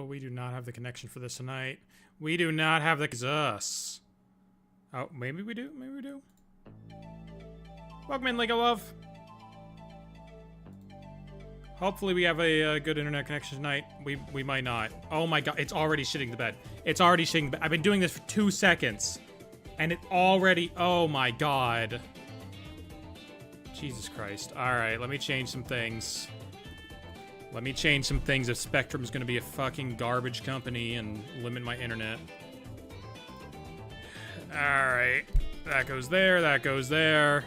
we do not have the connection for this tonight. We do not have the us. Oh, maybe we do. Maybe we do. Welcome in, Lego Love. Hopefully we have a good internet connection tonight. We might not. Oh my god, it's already shitting the bed. It's already shitting the bed. I've been doing this for 2 seconds. And it already, oh my god. Jesus Christ. Alright, let me change some things. Let me change some things if Spectrum's gonna be a fucking garbage company and limit my internet. Alright. That goes there, that goes there.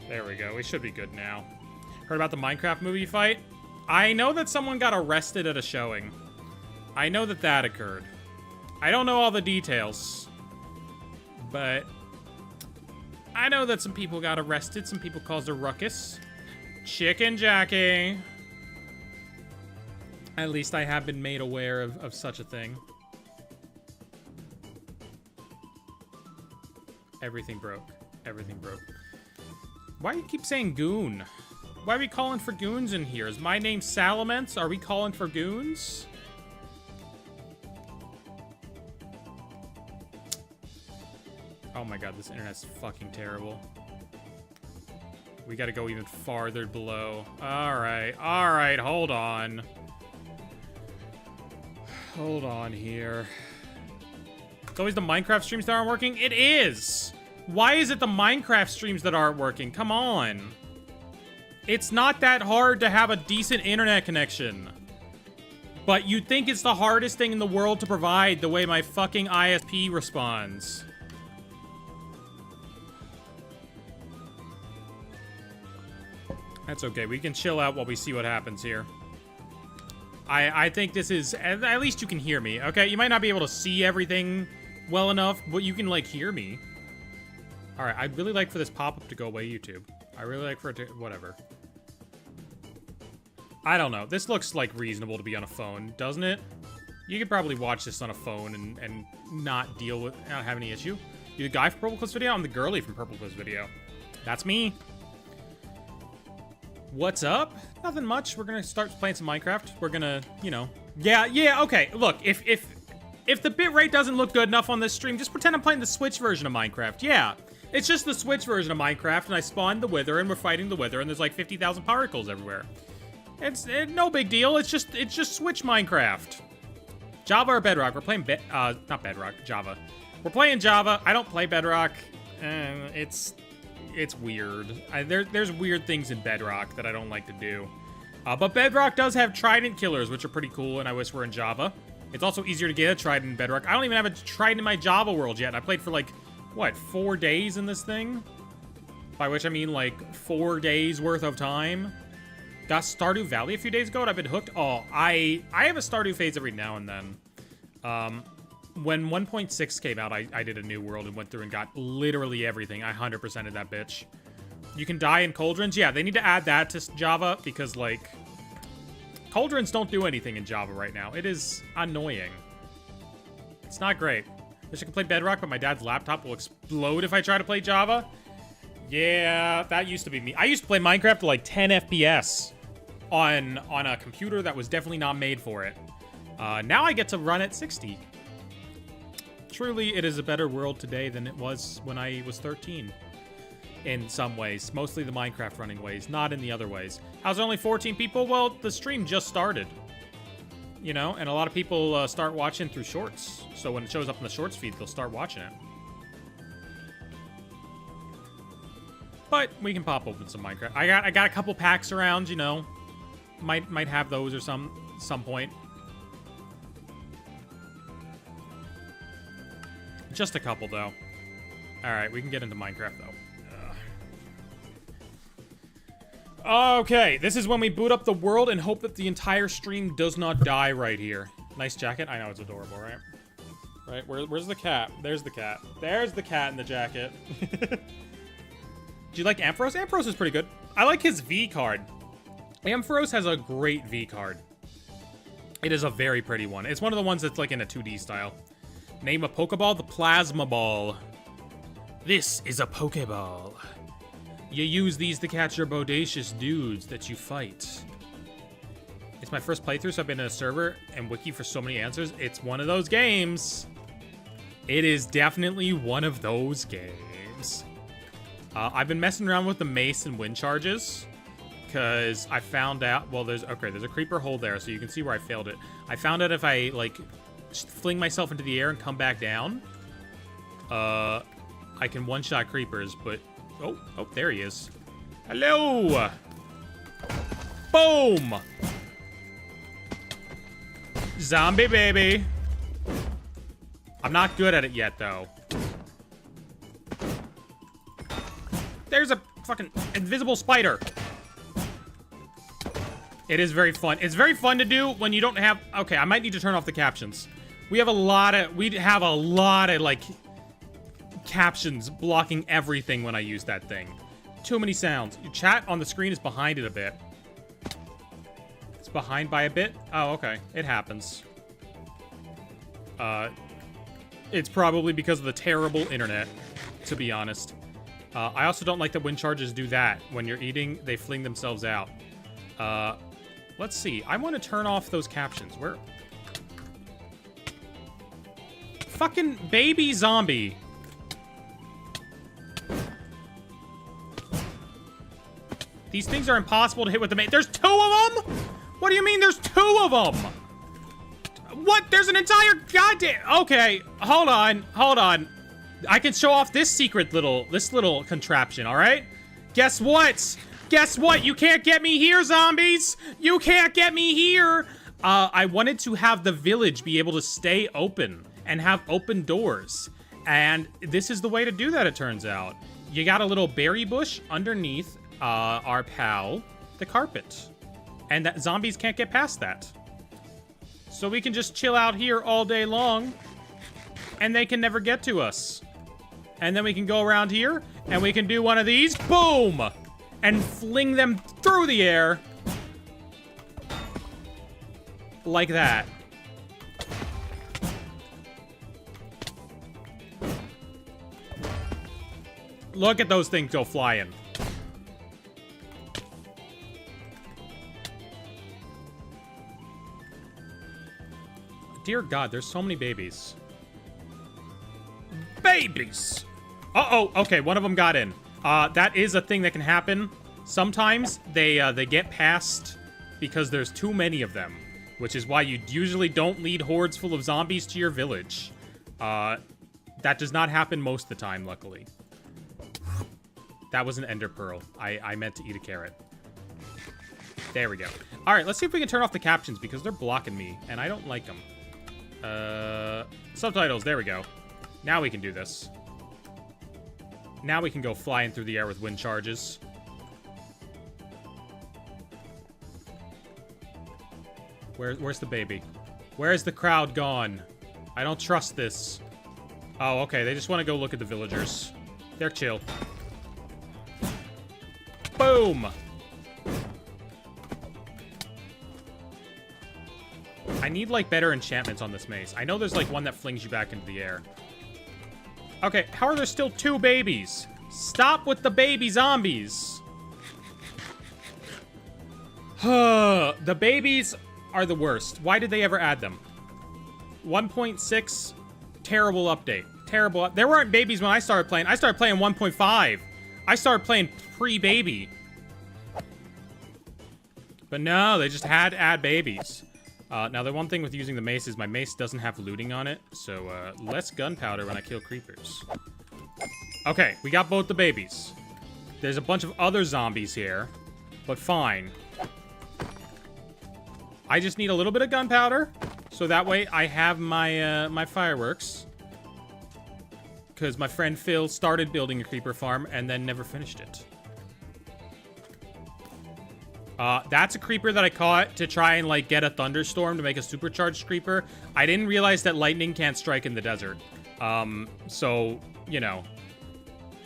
There we go, we should be good now. Heard about the Minecraft movie fight? I know that someone got arrested at a showing. I know that that occurred. I don't know all the details. But I know that some people got arrested. Some people caused a ruckus. Chicken Jackie. At least I have been made aware of such a thing. Everything broke. Everything broke. Why do you keep saying goon? Why are we calling for goons in here? Is my name Salamence? Are we calling for goons? Oh my god, this internet's fucking terrible. We gotta go even farther below. Alright, hold on. Hold on here. It's always the Minecraft streams that aren't working? It is! Why is it the Minecraft streams that aren't working? Come on. It's not that hard to have a decent internet connection. But you'd think it's the hardest thing in the world to provide the way my fucking ISP responds. That's okay. We can chill out while we see what happens here. I think this is... At least you can hear me, okay? You might not be able to see everything well enough, but you can, like, hear me. Alright, I'd really like for this pop-up to go away, YouTube. I really like for it to... Whatever. I don't know. This looks, like, reasonable to be on a phone, doesn't it? You could probably watch this on a phone and not deal with... not have any issue. You the guy from Purple Cliff's video? I'm the girly from Purple Cliff's video. That's me. What's up? Nothing much. We're gonna start playing some Minecraft. We're gonna, you know... Yeah, okay. Look, if the bitrate doesn't look good enough on this stream, just pretend I'm playing the Switch version of Minecraft. Yeah. It's just the Switch version of Minecraft, and I spawned the Wither, and we're fighting the Wither, and there's like 50,000 particles everywhere. It's no big deal. It's just Switch Minecraft. Java or Bedrock? We're playing not Bedrock, Java. We're playing Java. I don't play Bedrock. It's weird. There's weird things in Bedrock that I don't like to do. But Bedrock does have Trident killers, which are pretty cool, and I wish we're in Java. It's also easier to get a Trident in Bedrock. I don't even have a Trident in my Java world yet. I played for like, what, 4 days in this thing? By which I mean like 4 days worth of time. Got Stardew Valley a few days ago, and I've been hooked. Oh, I have a Stardew phase every now and then. When 1.6 came out, I did a new world and went through and got literally everything. I 100%ed that bitch. You can die in cauldrons. Yeah, they need to add that to Java because, like, cauldrons don't do anything in Java right now. It is annoying. It's not great. Wish I could play Bedrock, but my dad's laptop will explode if I try to play Java. Yeah, that used to be me. I used to play Minecraft to, like, 10 FPS on a computer that was definitely not made for it. Now I get to run at 60. Truly, it is a better world today than it was when I was 13. In some ways. Mostly the Minecraft running ways, not in the other ways. How's there only 14 people? Well, the stream just started. You know, and a lot of people start watching through shorts. So when it shows up in the shorts feed, they'll start watching it. But we can pop open some Minecraft. I got a couple packs around, you know. Might have those or some point. Just a couple, though. Alright, we can get into Minecraft, though. Okay, this is when we boot up the world and hope that the entire stream does not die right here. Nice jacket. I know, it's adorable, right? Right, where's the cat? There's the cat. There's the cat in the jacket. Do you like Ampharos? Ampharos is pretty good. I like his V card. Ampharos has a great V card. It is a very pretty one. It's one of the ones that's like in a 2D style. Name a Pokeball, the Plasma Ball. This is a Pokeball. You use these to catch your bodacious dudes that you fight. It's my first playthrough, so I've been in a server and wiki for so many answers. It's one of those games. It is definitely one of those games. I've been messing around with the mace and wind charges because I found out, well, there's a creeper hole there, so you can see where I failed it. I found out if I, like, just fling myself into the air and come back down, I can one-shot creepers, but, oh, there he is. Hello! Boom! Zombie baby. I'm not good at it yet, though. There's a fucking invisible spider. It is very fun. It's very fun to do when you don't have... Okay, I might need to turn off the captions. We have a lot of, like, captions blocking everything when I use that thing. Too many sounds. Your chat on the screen is behind it a bit. It's behind by a bit? Oh, okay. It happens. It's probably because of the terrible internet, to be honest. I also don't like that wind charges do that. When you're eating, they fling themselves out. Let's see. I want to turn off those captions. Where? Fucking baby zombie. These things are impossible to hit with the mace. There's 2 of them? What do you mean there's 2 of them? What? There's an entire goddamn... Okay, hold on. I can show off this little contraption, all right? Guess what? You can't get me here, zombies. You can't get me here. I wanted to have the village be able to stay open and have open doors. And this is the way to do that, it turns out. You got a little berry bush underneath our pal, the carpet. And that zombies can't get past that. So we can just chill out here all day long, and they can never get to us. And then we can go around here, and we can do one of these, boom! And fling them through the air. Like that. Look at those things go flying. Dear God, there's so many babies. Babies! Uh-oh, okay, one of them got in. That is a thing that can happen. Sometimes they get past because there's too many of them, which is why you usually don't lead hordes full of zombies to your village. That does not happen most of the time, luckily. That was an ender pearl. I meant to eat a carrot. There we go. All right, let's see if we can turn off the captions because they're blocking me, and I don't like them. Subtitles, there we go. Now we can do this. Now we can go flying through the air with wind charges. Where's the baby? Where's the crowd gone? I don't trust this. Oh, okay, they just want to go look at the villagers. They're chill. Boom! I need, like, better enchantments on this mace. I know there's, like, one that flings you back into the air. Okay, how are there still 2 babies? Stop with the baby zombies. The babies are the worst. Why did they ever add them? 1.6, terrible update. Terrible. There weren't babies when I started playing. I started playing 1.5. I started playing pre-baby. But no, they just had to add babies. Now, the one thing with using the mace is my mace doesn't have looting on it, so less gunpowder when I kill creepers. Okay, we got both the babies. There's a bunch of other zombies here, but fine. I just need a little bit of gunpowder, so that way I have my my fireworks. Because my friend Phil started building a creeper farm and then never finished it. That's a creeper that I caught to try and, like, get a thunderstorm to make a supercharged creeper. I didn't realize that lightning can't strike in the desert. So, you know.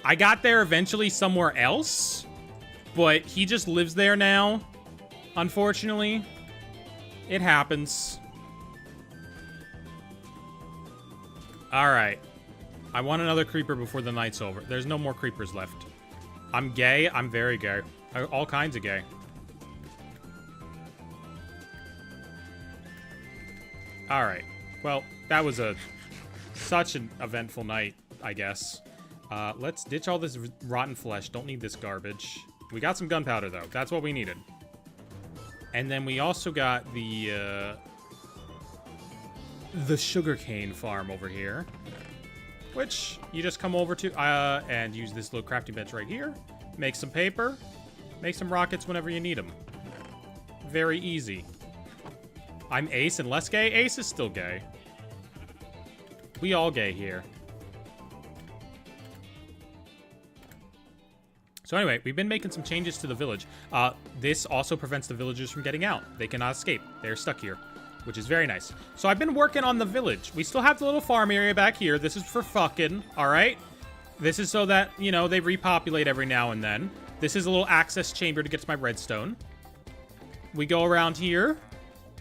I got there eventually somewhere else, but he just lives there now, unfortunately. It happens. Alright. I want another creeper before the night's over. There's no more creepers left. I'm gay. I'm very gay. All kinds of gay. All right. Well, that was such an eventful night, I guess. Let's ditch all this rotten flesh. Don't need this garbage. We got some gunpowder, though. That's what we needed. And then we also got the sugarcane farm over here, which you just come over to and use this little crafting bench right here. Make some paper. Make some rockets whenever you need them. Very easy. I'm Ace and less gay. Ace is still gay. We all gay here. So anyway, we've been making some changes to the village. This also prevents the villagers from getting out. They cannot escape. They're stuck here, which is very nice. So I've been working on the village. We still have the little farm area back here. This is for fucking, all right? This is so that, you know, they repopulate every now and then. This is a little access chamber to get to my redstone. We go around here,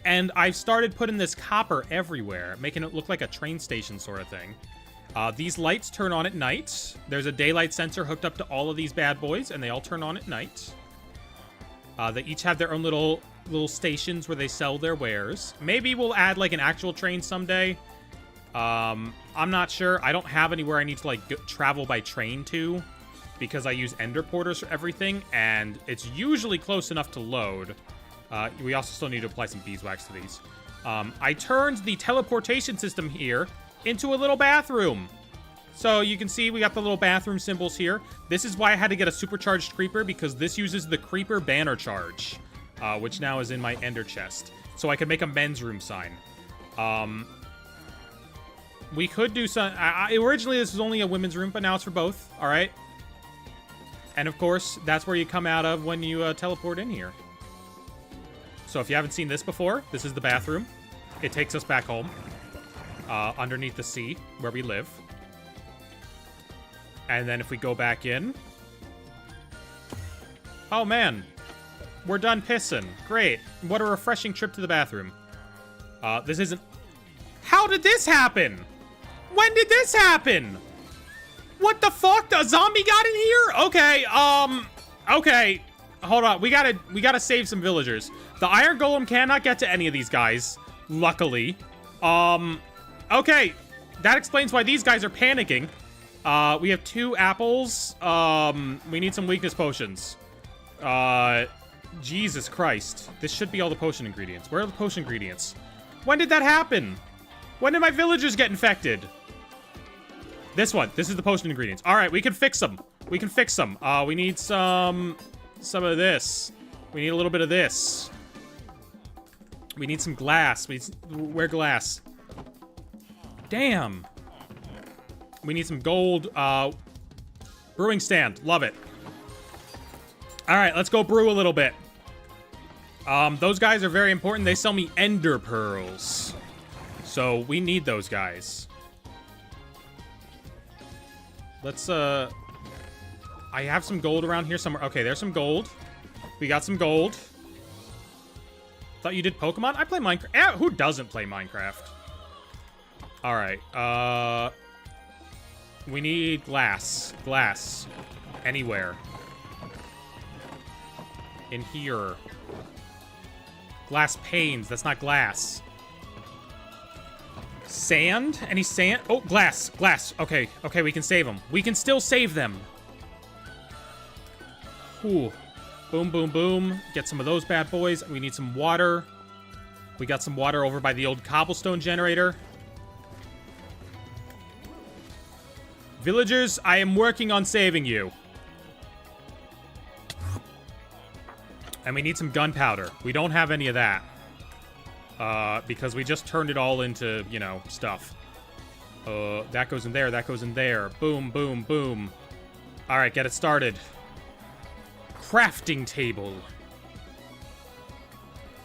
and I've started putting this copper everywhere, making it look like a train station sort of thing. These lights turn on at night. There's a daylight sensor hooked up to all of these bad boys, and they all turn on at night. They each have their own little stations where they sell their wares. Maybe we'll add, like, an actual train someday. I'm not sure. I don't have anywhere I need to, like, travel by train to, because I use ender porters for everything, and it's usually close enough to load. We also still need to apply some beeswax to these. I turned the teleportation system here into a little bathroom. So you can see we got the little bathroom symbols here. This is why I had to get a supercharged creeper, because this uses the creeper banner charge, which now is in my ender chest. So I could make a men's room sign. We could do some... originally, this was only a women's room, but now it's for both. All right. And of course, that's where you come out of when you teleport in here. So if you haven't seen this before, this is the bathroom. It takes us back home. Underneath the sea, where we live. And then if we go back in... Oh, man. We're done pissing. Great. What a refreshing trip to the bathroom. This isn't... How did this happen? When did this happen? What the fuck? A zombie got in here? Okay, okay. Hold on. We gotta save some villagers. The iron golem cannot get to any of these guys, luckily. Okay. That explains why these guys are panicking. We have 2 apples. We need some weakness potions. Jesus Christ. This should be all the potion ingredients. Where are the potion ingredients? When did that happen? When did my villagers get infected? This one. This is the potion ingredients. All right, we can fix them. We can fix them. We need some of this. We need a little bit of this. We need some glass. Where glass? Damn. We need some gold. Brewing stand. Love it. All right, let's go brew a little bit. Those guys are very important. They sell me ender pearls. So we need those guys. Let's, I have some gold around here somewhere. Okay, there's some gold. We got some gold. Thought you did Pokemon? I play Minecraft. Eh, who doesn't play Minecraft? All right. We need glass. Glass. Anywhere. In here. Glass panes. That's not glass. Sand? Any sand? Oh, glass. Glass. Okay. Okay, we can save them. We can still save them. Whew. Boom, boom, boom. Get some of those bad boys. We need some water. We got some water over by the old cobblestone generator. Villagers, I am working on saving you. And we need some gunpowder. We don't have any of that. Because we just turned it all into, you know, stuff. That goes in there, that goes in there. Boom, boom, boom. Alright, get it started. Crafting table.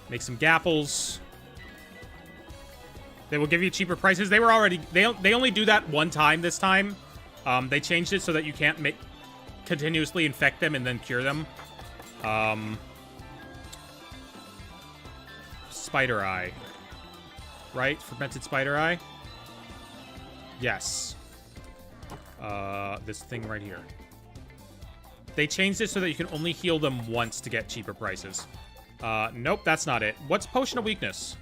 Make some gapples. They will give you cheaper prices. They were already... They only do that one time this time. They changed it so that you can't continuously infect them and then cure them. Spider eye. Right? Fermented spider eye? Yes. This thing right here. They changed it so that you can only heal them once to get cheaper prices. Nope, that's not it. What's Potion of Weakness?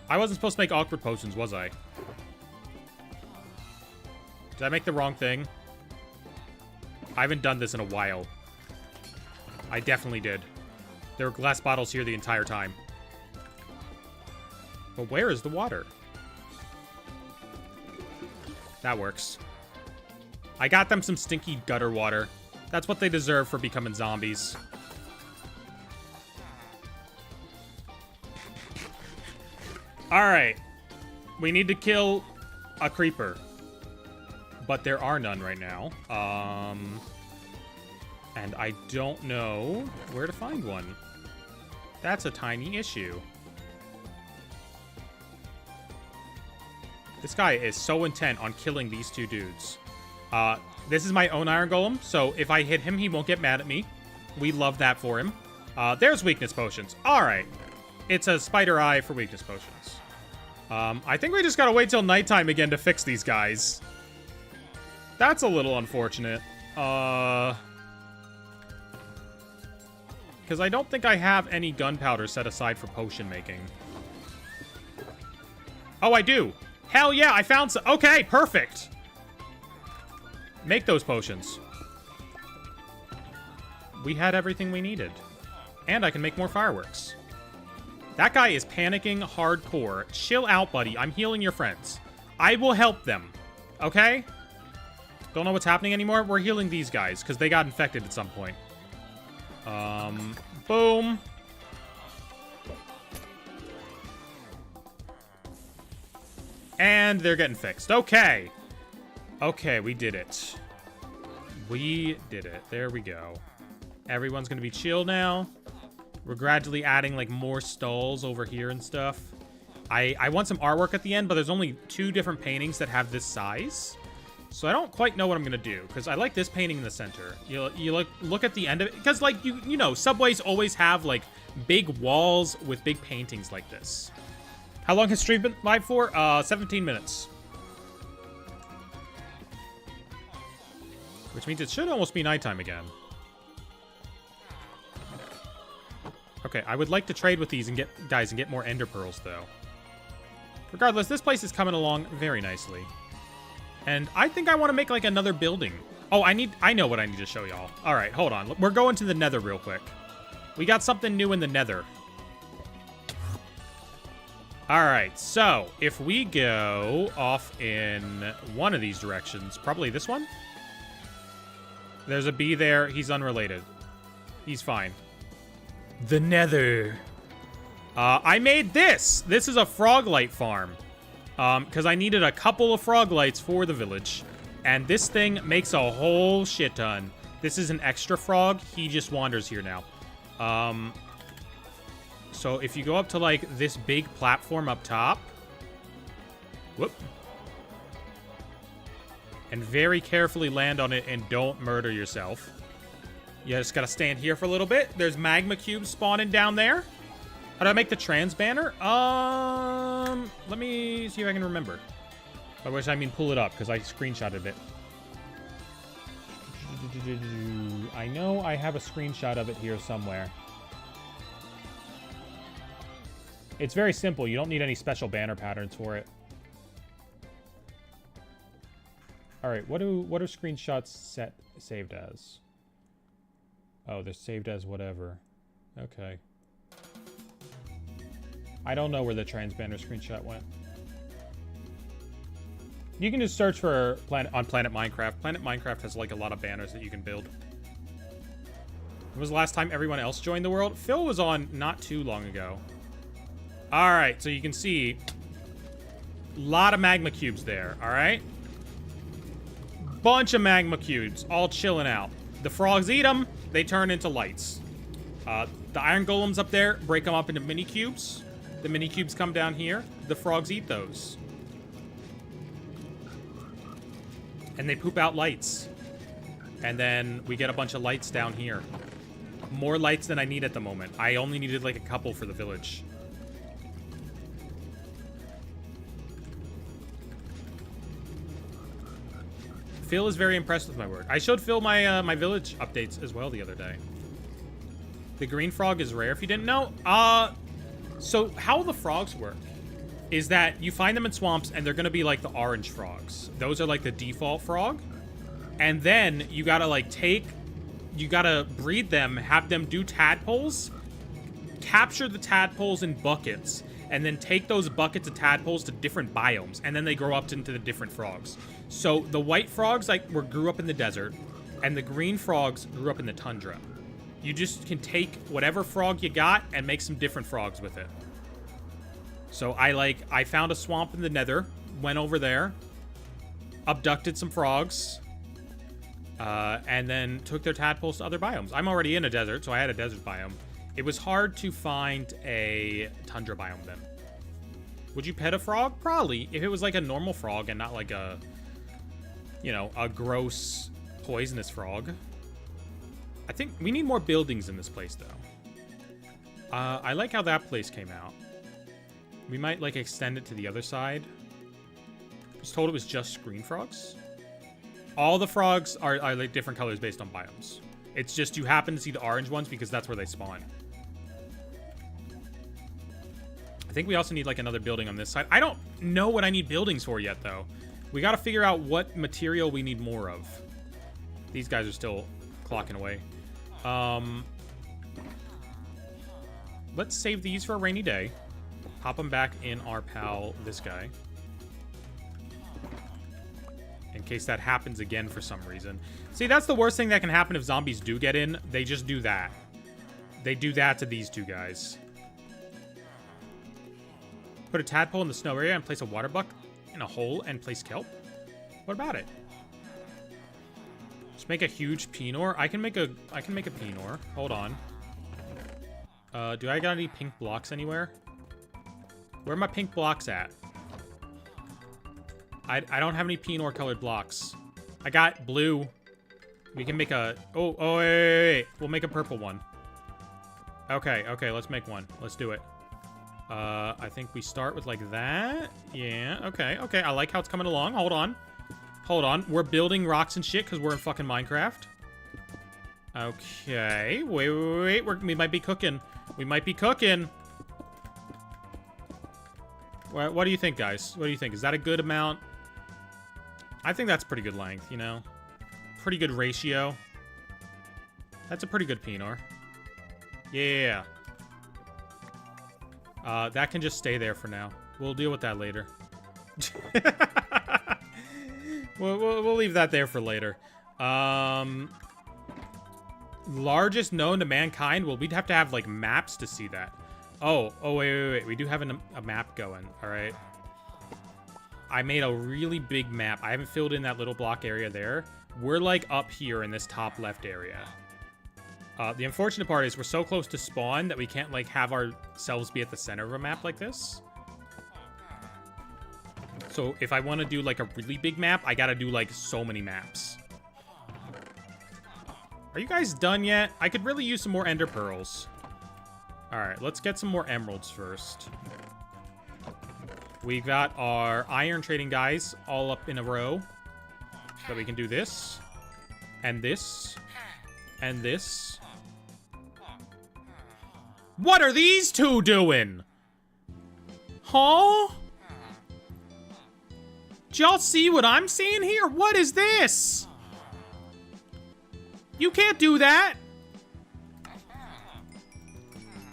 I wasn't supposed to make awkward potions, was I? Did I make the wrong thing? I haven't done this in a while. I definitely did. There were glass bottles here the entire time. But where is the water? That works. I got them some stinky gutter water. That's what they deserve for becoming zombies. Alright. We need to kill a creeper. But there are none right now. And I don't know where to find one. That's a tiny issue. This guy is so intent on killing these two dudes. This is my own iron golem, so if I hit him, he won't get mad at me. We love that for him. There's weakness potions. All right. It's a spider eye for weakness potions. I think we just gotta wait till nighttime again to fix these guys. That's a little unfortunate. Because I don't think I have any gunpowder set aside for potion making. Oh, I do. Hell yeah, I found some. Okay, perfect. Make those potions. We had everything we needed. And I can make more fireworks. That guy is panicking hardcore. Chill out, buddy. I'm healing your friends. I will help them. Okay? Don't know what's happening anymore. We're healing these guys because they got infected at some point. Boom. And they're getting fixed. Okay. Okay, we did it. We did it. There we go. Everyone's gonna be chill now. We're gradually adding, like, more stalls over here and stuff. I want some artwork at the end, but there's only 2 different paintings that have this size. So I don't quite know what I'm gonna do, because I like this painting in the center. You like, look at the end of it, because, like, you know, subways always have, like, big walls with big paintings like this. How long has stream been live for? 17 minutes. Which means it should almost be nighttime again. Okay, I would like to trade with these and get more ender pearls, though. Regardless, this place is coming along very nicely. And I think I want to make, like, another building. Oh, I know what I need to show y'all. All right, hold on. We're going to the Nether real quick. We got something new in the Nether. All right, so if we go off in one of these directions, probably this one. There's a bee there. He's unrelated. He's fine. The Nether. I made this. This is a frog light farm. Because I needed a couple of frog lights for the village. And this thing makes a whole shit ton. This is an extra frog. He just wanders here now. So if you go up to, like, this big platform up top. Whoop. And very carefully land on it and don't murder yourself. You just gotta stand here for a little bit. There's magma cubes spawning down there. How do I make the trans banner? Let me see if I can remember. By which I mean pull it up, because I screenshotted it. I know I have a screenshot of it here somewhere. It's very simple. You don't need any special banner patterns for it. All right, what are screenshots saved as? Oh, they're saved as whatever. Okay. I don't know where the trans banner screenshot went. You can just search for on Planet Minecraft. Planet Minecraft has, like, a lot of banners that you can build. When was the last time everyone else joined the world? Phil was on not too long ago. All right, so you can see a lot of magma cubes there, all right? Bunch of magma cubes, all chilling out. The frogs eat them. They turn into lights. The iron golems up there break them up into mini cubes. The mini cubes come down here. The frogs eat those. And they poop out lights. And then we get a bunch of lights down here. More lights than I need at the moment. I only needed, like, a couple for the village. Phil is very impressed with my work. I showed Phil my my village updates as well the other day. The green frog is rare if you didn't know. So how the frogs work is that you find them in swamps, and they're gonna be like the orange frogs. Those are like the default frog. And then you gotta like you gotta breed them, have them do tadpoles, capture the tadpoles in buckets, and then take those buckets of tadpoles to different biomes, and then they grow up into the different frogs. So the white frogs grew up in the desert, and the green frogs grew up in the tundra. You just can take whatever frog you got and make some different frogs with it. So I found a swamp in the Nether, went over there, abducted some frogs, and then took their tadpoles to other biomes. I'm already in a desert, so I had a desert biome. It was hard to find a tundra biome then. Would you pet a frog? Probably. If it was like a normal frog and not like a, you know, a gross poisonous frog. I think we need more buildings in this place though. I like how that place came out. We might like extend it to the other side. I was told it was just green frogs. All the frogs are like different colors based on biomes. It's just you happen to see the orange ones because that's where they spawn. I think we also need like another building on this side. I don't know what I need buildings for yet though. We got to figure out what material we need more of. These guys are still clocking away. Let's save these for a rainy day. Pop them back in our pal, this guy. In case that happens again for some reason. See, that's the worst thing that can happen if zombies do get in. They just do that. They do that to these two guys. Put a tadpole in the snow area and place a water buck in a hole and place kelp? What about it? Just make a huge penor. I can make a penor. Hold on. Do I got any pink blocks anywhere? Where are my pink blocks at? I don't have any penor colored blocks. I got blue. We can make a... Oh, wait. We'll make a purple one. Okay, let's make one. Let's do it. I think we start with like that. Yeah, okay. I like how it's coming along. Hold on. We're building rocks and shit because we're in fucking Minecraft. Okay. Wait. We might be cooking. What do you think, guys? What do you think? Is that a good amount? I think that's pretty good length, you know? Pretty good ratio. That's a pretty good penor. Yeah. That can just stay there for now. We'll deal with that later. we'll leave that there for later. Largest known to mankind? Well, we'd have to have, like, maps to see that. Oh, wait. We do have a map going, all right? I made a really big map. I haven't filled in that little block area there. We're, like, up here in this top left area. The unfortunate part is we're so close to spawn that we can't, like, have ourselves be at the center of a map like this. So if I want to do, like, a really big map, I gotta do, like, so many maps. Are you guys done yet? I could really use some more ender pearls. Alright, let's get some more emeralds first. We got our iron trading guys all up in a row. So we can do this. And this. And this. What are these two doing? Huh? Did y'all see what I'm seeing here? What is this? You can't do that.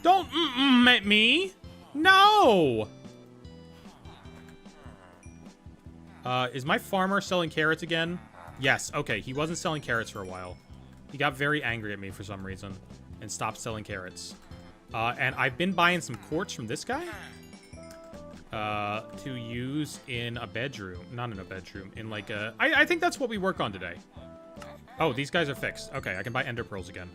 Don't at me. No. Is my farmer selling carrots again? Yes. Okay, he wasn't selling carrots for a while. He got very angry at me for some reason and stopped selling carrots. And I've been buying some quartz from this guy to use in a bedroom. Not in a bedroom. In like a... I think that's what we work on today. Oh, these guys are fixed. Okay, I can buy ender pearls again.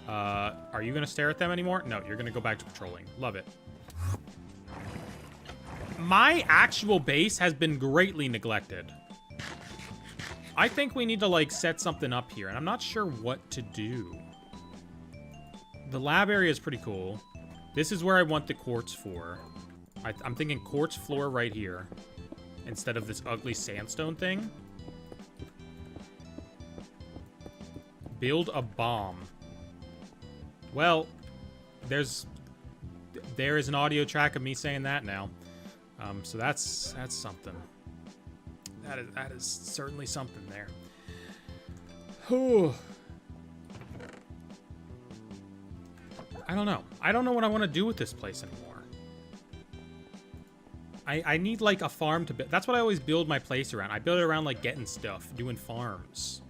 Are you going to stare at them anymore? No, you're going to go back to patrolling. Love it. My actual base has been greatly neglected. I think we need to, like, set something up here, and I'm not sure what to do. The lab area is pretty cool. This is where I want the quartz for. I'm thinking quartz floor right here, instead of this ugly sandstone thing. Build a bomb. Well, there's there is an audio track of me saying that now. So that's something. That is certainly something there. Whew. I don't know. I don't know what I want to do with this place anymore. I need, like, a farm to build. That's what I always build my place around. I build it around, like, getting stuff, doing farms.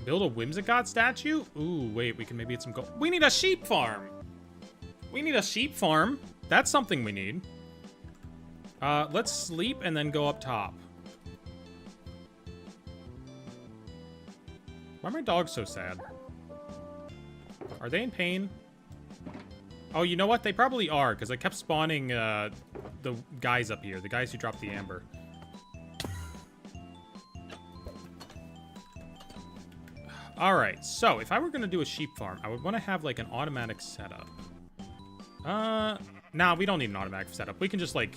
Build a Whimsicott statue? Ooh, wait, we can maybe get some gold. We need a sheep farm! We need a sheep farm. That's something we need. Let's sleep and then go up top. Why are my dogs so sad? Are they in pain? Oh, you know what? They probably are, because I kept spawning the guys up here. The guys who dropped the amber. Alright, so if I were going to do a sheep farm, I would want to have, like, an automatic setup. Nah, we don't need an automatic setup. We can just, like...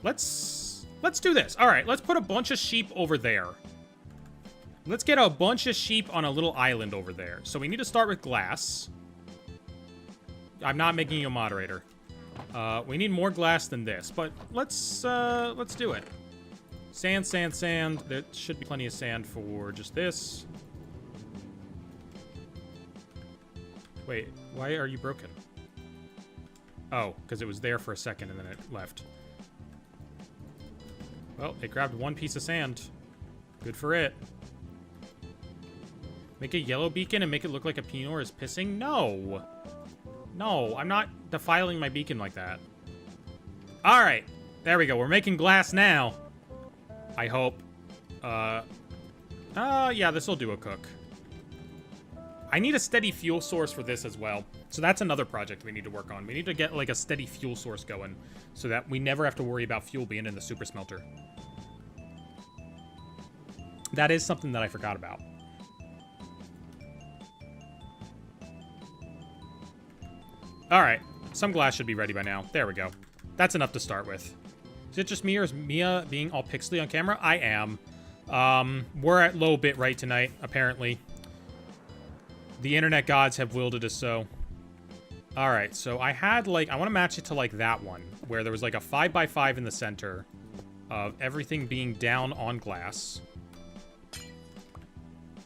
Let's do this. Alright, let's put a bunch of sheep over there. Let's get a bunch of sheep on a little island over there. So we need to start with glass. I'm not making you a moderator. We need more glass than this, but let's do it. Sand, sand, sand. There should be plenty of sand for just this. Wait, why are you broken? Oh, because it was there for a second and then it left. Well, it grabbed one piece of sand. Good for it. Make a yellow beacon and make it look like a Pinor is pissing? No! No, I'm not defiling my beacon like that. Alright, there we go. We're making glass now. I hope. Yeah, this'll do a cook. I need a steady fuel source for this as well. So that's another project we need to work on. We need to get, like, a steady fuel source going so that we never have to worry about fuel being in the super smelter. That is something that I forgot about. Alright, some glass should be ready by now. There we go. That's enough to start with. Is it just me or is Mia being all pixely on camera? I am. We're at low bit rate tonight, apparently. The internet gods have willed it as so. Alright, so I had, like, I want to match it to, like, that one, where there was, like, a 5x5 in the center of everything being down on glass.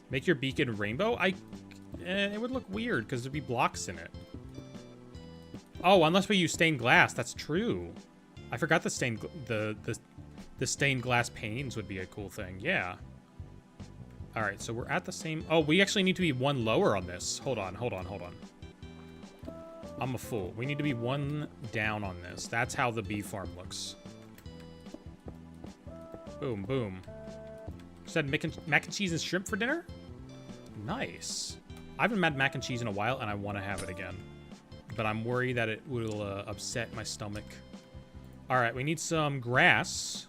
Make your beacon rainbow? It would look weird, because there'd be blocks in it. Oh, unless we use stained glass. That's true. I forgot the stained stained glass panes would be a cool thing. Yeah. All right, so we're at the same... Oh, we actually need to be one lower on this. Hold on. I'm a fool. We need to be one down on this. That's how the bee farm looks. Boom, boom. Said mac and cheese and shrimp for dinner? Nice. I haven't had mac and cheese in a while, and I want to have it again. But I'm worried that it will upset my stomach. All right, we need some grass.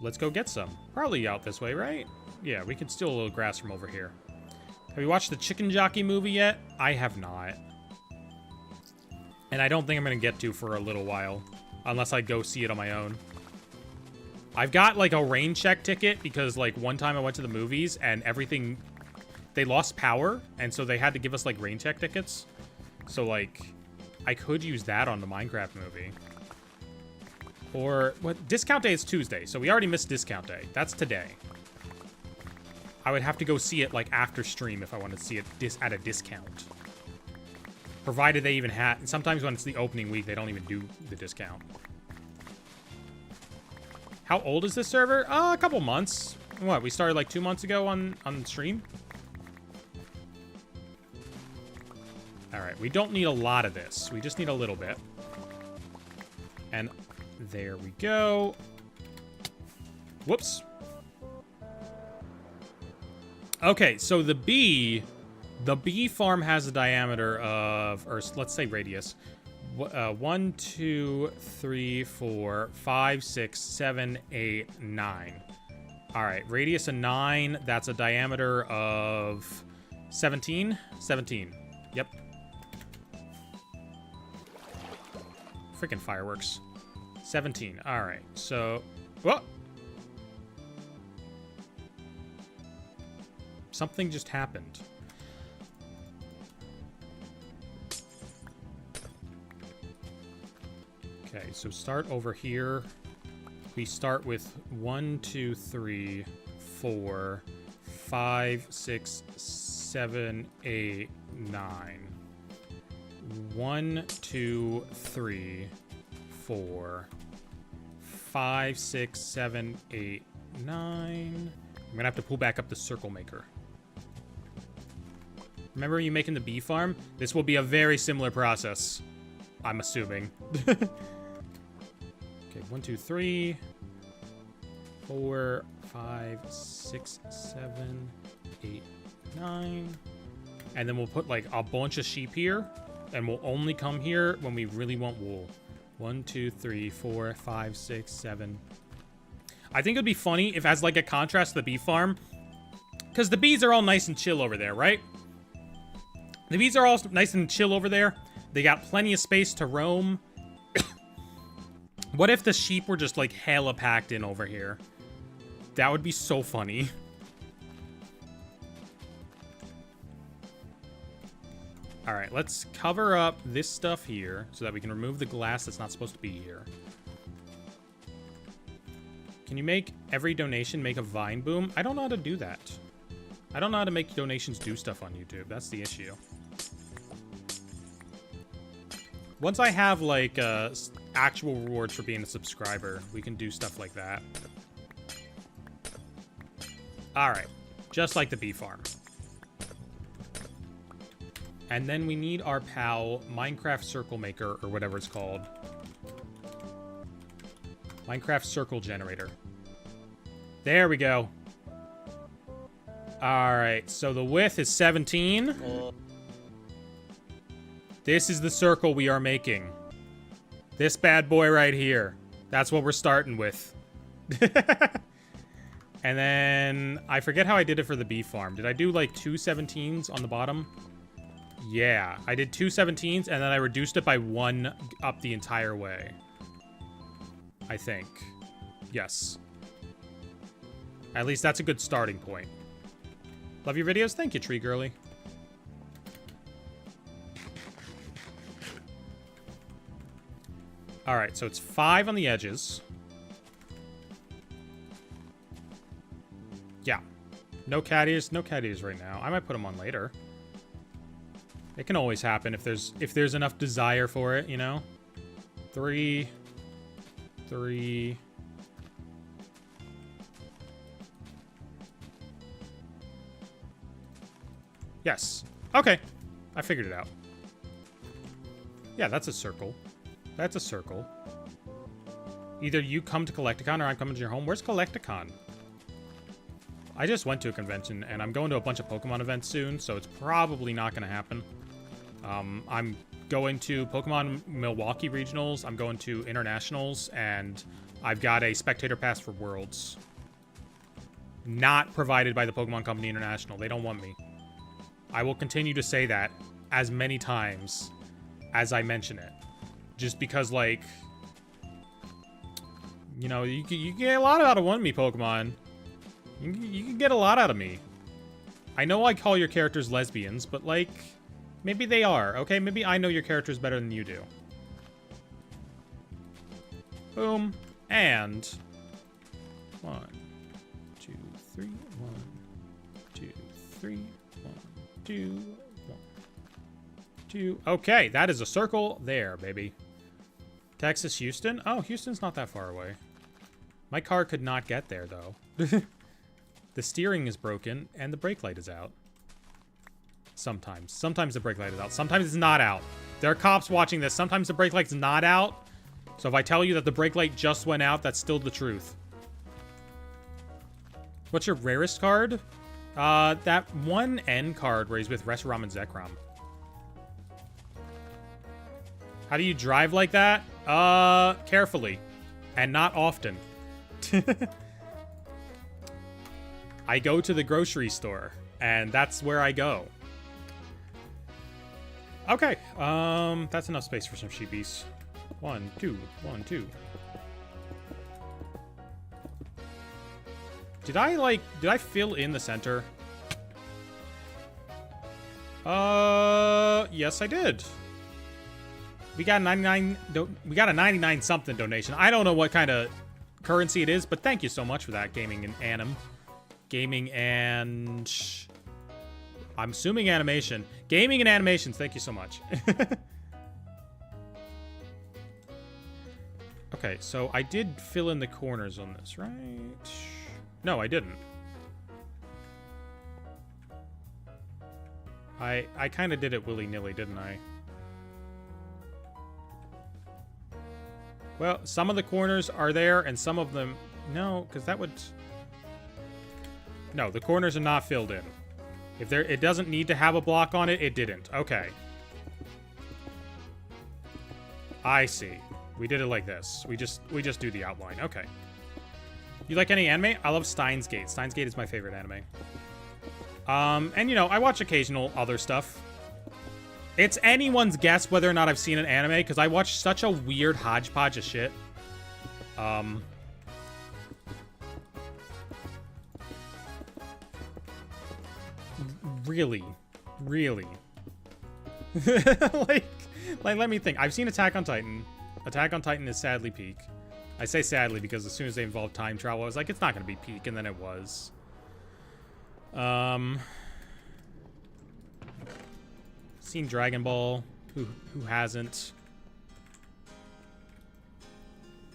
Let's go get some. Probably out this way, right? Yeah, we can steal a little grass from over here. Have you watched the Chicken Jockey movie yet? I have not. And I don't think I'm going to get to for a little while. Unless I go see it on my own. I've got, like, a rain check ticket because, like, one time I went to the movies and everything... They lost power, and so they had to give us, like, rain check tickets. So, like, I could use that on the Minecraft movie. Or, what? Discount day is Tuesday, so we already missed discount day. That's today. I would have to go see it, like, after stream if I wanted to see it at a discount. Provided they even had... Sometimes when it's the opening week, they don't even do the discount. How old is this server? A couple months. What, we started, like, 2 months ago on stream? Alright, we don't need a lot of this. We just need a little bit. And there we go. Whoops. Okay, so the bee farm has a diameter of, or let's say radius. 1, 2, 3, 4, 5, 6, 7, 8, 9. Alright, radius of 9. That's a diameter of 17? 17. Yep. Freaking fireworks. 17. Alright, so... Whoa! Something just happened. Okay, so start over here. We start with 1, 2, 3, 4, 5, 6, 7, 8, 9. 1, 2, 3, 4, 5, 6, 7, 8, 9. I'm gonna have to pull back up the circle maker. Remember you making the bee farm? This will be a very similar process, I'm assuming. Okay, 1, 2, 3, 4, 5, 6, 7, 8, 9. And then we'll put like a bunch of sheep here, and we'll only come here when we really want wool. 1, 2, 3, 4, 5, 6, 7. I think it'd be funny if, as like a contrast to the bee farm, because the bees are all nice and chill over there, right? The bees are all nice and chill over there. They got plenty of space to roam. What if the sheep were just like hella packed in over here? That would be so funny. All right, let's cover up this stuff here so that we can remove the glass that's not supposed to be here. Can you make every donation make a vine boom? I don't know how to do that. I don't know how to make donations do stuff on YouTube. That's the issue. Once I have, like, actual rewards for being a subscriber, we can do stuff like that. Alright. Just like the bee farm. And then we need our pal, Minecraft Circle Maker, or whatever it's called. Minecraft Circle Generator. There we go. Alright, so the width is 17. This is the circle we are making. This bad boy right here. That's what we're starting with. And then, I forget how I did it for the bee farm. Did I do like 2 17s on the bottom? Yeah, I did 2 17s and then I reduced it by 1 up the entire way. I think. Yes. At least that's a good starting point. Love your videos? Thank you, Tree Girly. Alright, so it's 5 on the edges. Yeah. No cat ears. No cat ears right now. I might put them on later. It can always happen if there's enough desire for it, you know? 3. 3. Yes. Okay. I figured it out. Yeah, that's a circle. That's a circle. Either you come to Collecticon or I'm coming to your home. Where's Collecticon? I just went to a convention, and I'm going to a bunch of Pokemon events soon, so it's probably not going to happen. I'm going to Pokemon Milwaukee Regionals, I'm going to Internationals, and I've got a Spectator Pass for Worlds. Not provided by the Pokemon Company International. They don't want me. I will continue to say that as many times as I mention it. Just because, like, you know, you can get a lot out of one me Pokemon. You can get a lot out of me. I know I call your characters lesbians, but, like, maybe they are, okay? Maybe I know your characters better than you do. Boom. And 1, 2, 3, 1, 2, 3, 1, 2, 1, 2. Okay, that is a circle there, baby. Texas, Houston? Oh, Houston's not that far away. My car could not get there, though. The steering is broken, and the brake light is out. Sometimes. Sometimes the brake light is out. Sometimes it's not out. There are cops watching this. Sometimes the brake light's not out. So if I tell you that the brake light just went out, that's still the truth. What's your rarest card? That one N card where he's with Reshiram and Zekrom. How do you drive like that? Carefully. And not often. I go to the grocery store, and that's where I go. Okay, that's enough space for some sheepies. 1, 2, 1, 2. Did I fill in the center? Yes, I did. We got 99. We got a 99 something donation. I don't know what kind of currency it is, but thank you so much for that, Gaming and Anim. Gaming and I'm assuming animation. Gaming and animations. Thank you so much. Okay, so I did fill in the corners on this, right? No, I didn't. I kind of did it willy-nilly, didn't I? Well, some of the corners are there, and some of them... No, because that would... No, the corners are not filled in. If there, it doesn't need to have a block on it, it didn't. Okay. I see. We did it like this. We just do the outline. Okay. You like any anime? I love Steins Gate. Steins Gate is my favorite anime. And you know, I watch occasional other stuff. It's anyone's guess whether or not I've seen an anime, because I watch such a weird hodgepodge of shit. Really? like, let me think. I've seen Attack on Titan. Attack on Titan is sadly peak. I say sadly because as soon as they involved time travel, I was like, it's not going to be peak, and then it was. Seen Dragon Ball. Who hasn't?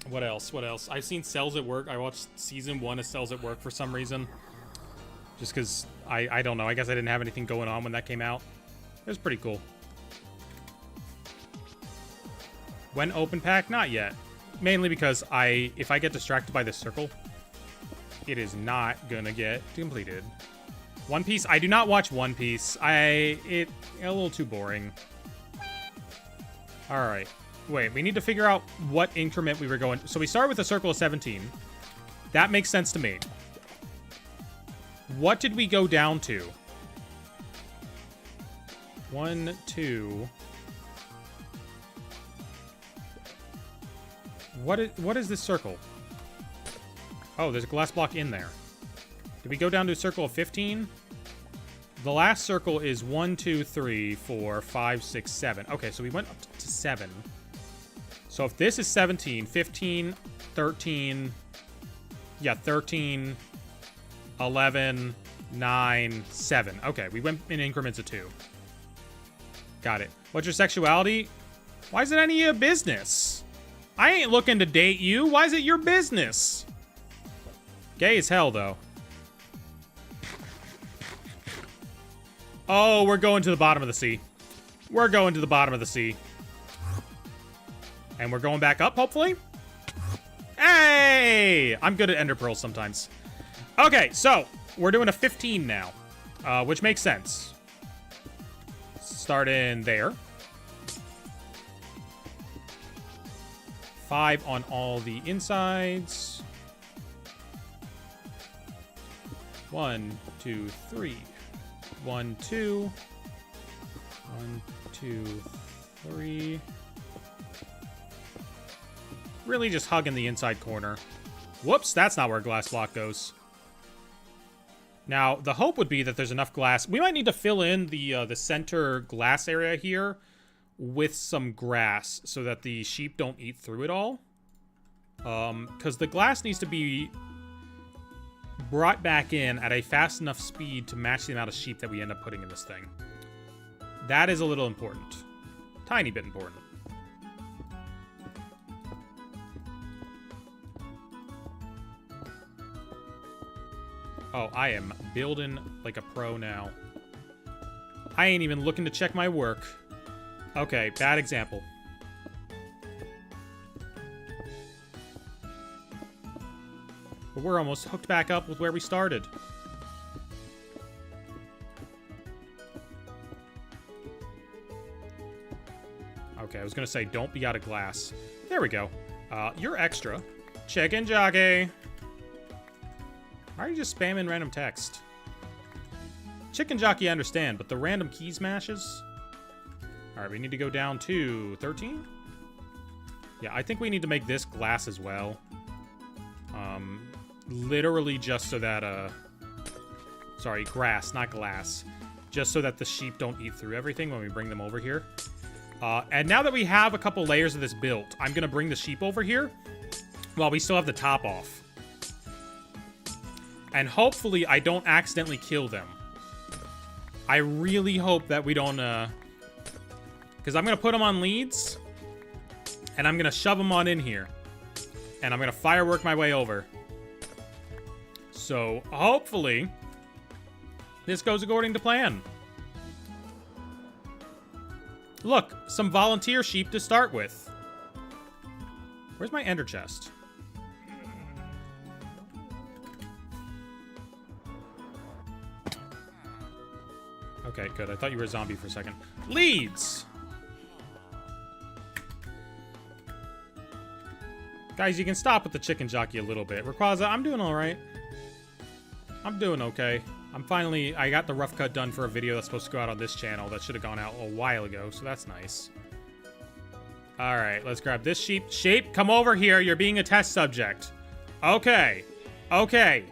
What else? I've seen Cells at Work. I watched season 1 of Cells at Work for some reason. Just because, I don't know. I guess I didn't have anything going on when that came out. It was pretty cool. When open pack? Not yet. Mainly because if I get distracted by this circle, it is not gonna get completed. One Piece? I do not watch One Piece. It a little too boring. Alright. Wait, we need to figure out what increment we were going. So we start with a circle of 17. That makes sense to me. What did we go down to? 1, 2. What is this circle? Oh, there's a glass block in there. Did we go down to a circle of 15? The last circle is 1, 2, 3, 4, 5, 6, 7. Okay, so we went up to 7. So if this is 17, 15, 13... Yeah, 13, 11, 9, 7. Okay, we went in increments of 2. Got it. What's your sexuality? Why is it any of your business? I ain't looking to date you. Why is it your business? Gay as hell, though. Oh, we're going to the bottom of the sea. We're going to the bottom of the sea. And we're going back up, hopefully? Hey! I'm good at ender pearls sometimes. Okay, so we're doing a 15 now, which makes sense. Start in there. 5 on all the insides. 1, 2, 3. 1, 2. 1, 2, 3. Really just hugging the inside corner. Whoops, that's not where a glass block goes. Now, the hope would be that there's enough glass. We might need to fill in the center glass area here with some grass so that the sheep don't eat through it all. Because the glass needs to be brought back in at a fast enough speed to match the amount of sheep that we end up putting in this thing. That is a little important. Tiny bit important. Oh, I am building like a pro now. I ain't even looking to check my work. Okay, bad example. But we're almost hooked back up with where we started. Okay, I was gonna say, don't be out of glass. There we go. You're extra. Chicken jockey. Why are you just spamming random text? Chicken jockey, I understand, but the random key smashes? Alright, we need to go down to 13? Yeah, I think we need to make this glass as well. Literally just so that, sorry, grass, not glass. Just so that the sheep don't eat through everything when we bring them over here. And now that we have a couple layers of this built, I'm going to bring the sheep over here while we still have the top off. And hopefully I don't accidentally kill them. I really hope that we don't, because I'm going to put them on leads, and I'm going to shove them on in here. And I'm going to firework my way over. So, hopefully, this goes according to plan. Look, some volunteer sheep to start with. Where's my ender chest? Okay, good. I thought you were a zombie for a second. Leads! Guys, you can stop with the chicken jockey a little bit. Rayquaza, I'm doing alright. I'm doing okay. I got the rough cut done for a video that's supposed to go out on this channel that should have gone out a while ago, so that's nice. Alright, let's grab this sheep. Sheep, come over here. You're being a test subject. Okay. Okay.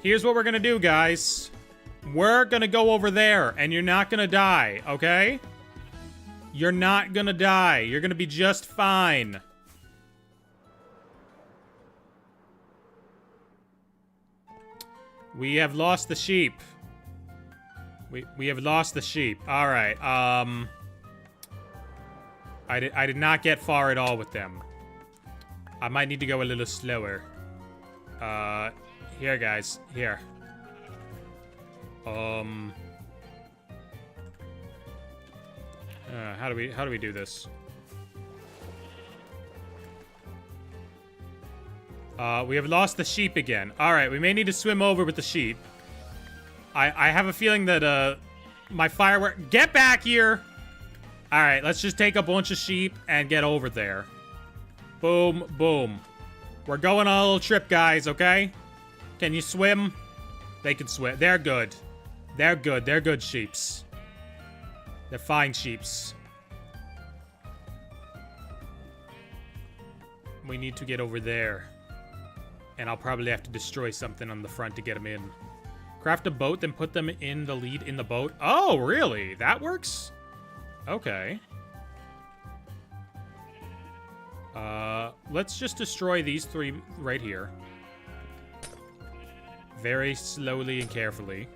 Here's what we're gonna do, guys. We're gonna go over there, and you're not gonna die, okay? You're not gonna die. You're gonna be just fine. We have lost the sheep. We have lost the sheep. All right. I did not get far at all with them. I might need to go a little slower. Here, guys. Here. How do we do this? We have lost the sheep again. All right, we may need to swim over with the sheep. I have a feeling that my firework. Get back here! All right, let's just take a bunch of sheep and get over there. Boom, boom. We're going on a little trip, guys. Okay? Can you swim? They can swim. They're good. They're good. They're good sheeps. They're fine sheeps. We need to get over there. And I'll probably have to destroy something on the front to get them in. Craft a boat, then put them in the lead in the boat. Oh, really? That works? Okay. Let's just destroy these three right here. Very slowly and carefully.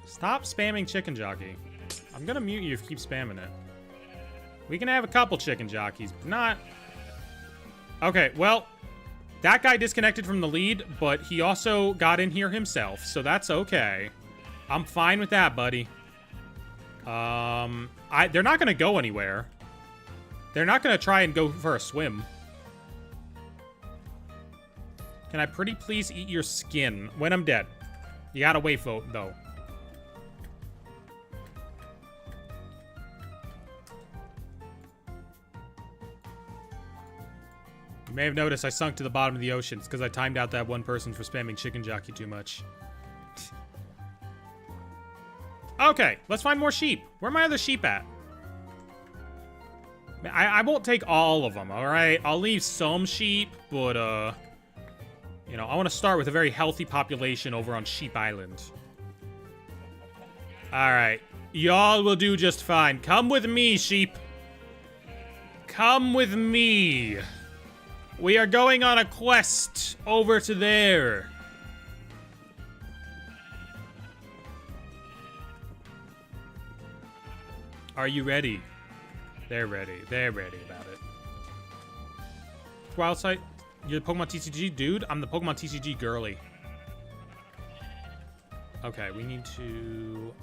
Stop spamming chicken jockey. I'm gonna mute you if you keep spamming it. We can have a couple chicken jockeys, but not... Okay, well, that guy disconnected from the lead, but he also got in here himself, so that's okay. I'm fine with that, buddy. They're not gonna go anywhere. They're not gonna try and go for a swim. Can I pretty please eat your skin when I'm dead? You gotta wait, though. You may have noticed I sunk to the bottom of the ocean. It's because I timed out that one person for spamming chicken jockey too much. Okay, let's find more sheep. Where are my other sheep at? I won't take all of them, alright? I'll leave some sheep, but, you know, I want to start with a very healthy population over on Sheep Island. Alright. Y'all will do just fine. Come with me, sheep. Come with me. We are going on a quest over to there. Are you ready? They're ready. They're ready about it. Wildsight, you're the Pokemon TCG dude? I'm the Pokemon TCG girly. Okay, we need to...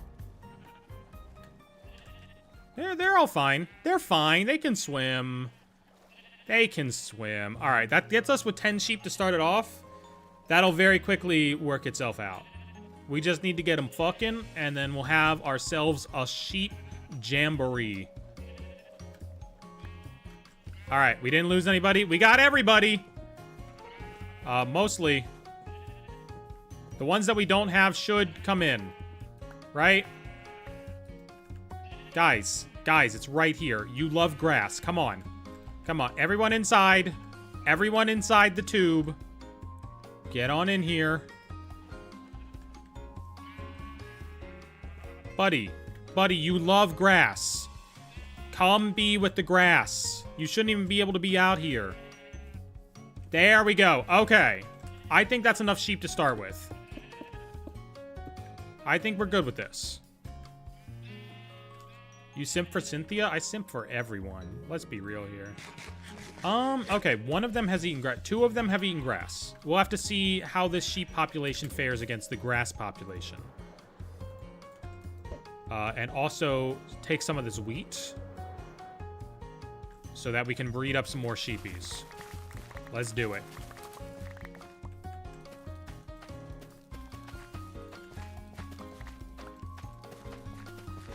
They're all fine. They're fine. They can swim. They can swim. All right, that gets us with 10 sheep to start it off. That'll very quickly work itself out. We just need to get them fucking, and then we'll have ourselves a sheep jamboree. All right, we didn't lose anybody. We got everybody. Mostly. The ones that we don't have should come in. Right? Guys, it's right here. You love grass. Come on. Come on. Everyone inside. Everyone inside the tube. Get on in here. Buddy. Buddy, you love grass. Come be with the grass. You shouldn't even be able to be out here. There we go. Okay. I think that's enough sheep to start with. I think we're good with this. You simp for Cynthia? I simp for everyone. Let's be real here. Okay. One of them has eaten grass. Two of them have eaten grass. We'll have to see how this sheep population fares against the grass population. And also take some of this wheat so that we can breed up some more sheepies. Let's do it.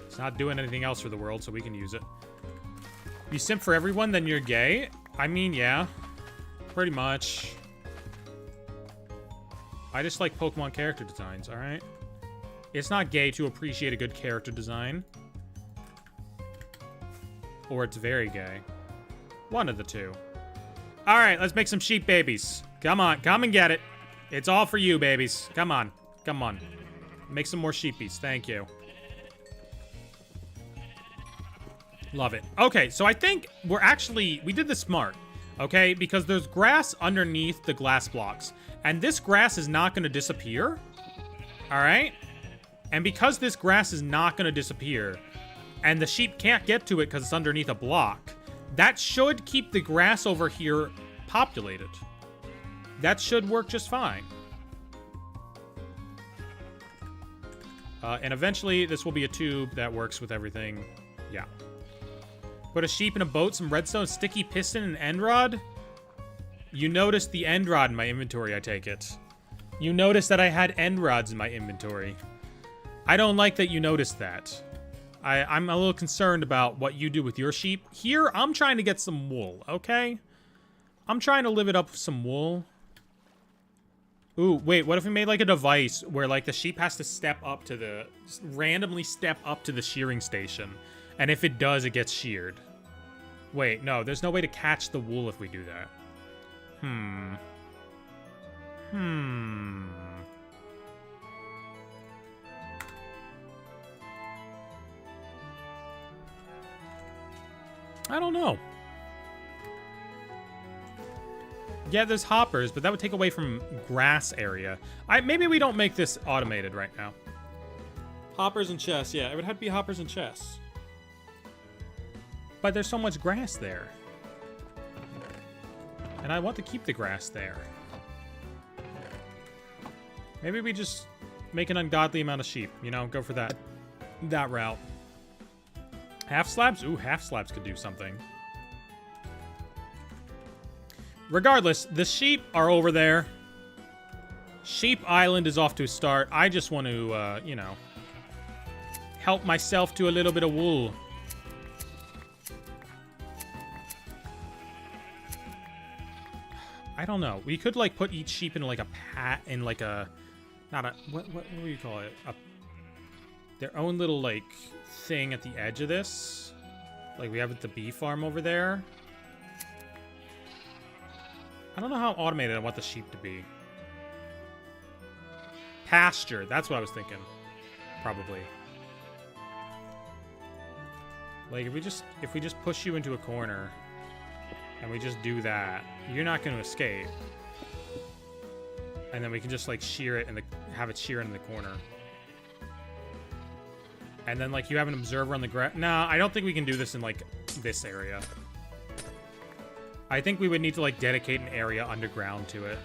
It's not doing anything else for the world, so we can use it. You simp for everyone, then you're gay? I mean, yeah. Pretty much. I just like Pokemon character designs, alright? It's not gay to appreciate a good character design. Or it's very gay. One of the two. Alright, let's make some sheep babies. Come on, come and get it. It's all for you, babies. Come on. Come on. Make some more sheepies. Thank you. Love it. Okay, so I think we did this smart. Okay, because there's grass underneath the glass blocks. And this grass is not going to disappear. Alright? And because this grass is not going to disappear, and the sheep can't get to it because it's underneath a block, that should keep the grass over here populated. That should work just fine. And eventually, this will be a tube that works with everything. Yeah. Put a sheep in a boat, some redstone, sticky piston, and end rod. You noticed the end rod in my inventory, I take it. You noticed that I had end rods in my inventory. I don't like that you noticed that. I'm a little concerned about what you do with your sheep. Here, I'm trying to get some wool, okay? I'm trying to live it up with some wool. Ooh, wait, what if we made, like, a device where, like, the sheep has to step up to the... randomly step up to the shearing station. And if it does, it gets sheared. Wait, no, there's no way to catch the wool if we do that. I don't know. Yeah, there's hoppers, but that would take away from grass area. Maybe we don't make this automated right now. Hoppers and chests, yeah, it would have to be hoppers and chests. But there's so much grass there. And I want to keep the grass there. Maybe we just make an ungodly amount of sheep, you know, go for that route. Half slabs? Ooh, half slabs could do something. Regardless, the sheep are over there. Sheep Island is off to a start. I just want to, you know, help myself to a little bit of wool. I don't know. We could, like, put each sheep in, like, a pat, in, like, a... Not a... What do you call it? Their own little, like, thing at the edge of this. Like we have at the bee farm over there. I don't know how automated I want the sheep to be. Pasture. That's what I was thinking. Probably. Like, if we just push you into a corner... and we just do that, you're not going to escape. And then we can just, like, shear it and have it shear in the corner. And then, like, you have an observer on the ground. Nah, I don't think we can do this in, like, this area. I think we would need to, like, dedicate an area underground to it.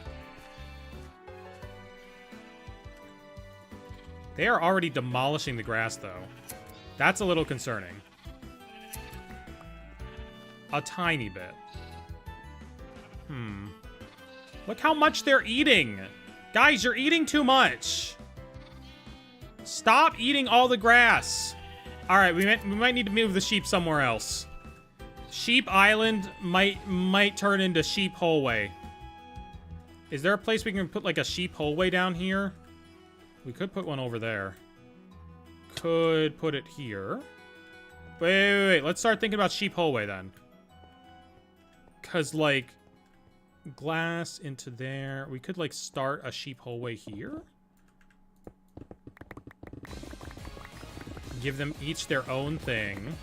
They are already demolishing the grass, though. That's a little concerning. A tiny bit. Look how much they're eating. Guys, you're eating too much. Stop eating all the grass. All right, we might need to move the sheep somewhere else. Sheep Island might turn into Sheep Holeway. Is there a place we can put, like, a sheep holeway down here? We could put one over there. Could put it here. Wait. Let's start thinking about sheep holeway then. Because, like, glass into there. We could, like, start a sheep holeway here. give them each their own thing.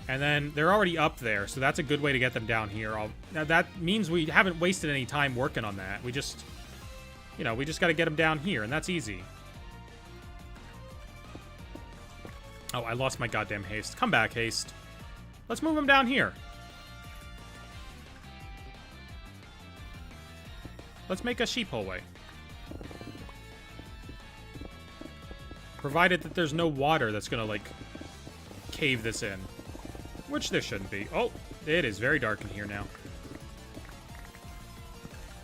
And then they're already up there, so that's a good way to get them down here. Now that means we haven't wasted any time working on that. We just, you know, we just got to get them down here, and that's easy. Oh, I lost my goddamn haste. Come back, haste. Let's move them down here. Let's make a sheep hallway. Provided that there's no water that's gonna, like, cave this in. Which there shouldn't be. Oh, it is very dark in here now.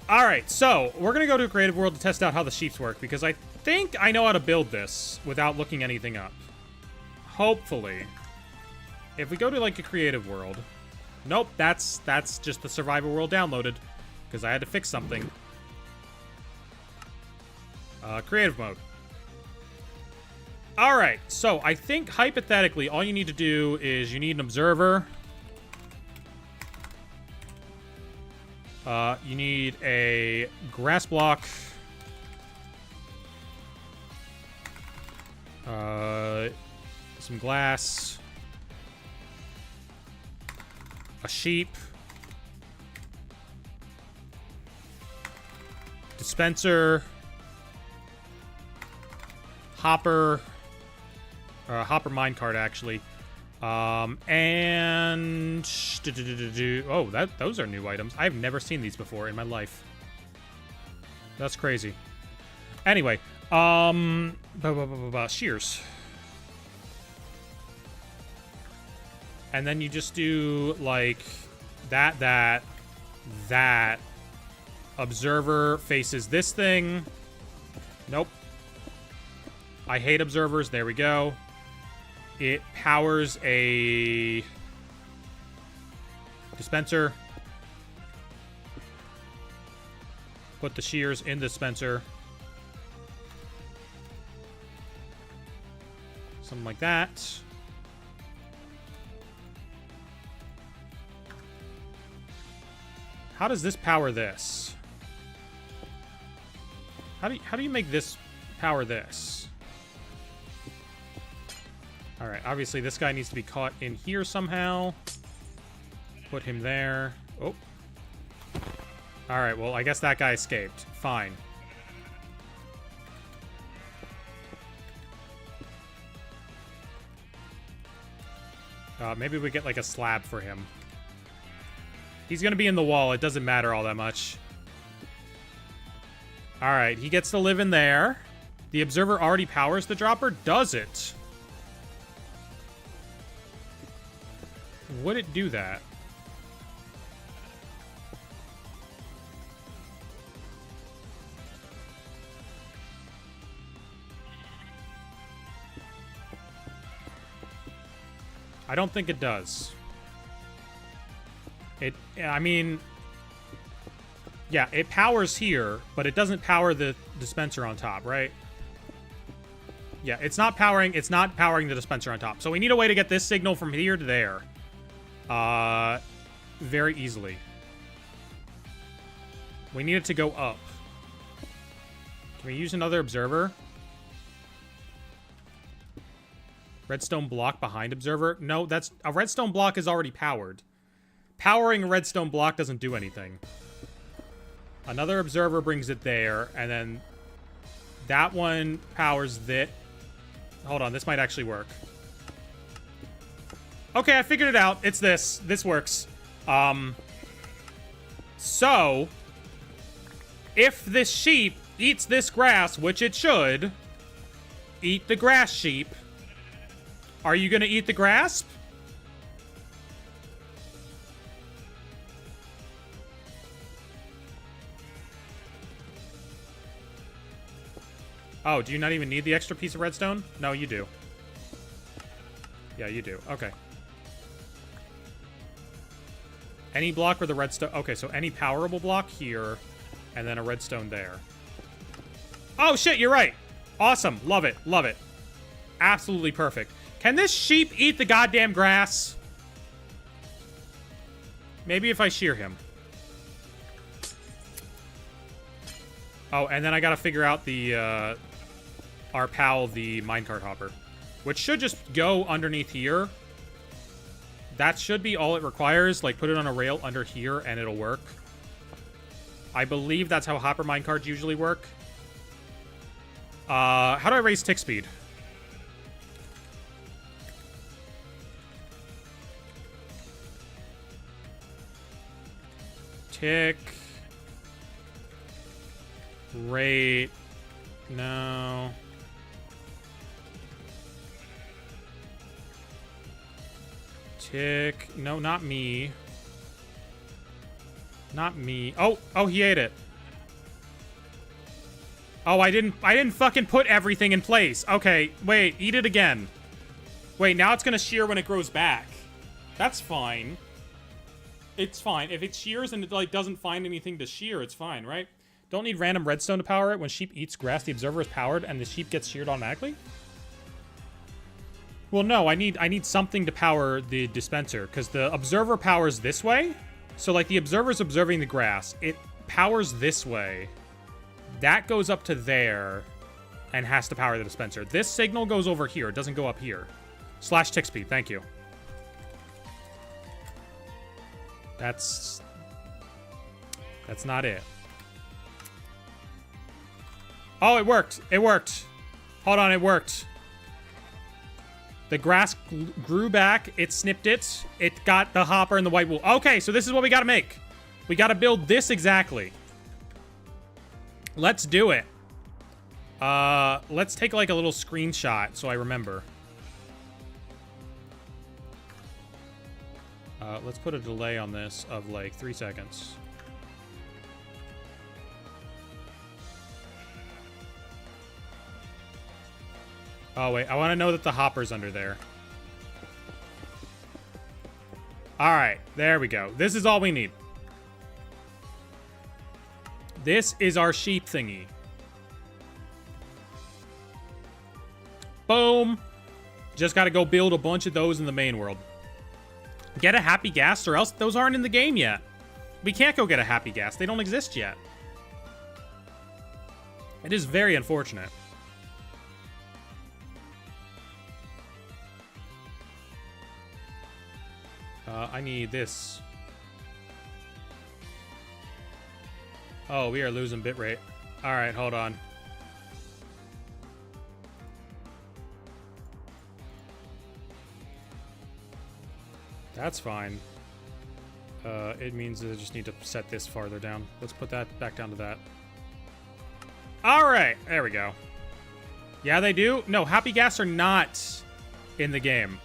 Alright, so, we're gonna go to a creative world to test out how the sheeps work, because I think I know how to build this without looking anything up. Hopefully. If we go to, like, a creative world... Nope, that's just the survival world downloaded, because I had to fix something. Creative mode. Alright, so I think hypothetically all you need to do is you need an observer. You need a grass block. Some glass. A sheep. Dispenser. Hopper. Hopper minecart, actually. And... Oh, those are new items. I've never seen these before in my life. That's crazy. Anyway, shears. And then you just do, like, that. Observer faces this thing. Nope. I hate observers. There we go. It powers a dispenser. Put the shears in the dispenser. Something like that. How does this power this? How do you make this power this? Alright, obviously this guy needs to be caught in here somehow. Put him there. Oh. Alright, well, I guess that guy escaped. Fine. Maybe we get, like, a slab for him. He's gonna be in the wall. It doesn't matter all that much. Alright, he gets to live in there. The observer already powers the dropper? Does it? Would it do that? I don't think it does. I mean... Yeah, it powers here, but it doesn't power the dispenser on top, right? Yeah, it's not powering the dispenser on top. So we need a way to get this signal from here to there. Very easily. We need it to go up. Can we use another observer? Redstone block behind observer? No, that's... A redstone block is already powered. Powering a redstone block doesn't do anything. Another observer brings it there, and then that one powers that. Hold on, this might actually work. Okay, I figured it out. It's this. This works. So, if this sheep eats this grass, which it should, eat the grass sheep, are you going to eat the grass? Oh, do you not even need the extra piece of redstone? No, you do. Yeah, you do. Okay. Any block where the redstone... Okay, so any powerable block here, and then a redstone there. Oh, shit, you're right. Awesome. Love it. Love it. Absolutely perfect. Can this sheep eat the goddamn grass? Maybe if I shear him. Oh, and then I gotta figure out the, our pal, the minecart hopper. Which should just go underneath here. That should be all it requires. Like, put it on a rail under here, and it'll work. I believe that's how hopper minecarts usually work. How do I raise tick speed? Tick. Rate. No. Tick. No, not me. Not me. Oh, he ate it. Oh, I didn't fucking put everything in place. Okay, wait, eat it again. Wait, now it's gonna shear when it grows back. That's fine. It's fine. If it shears and it, like, doesn't find anything to shear, it's fine, right? Don't need random redstone to power it. When sheep eats grass, the observer is powered and the sheep gets sheared automatically? Well, no, I need something to power the dispenser, because the observer powers this way. So, like, the observer's observing the grass. It powers this way. That goes up to there and has to power the dispenser. This signal goes over here. It doesn't go up here. Slash tick speed. Thank you. That's not it. Oh, it worked. It worked. Hold on, it worked. The grass grew back. It snipped it. It got the hopper and the white wool. Okay, so this is what we gotta make. We gotta build this exactly. Let's do it. Let's take like a little screenshot so I remember. Let's put a delay on this of like 3 seconds. Oh, wait. I want to know that the hopper's under there. Alright. There we go. This is all we need. This is our sheep thingy. Boom. Just got to go build a bunch of those in the main world. Get a happy gas, or else those aren't in the game yet. We can't go get a happy gas. They don't exist yet. It is very unfortunate. I need this. Oh, we are losing bitrate. Alright, hold on. That's fine. It means that I just need to set this farther down. Let's put that back down to that. Alright, there we go. Yeah, they do? No, happy gas are not in the game.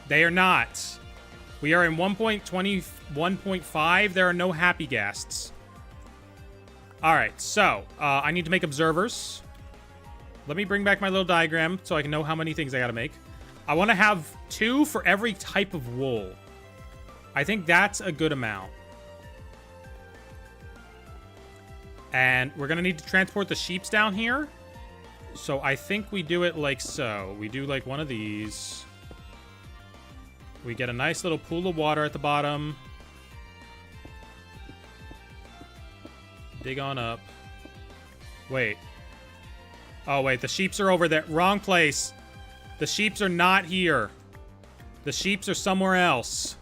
They are not. We are in 1.21.5. There are no happy ghasts. Alright, so, I need to make observers. Let me bring back my little diagram so I can know how many things I gotta make. I want to have 2 for every type of wool. I think that's a good amount. And we're gonna need to transport the sheeps down here. So I think we do it like so. We do like one of these. We get a nice little pool of water at the bottom. Dig on up. Wait. Oh, wait. The sheeps are over there. Wrong place. The sheeps are not here. The sheeps are somewhere else.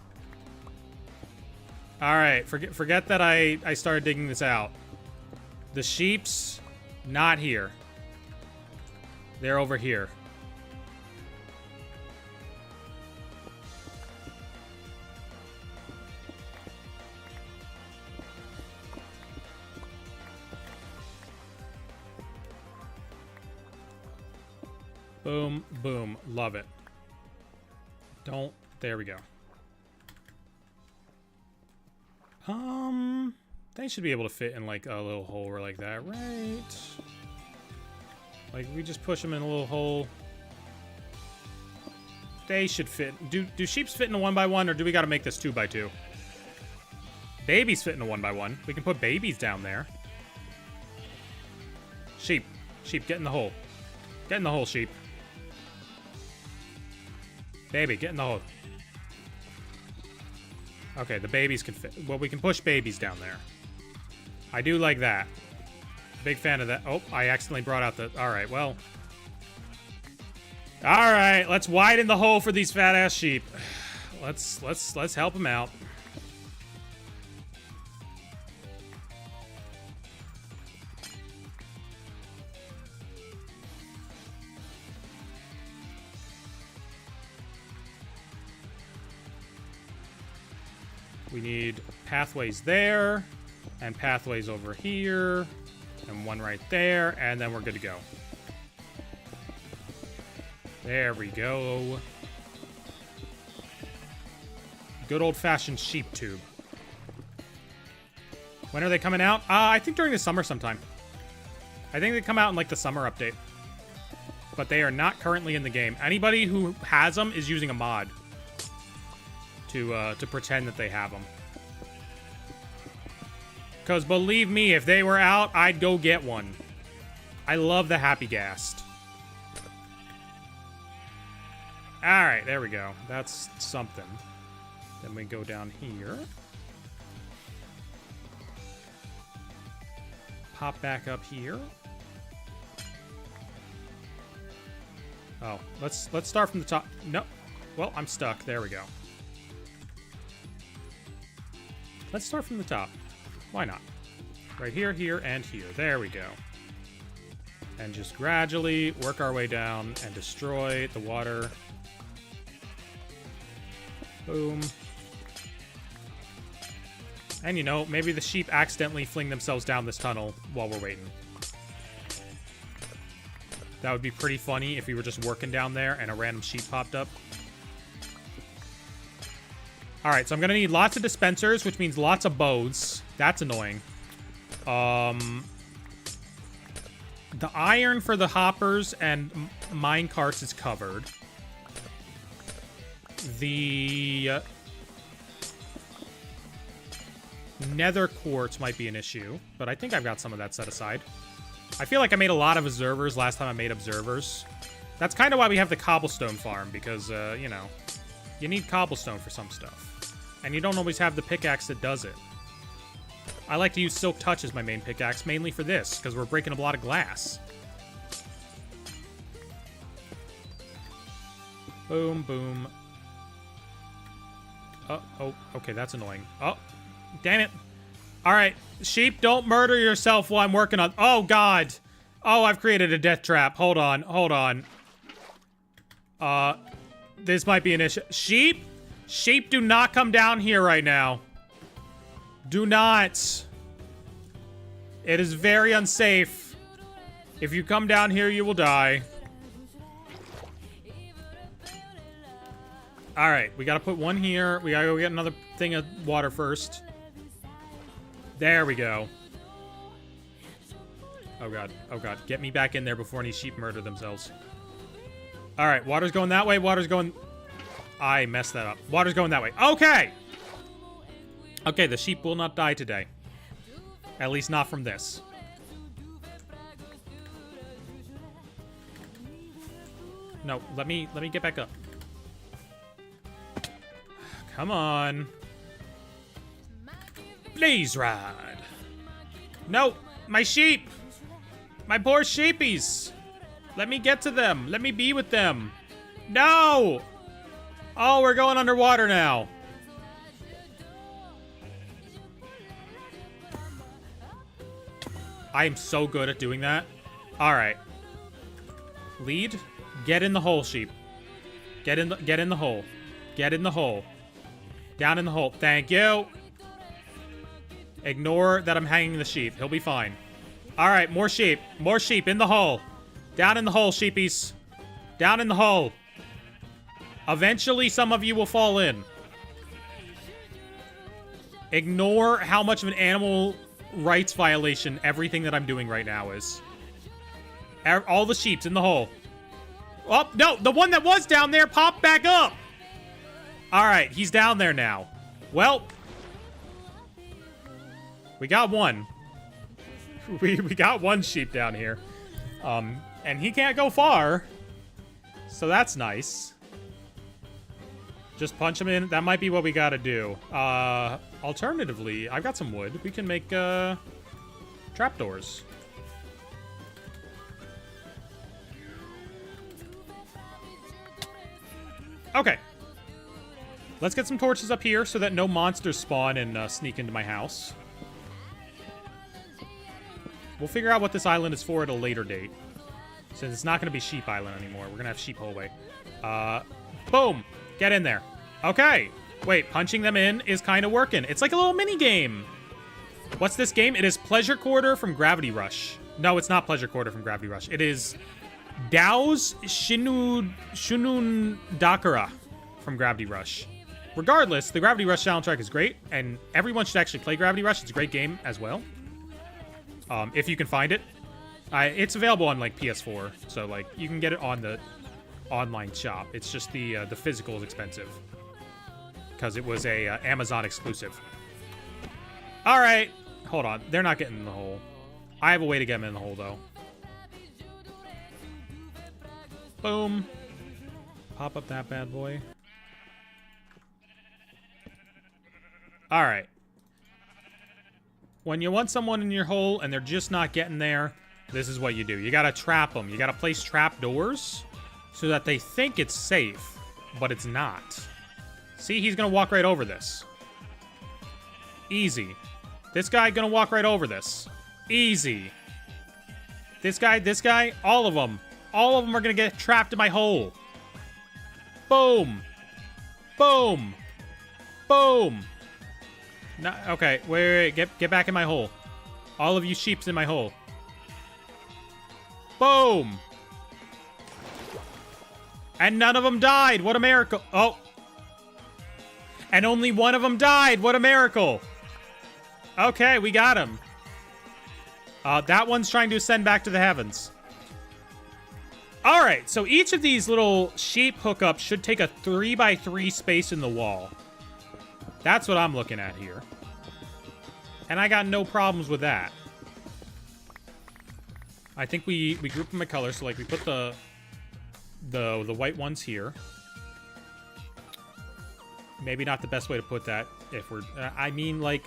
Alright. Forget that I started digging this out. The sheeps, not here. They're over here. Boom, boom. Love it. Don't. There we go. They should be able to fit in, like, a little hole like that, right? Like, we just push them in a little hole. They should fit. Do sheeps fit in a 1x1, or do we gotta make this 2x2? Babies fit in a 1x1. We can put babies down there. Sheep. Sheep, get in the hole. Get in the hole, sheep. Baby, get in the hole. Okay, the babies can fit. Well, we can push babies down there. I do like that. Big fan of that. Oh, I accidentally brought out the... All right, well. All right, let's widen the hole for these fat-ass sheep. Let's help them out. We need pathways there, and pathways over here, and one right there, and then we're good to go. There we go. Good old-fashioned sheep tube. When are they coming out? I think during the summer sometime. I think they come out in, like, the summer update. But they are not currently in the game. Anybody who has them is using a mod to pretend that they have them. Because believe me, if they were out, I'd go get one. I love the Happy Ghast. Alright, there we go. That's something. Then we go down here. Pop back up here. Oh, let's start from the top. No. Well, I'm stuck. There we go. Let's start from the top. Why not? Right here, here, and here. There we go. And just gradually work our way down and destroy the water. Boom. And, you know, maybe the sheep accidentally fling themselves down this tunnel while we're waiting. That would be pretty funny if we were just working down there and a random sheep popped up. Alright, so I'm gonna need lots of dispensers, which means lots of bows. That's annoying. The iron for the hoppers and mine carts is covered. The nether quartz might be an issue, but I think I've got some of that set aside. I feel like I made a lot of observers last time I made observers. That's kind of why we have the cobblestone farm, because, you know, you need cobblestone for some stuff. And you don't always have the pickaxe that does it. I like to use Silk Touch as my main pickaxe, mainly for this, because we're breaking up a lot of glass. Boom, boom. Oh, okay, that's annoying. Oh, damn it. All right, sheep, don't murder yourself while I'm working on... Oh, God. Oh, I've created a death trap. Hold on, hold on. This might be an issue. Sheep? Sheep, do not come down here right now. Do not. It is very unsafe. If you come down here, you will die. Alright, we gotta put one here. We gotta go get another thing of water first. There we go. Oh god, oh god. Get me back in there before any sheep murder themselves. Alright, water's going that way, water's going... I messed that up. Water's going that way. Okay! Okay, the sheep will not die today. At least not from this. No, let me get back up. Come on. Blaze rod. No, my sheep. My poor sheepies. Let me get to them. Let me be with them. No! Oh, we're going underwater now. I am so good at doing that. All right. Lead. Get in the hole, sheep. Get in the hole. Get in the hole. Down in the hole. Thank you. Ignore that I'm hanging the sheep. He'll be fine. All right, more sheep. More sheep in the hole. Down in the hole, sheepies. Down in the hole. Eventually, some of you will fall in. Ignore how much of an animal rights violation everything that I'm doing right now is. All the sheep's in the hole. Oh, no, the one that was down there popped back up. All right, he's down there now. Well, we got one. We got one sheep down here. And he can't go far. So that's nice. Just punch him in. That might be what we gotta do. Alternatively, I've got some wood. We can make, trapdoors. Okay. Let's get some torches up here so that no monsters spawn and sneak into my house. We'll figure out what this island is for at a later date. Since it's not going to be Sheep Island anymore. We're going to have Sheep Hallway. Boom! Get in there. Okay. Wait, punching them in is kind of working. It's like a little mini game. What's this game? It is Pleasure Quarter from Gravity Rush. No, it's not Pleasure Quarter from Gravity Rush. It is Dao's Shunun Dakara from Gravity Rush. Regardless, the Gravity Rush soundtrack is great, and everyone should actually play Gravity Rush. It's a great game as well. If you can find it. It's available on, like, PS4, so, like, you can get it on the online shop. It's just the physical is expensive. Because it was a Amazon exclusive. Alright. Hold on. They're not getting in the hole. I have a way to get them in the hole, though. Boom. Pop up that bad boy. Alright. When you want someone in your hole and they're just not getting there, this is what you do. You gotta trap them. You gotta place trap doors so that they think it's safe, but it's not. See, he's gonna walk right over this. Easy. This guy gonna walk right over this. Easy. This guy, all of them. All of them are gonna get trapped in my hole. Boom. Boom. Boom. No, okay, wait. Get back in my hole. All of you sheeps in my hole. Boom. And none of them died. What a miracle. Oh. And only one of them died. What a miracle. Okay, we got him. That one's trying to ascend back to the heavens. All right, so each of these little sheep hookups should take a 3x3 space in the wall. That's what I'm looking at here. And I got no problems with that. I think we group them by color, so like we put the white ones here. Maybe not the best way to put that if we're... I mean, like,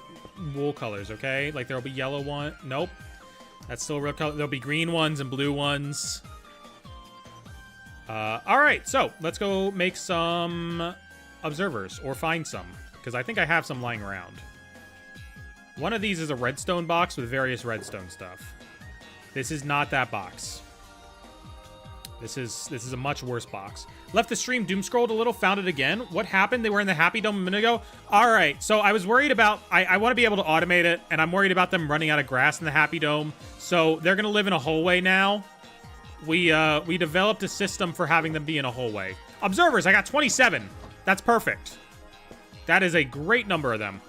wool colors, okay? Like, there'll be yellow one. Nope. That's still real color. There'll be green ones and blue ones. Alright, so let's go make some observers, or find some, because I think I have some lying around. One of these is a redstone box with various redstone stuff. This is not that box. This is a much worse box. Left the stream, doom scrolled a little, found it again. What happened? They were in the Happy Dome a minute ago. All right, so I was worried about... I want to be able to automate it, and I'm worried about them running out of grass in the Happy Dome. So they're going to live in a hallway now. We developed a system for having them be in a hallway. Observers, I got 27. That's perfect. That is a great number of them.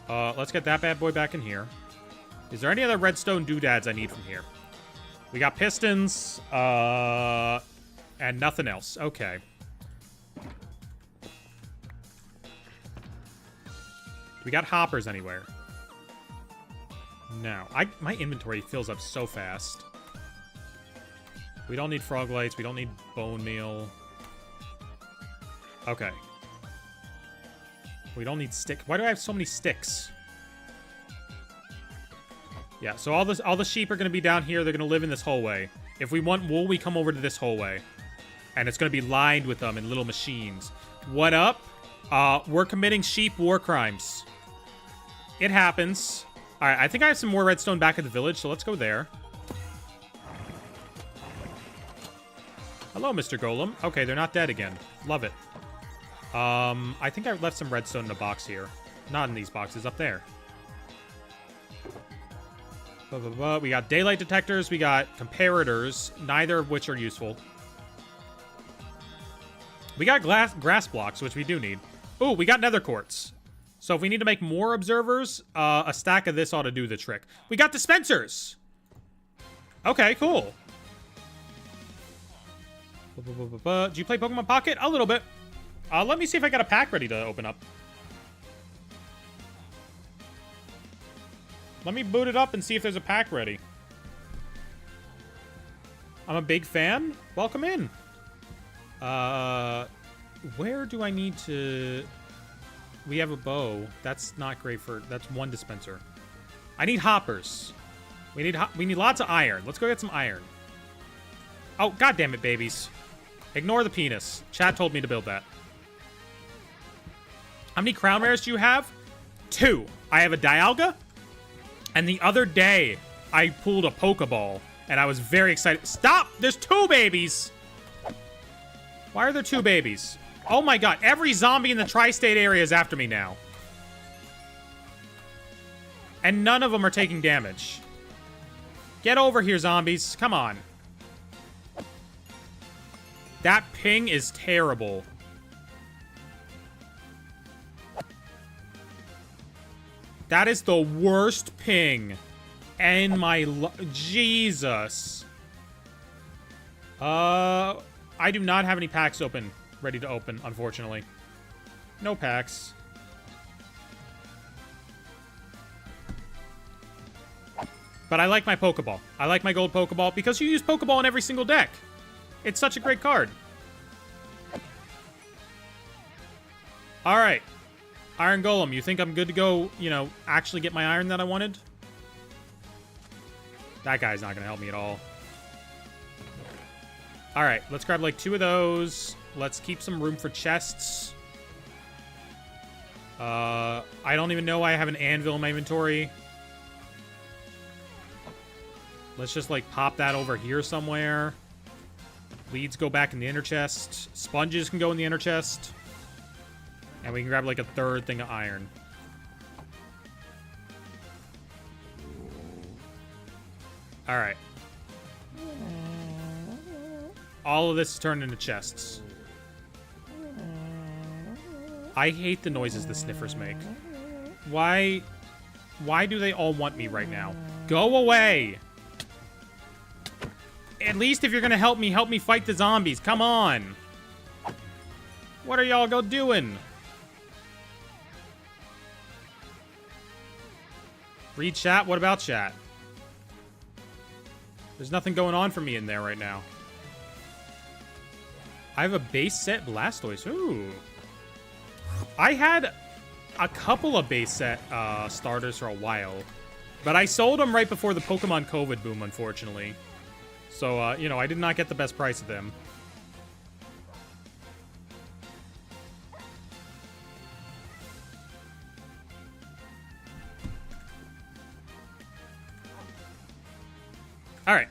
Let's get that bad boy back in here. Is there any other redstone doodads I need from here? We got pistons, and nothing else. Okay. We got hoppers anywhere? No. My inventory fills up so fast. We don't need frog lights. We don't need bone meal. Okay. We don't need stick. Why do I have so many sticks? Yeah, so all the sheep are going to be down here. They're going to live in this hallway. If we want wool, we come over to this hallway. And it's going to be lined with them in little machines. What up? We're committing sheep war crimes. It happens. All right, I think I have some more redstone back at the village, so let's go there. Hello, Mr. Golem. Okay, they're not dead again. Love it. I think I left some redstone in a box here. Not in these boxes, up there. We got daylight detectors, we got comparators, neither of which are useful. We got grass blocks, which we do need. Ooh, we got nether quartz. So if we need to make more observers, a stack of this ought to do the trick. We got dispensers! Okay, cool. Do you play Pokemon Pocket? A little bit. Let me see if I got a pack ready to open up. Let me boot it up and see if there's a pack ready. I'm a big fan. Welcome in. Where do I need to... We have a bow. That's not great for... That's one dispenser. I need hoppers. We need lots of iron. Let's go get some iron. Oh, god damn it, babies. Ignore the penis. Chat told me to build that. How many crown rares do you have? 2. I have a Dialga. And the other day, I pulled a Pokeball. And I was very excited. Stop! There's 2 babies! Why are there 2 babies? Oh my god, every zombie in the tri-state area is after me now. And none of them are taking damage. Get over here, zombies. Come on. That ping is terrible. That is the worst ping. And my Jesus. I do not have any packs open. Ready to open, unfortunately. No packs. But I like my Pokeball. I like my gold Pokeball because you use Pokeball in every single deck. It's such a great card. Alright. Iron Golem, you think I'm good to go, you know, actually get my iron that I wanted? That guy's not going to help me at all. Alright, let's grab like 2 of those. Let's keep some room for chests. I don't even know why I have an anvil in my inventory. Let's just like pop that over here somewhere. Leads go back in the inner chest. Sponges can go in the inner chest. And we can grab like a 3rd thing of iron. Alright. All of this is turned into chests. I hate the noises the sniffers make. Why do they all want me right now? Go away! At least if you're gonna help me fight the zombies. Come on! What are y'all doing? Read chat? What about chat? There's nothing going on for me in there right now. I have a base set Blastoise. Ooh. I had a couple of base set starters for a while. But I sold them right before the Pokemon COVID boom, unfortunately. So, you know, I did not get the best price of them. Alright.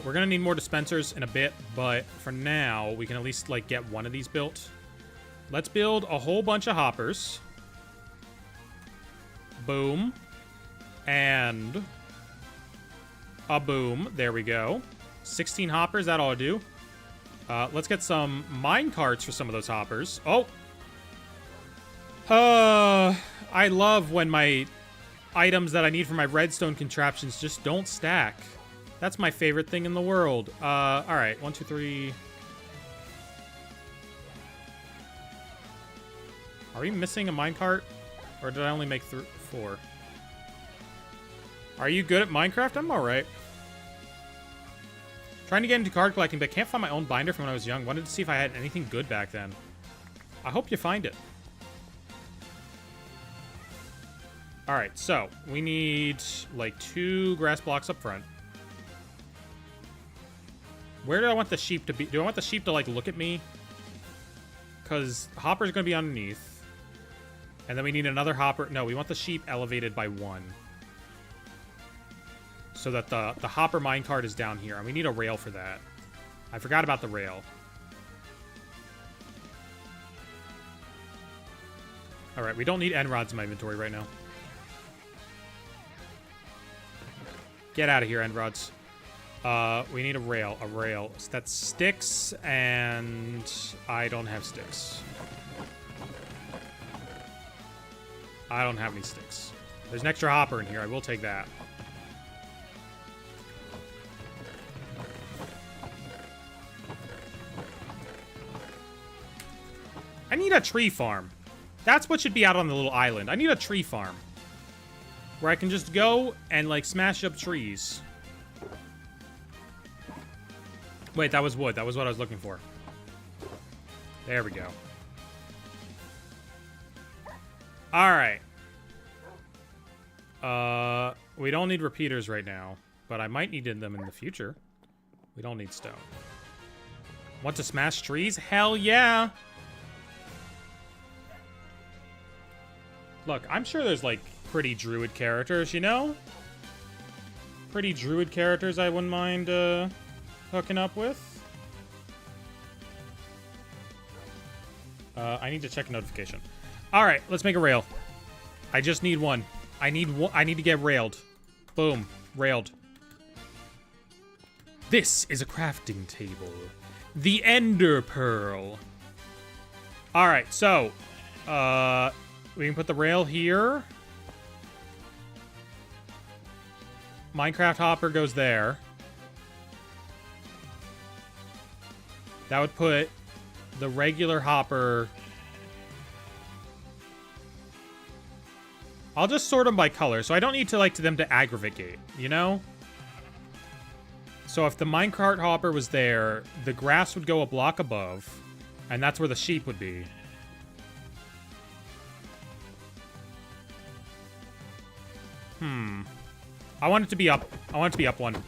We're gonna need more dispensers in a bit, but for now, we can at least, like, get one of these built. Let's build a whole bunch of hoppers. Boom. And a boom. There we go. 16 hoppers, that ought to do. Let's get some mine carts for some of those hoppers. Oh! I love when my items that I need for my redstone contraptions just don't stack. That's my favorite thing in the world. Alright. 1, 2, 3. Are we missing a minecart? Or did I only make 4? Are you good at Minecraft? I'm alright. Trying to get into card collecting, but can't find my own binder from when I was young. Wanted to see if I had anything good back then. I hope you find it. Alright, so we need like 2 grass blocks up front. Where do I want the sheep to be? Do I want the sheep to like look at me? Because Hopper's going to be underneath. And then we need another Hopper. No, we want the sheep elevated by 1. So that the Hopper minecart is down here. And we need a rail for that. I forgot about the rail. Alright, we don't need end rods in my inventory right now. Get out of here, end rods. We need a rail. A rail. That's sticks, and I don't have sticks. I don't have any sticks. There's an extra hopper in here. I will take that. I need a tree farm. That's what should be out on the little island. I need a tree farm. Where I can just go and, like, smash up trees. Wait, that was wood. That was what I was looking for. There we go. Alright. We don't need repeaters right now. But I might need them in the future. We don't need stone. Want to smash trees? Hell yeah! Look, I'm sure there's, like, pretty druid characters, you know? Pretty druid characters I wouldn't mind, hooking up with. I need to check a notification. Alright, let's make a rail. I just need one. I need to get railed. Boom. Railed. This is a crafting table. The Ender Pearl. Alright, so... we can put the rail here. Minecraft hopper goes there. That would put the regular hopper... I'll just sort them by color, so I don't need to like them to aggregate, you know? So if the minecart hopper was there, the grass would go a block above, and that's where the sheep would be. I want it to be up. I want it to be up one.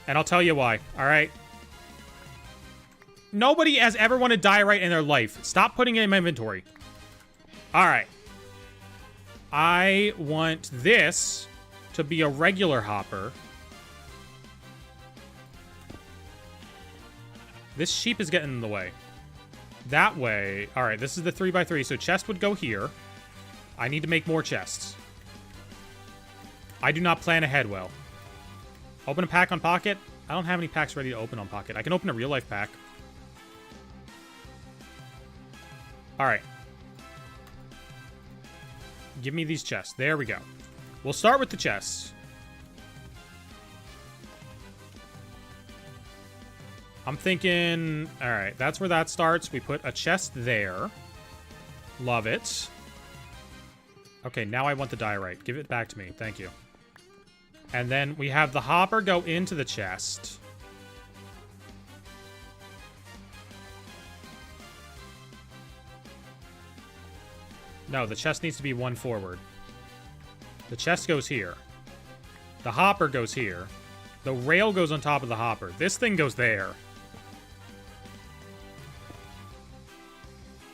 And I'll tell you why, alright? Nobody has ever wanted diorite in their life. Stop putting it in my inventory. Alright. I want this to be a regular hopper. This sheep is getting in the way. That way. Alright, this is the 3x3, so chest would go here. I need to make more chests. I do not plan ahead well. Open a pack on Pocket? I don't have any packs ready to open on Pocket. I can open a real-life pack. Alright. Give me these chests. There we go. We'll start with the chests. I'm thinking... Alright, that's where that starts. We put a chest there. Love it. Okay, now I want the diorite. Give it back to me. Thank you. And then we have the hopper go into the chest. No, the chest needs to be one forward. The chest goes here. The hopper goes here. The rail goes on top of the hopper. This thing goes there.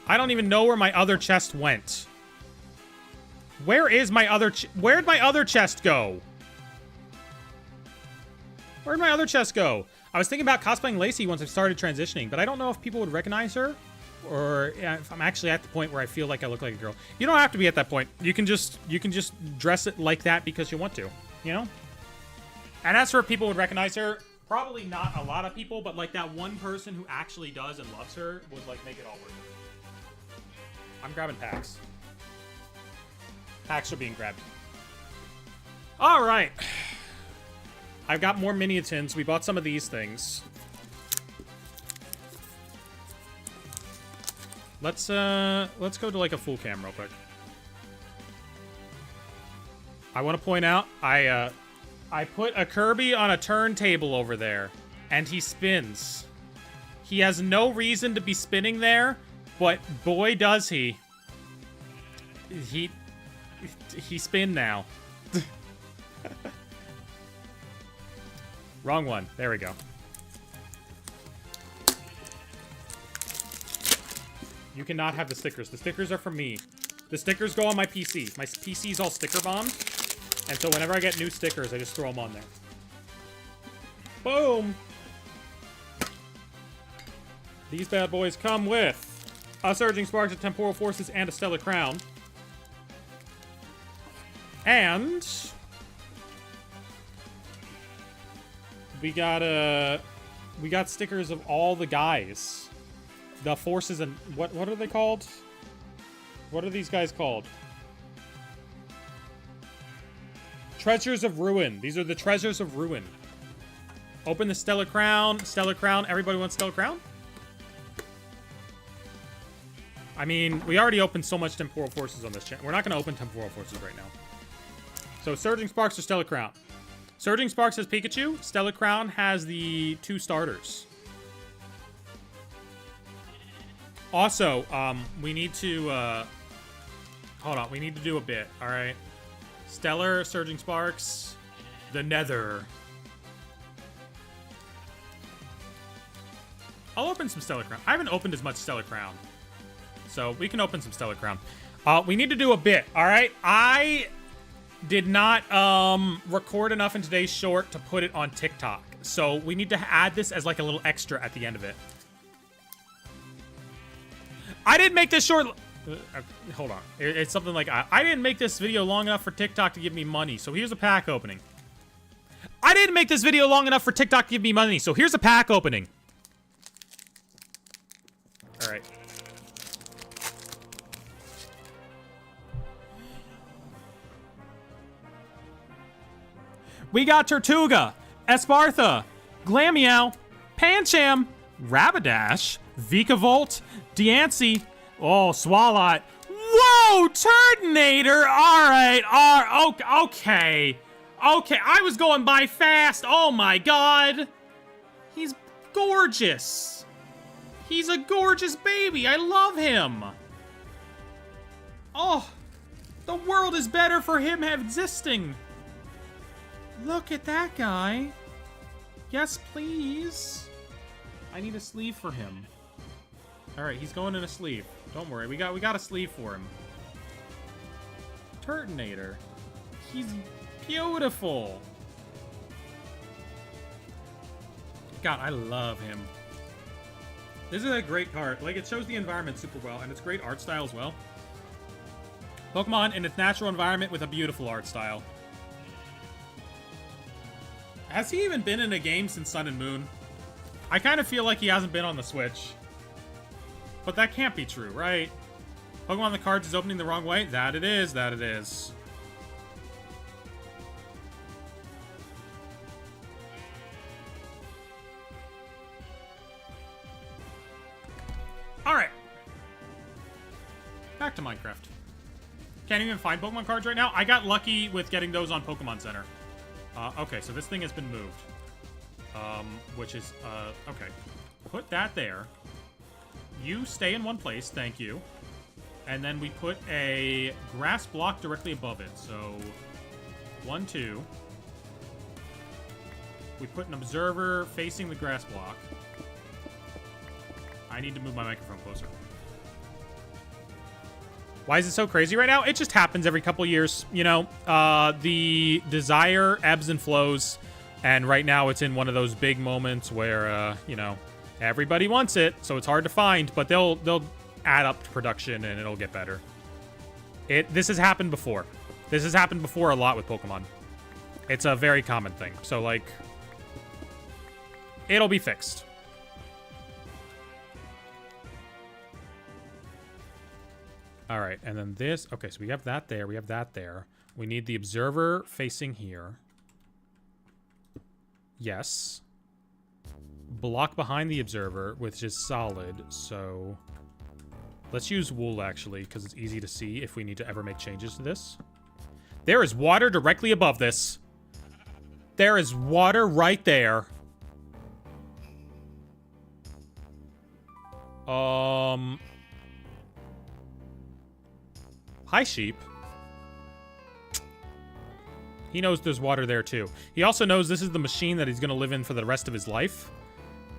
I don't even know where my other chest went. Where is my other where'd my other chest go? Where'd my other chest go? I was thinking about cosplaying Lacey once I started transitioning, but I don't know if people would recognize her, or if I'm actually at the point where I feel like I look like a girl. You don't have to be at that point. You can just dress it like that because you want to, you know? And as for if people would recognize her, probably not a lot of people, but like that one person who actually does and loves her would like make it all worth it. I'm grabbing packs. Packs are being grabbed. All right. I've got more mini-tins. We bought some of these things. Let's go to like a full cam real quick. I want to point out I put a Kirby on a turntable over there, and he spins. He has no reason to be spinning there, but boy does he. He spin now. Wrong one. There we go. You cannot have the stickers. The stickers are for me. The stickers go on my PC. My PC's all sticker bombed. And so whenever I get new stickers, I just throw them on there. Boom! These bad boys come with a Surging Sparks, of Temporal Forces, and a Stellar Crown. And we got stickers of all the guys. The forces and what are they called? What are these guys called? Treasures of Ruin. These are the Treasures of Ruin. Open the Stellar Crown. Stellar Crown. Everybody wants Stellar Crown? I mean, we already opened so much Temporal Forces on this channel. We're not going to open Temporal Forces right now. So, Surging Sparks or Stellar Crown? Surging Sparks has Pikachu. Stellar Crown has the 2 starters. Also, we need to, hold on. We need to do a bit, alright? Stellar, Surging Sparks, the Nether. I'll open some Stellar Crown. I haven't opened as much Stellar Crown. So we can open some Stellar Crown. We need to do a bit, all right? I did not record enough in today's short to put it on TikTok. So we need to add this as like a little extra at the end of it. I didn't make this short... hold on. It's something like, I didn't make this video long enough for TikTok to give me money. So here's a pack opening. I didn't make this video long enough for TikTok to give me money. So here's a pack opening. All right. We got Tortuga, Espartha, Glameow, Pancham, Rapidash, Vikavolt, Diancie, oh, Swalot. Whoa, Turtonator. All right, okay. Okay, I was going by fast. Oh my god. He's gorgeous. He's a gorgeous baby. I love him. Oh, the world is better for him existing. Look at that guy. Yes, please. I need a sleeve for him. All right, he's going in a sleeve. Don't worry, we got a sleeve for him. Turtonator. He's beautiful. God, I love him. This is a great card. Like, it shows the environment super well, and it's great art style as well. Pokemon in its natural environment with a beautiful art style. Has he even been in a game since Sun and Moon? I kind of feel like he hasn't been on the Switch. But that can't be true, right? Pokemon the cards is opening the wrong way? That it is, that it is. Alright. Back to Minecraft. Can't even find Pokemon cards right now. I got lucky with getting those on Pokemon Center. Okay, so this thing has been moved. Which is, okay. Put that there. You stay in one place, thank you. And then we put a grass block directly above it. So, 1, 2. We put an observer facing the grass block. I need to move my microphone closer. Why is it so crazy right now? It just happens every couple years, you know. The desire ebbs and flows, and right now it's in one of those big moments where, you know, everybody wants it, so it's hard to find, but they'll add up to production and it'll get better. This has happened before. This has happened before a lot with Pokemon. It's a very common thing. So, like, it'll be fixed. All right, and then this. Okay, so we have that there. We have that there. We need the observer facing here. Yes. Block behind the observer, which is solid. So let's use wool, actually, because it's easy to see if we need to ever make changes to this. There is water directly above this. There is water right there. Hi, sheep. He knows there's water there, too. He also knows this is the machine that he's going to live in for the rest of his life.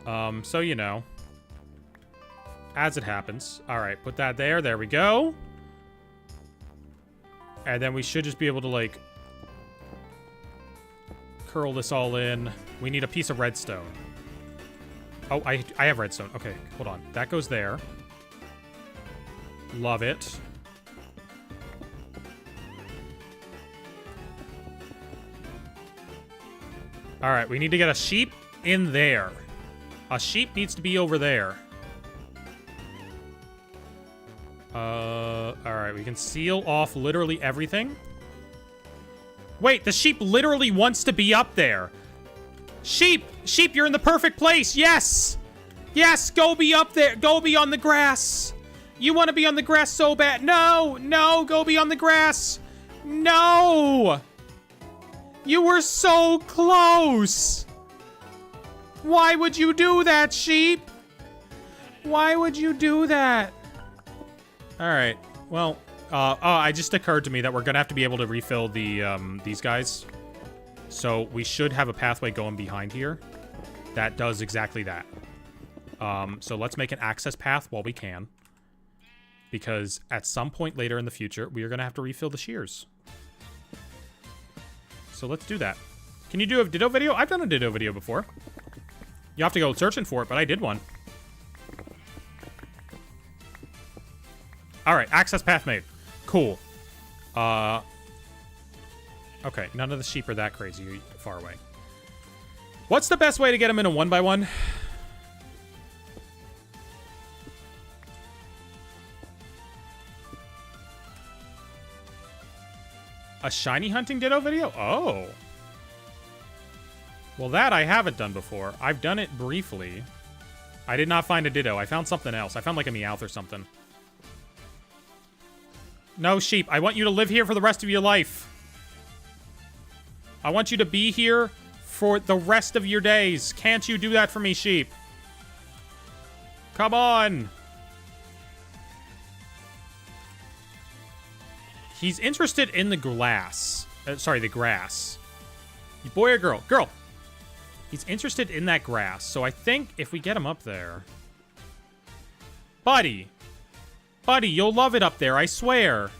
So, you know. As it happens. All right, put that there. There we go. And then we should just be able to, like, curl this all in. We need a piece of redstone. Oh, I have redstone. Okay, hold on. That goes there. Love it. All right, we need to get a sheep in there. A sheep needs to be over there. All right, we can seal off literally everything. Wait, the sheep literally wants to be up there. Sheep, you're in the perfect place. Yes, yes, go be up there. Go be on the grass. You want to be on the grass so bad. No, go be on the grass. No. You were so close. Why would you do that, sheep? Why would you do that? All right. Well, it just occurred to me that we're gonna have to be able to refill the these guys. So we should have a pathway going behind here that does exactly that. So let's make an access path while we can. Because at some point later in the future, we are going to have to refill the shears. So let's do that. Can you do a Ditto video? I've done a Ditto video before. You have to go searching for it, but I did one. Alright, access path made. Cool. Okay, none of the sheep are that crazy. You're far away. What's the best way to get them in a 1x1? A shiny hunting Ditto video? Oh. Well, that I haven't done before. I've done it briefly. I did not find a Ditto. I found something else. I found like a Meowth or something. No, sheep. I want you to live here for the rest of your life. I want you to be here for the rest of your days. Can't you do that for me, sheep? Come on. He's interested in the glass. Sorry, the grass. Boy or girl? Girl. He's interested in that grass. So I think if we get him up there... Buddy. Buddy, you'll love it up there, I swear.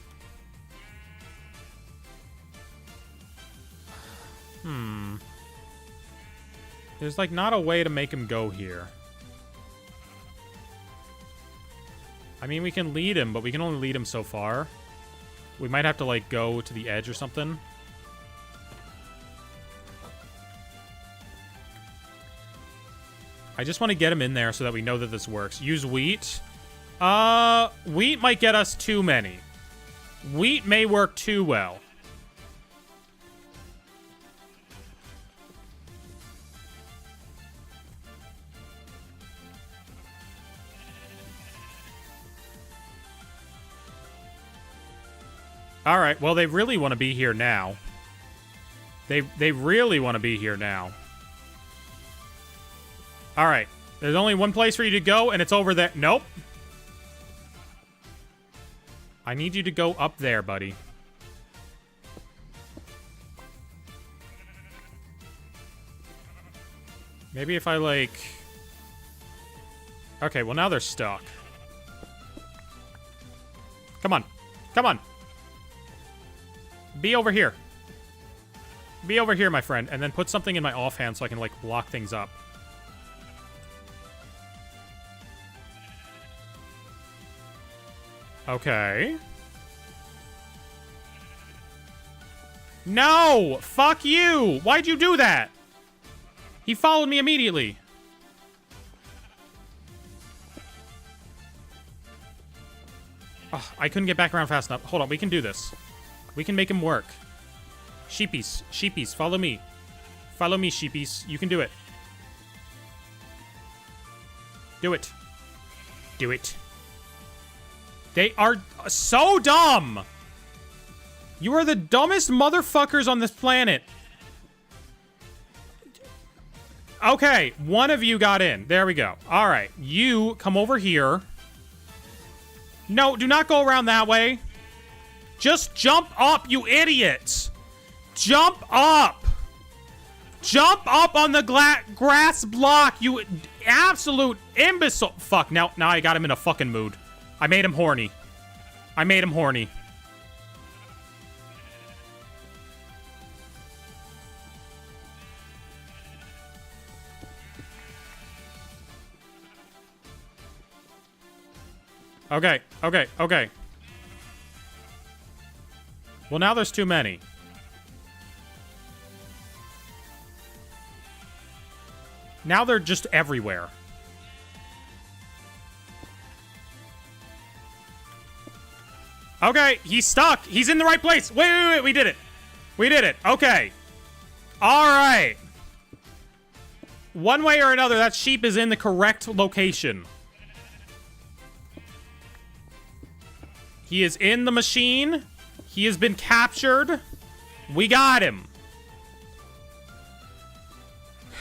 There's, like, not a way to make him go here. I mean, we can lead him, but we can only lead him so far. We might have to, like, go to the edge or something. I just want to get him in there so that we know that this works. Use wheat. Wheat might get us too many. Wheat may work too well. All right, well, they really want to be here now. They really want to be here now. All right, there's only one place for you to go, and it's over there. Nope. I need you to go up there, buddy. Maybe if I, like... Okay, well, now they're stuck. Come on. Come on. Be over here. Be over here, my friend. And then put something in my offhand so I can, like, block things up. Okay. No! Fuck you! Why'd you do that? He followed me immediately. Oh, I couldn't get back around fast enough. Hold on, we can do this. We can make him work. Sheepies. Sheepies, follow me. Follow me, sheepies. You can do it. Do it. Do it. They are so dumb! You are the dumbest motherfuckers on this planet. Okay, one of you got in. There we go. All right, you come over here. No, do not go around that way. Just jump up, you idiots! Jump up! Jump up on the grass block, you absolute imbecile! Fuck, now I got him in a fucking mood. I made him horny. I made him horny. Okay, okay, okay. Well, now there's too many. Now they're just everywhere. Okay, he's stuck. He's in the right place. Wait, we did it. We did it. Okay. All right. One way or another, that sheep is in the correct location. He is in the machine. He has been captured. We got him.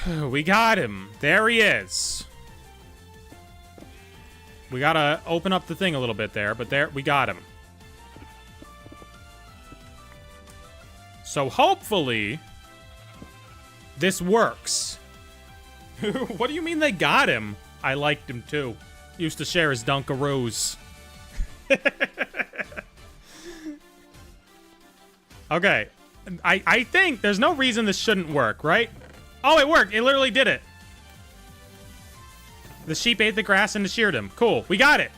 We got him. There he is. We gotta open up the thing a little bit there, but there, we got him. So hopefully, this works. What do you mean they got him? I liked him too. Used to share his Dunkaroos. Okay. I think there's no reason this shouldn't work, right? Oh, it worked. It literally did it. The sheep ate the grass and sheared him. Cool. We got it.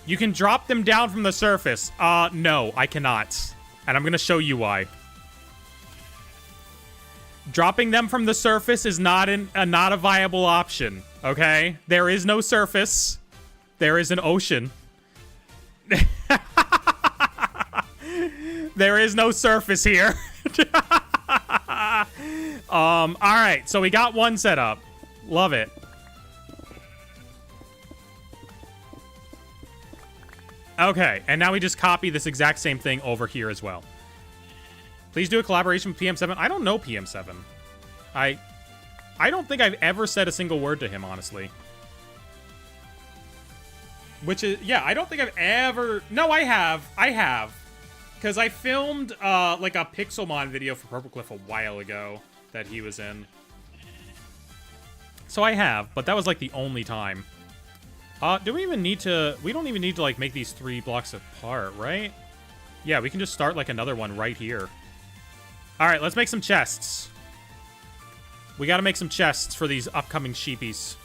You can drop them down from the surface. No, I cannot. And I'm going to show you why. Dropping them from the surface is not a viable option, okay? There is no surface. There is an ocean. There is no surface here. All right, so we got one set up. Love it. Okay, and now we just copy this exact same thing over here as well. Please do a collaboration with PM7. I don't know PM7. I don't think I've ever said a single word to him, honestly. Which is, yeah, I don't think I've ever... No, I have. I have. Because I filmed, like, a Pixelmon video for Purple Cliff a while ago that he was in. So I have, but that was, like, the only time. Do we even need to... We don't even need to, like, make these 3 blocks apart, right? Yeah, we can just start, like, another one right here. All right, let's make some chests. We got to make some chests for these upcoming sheepies.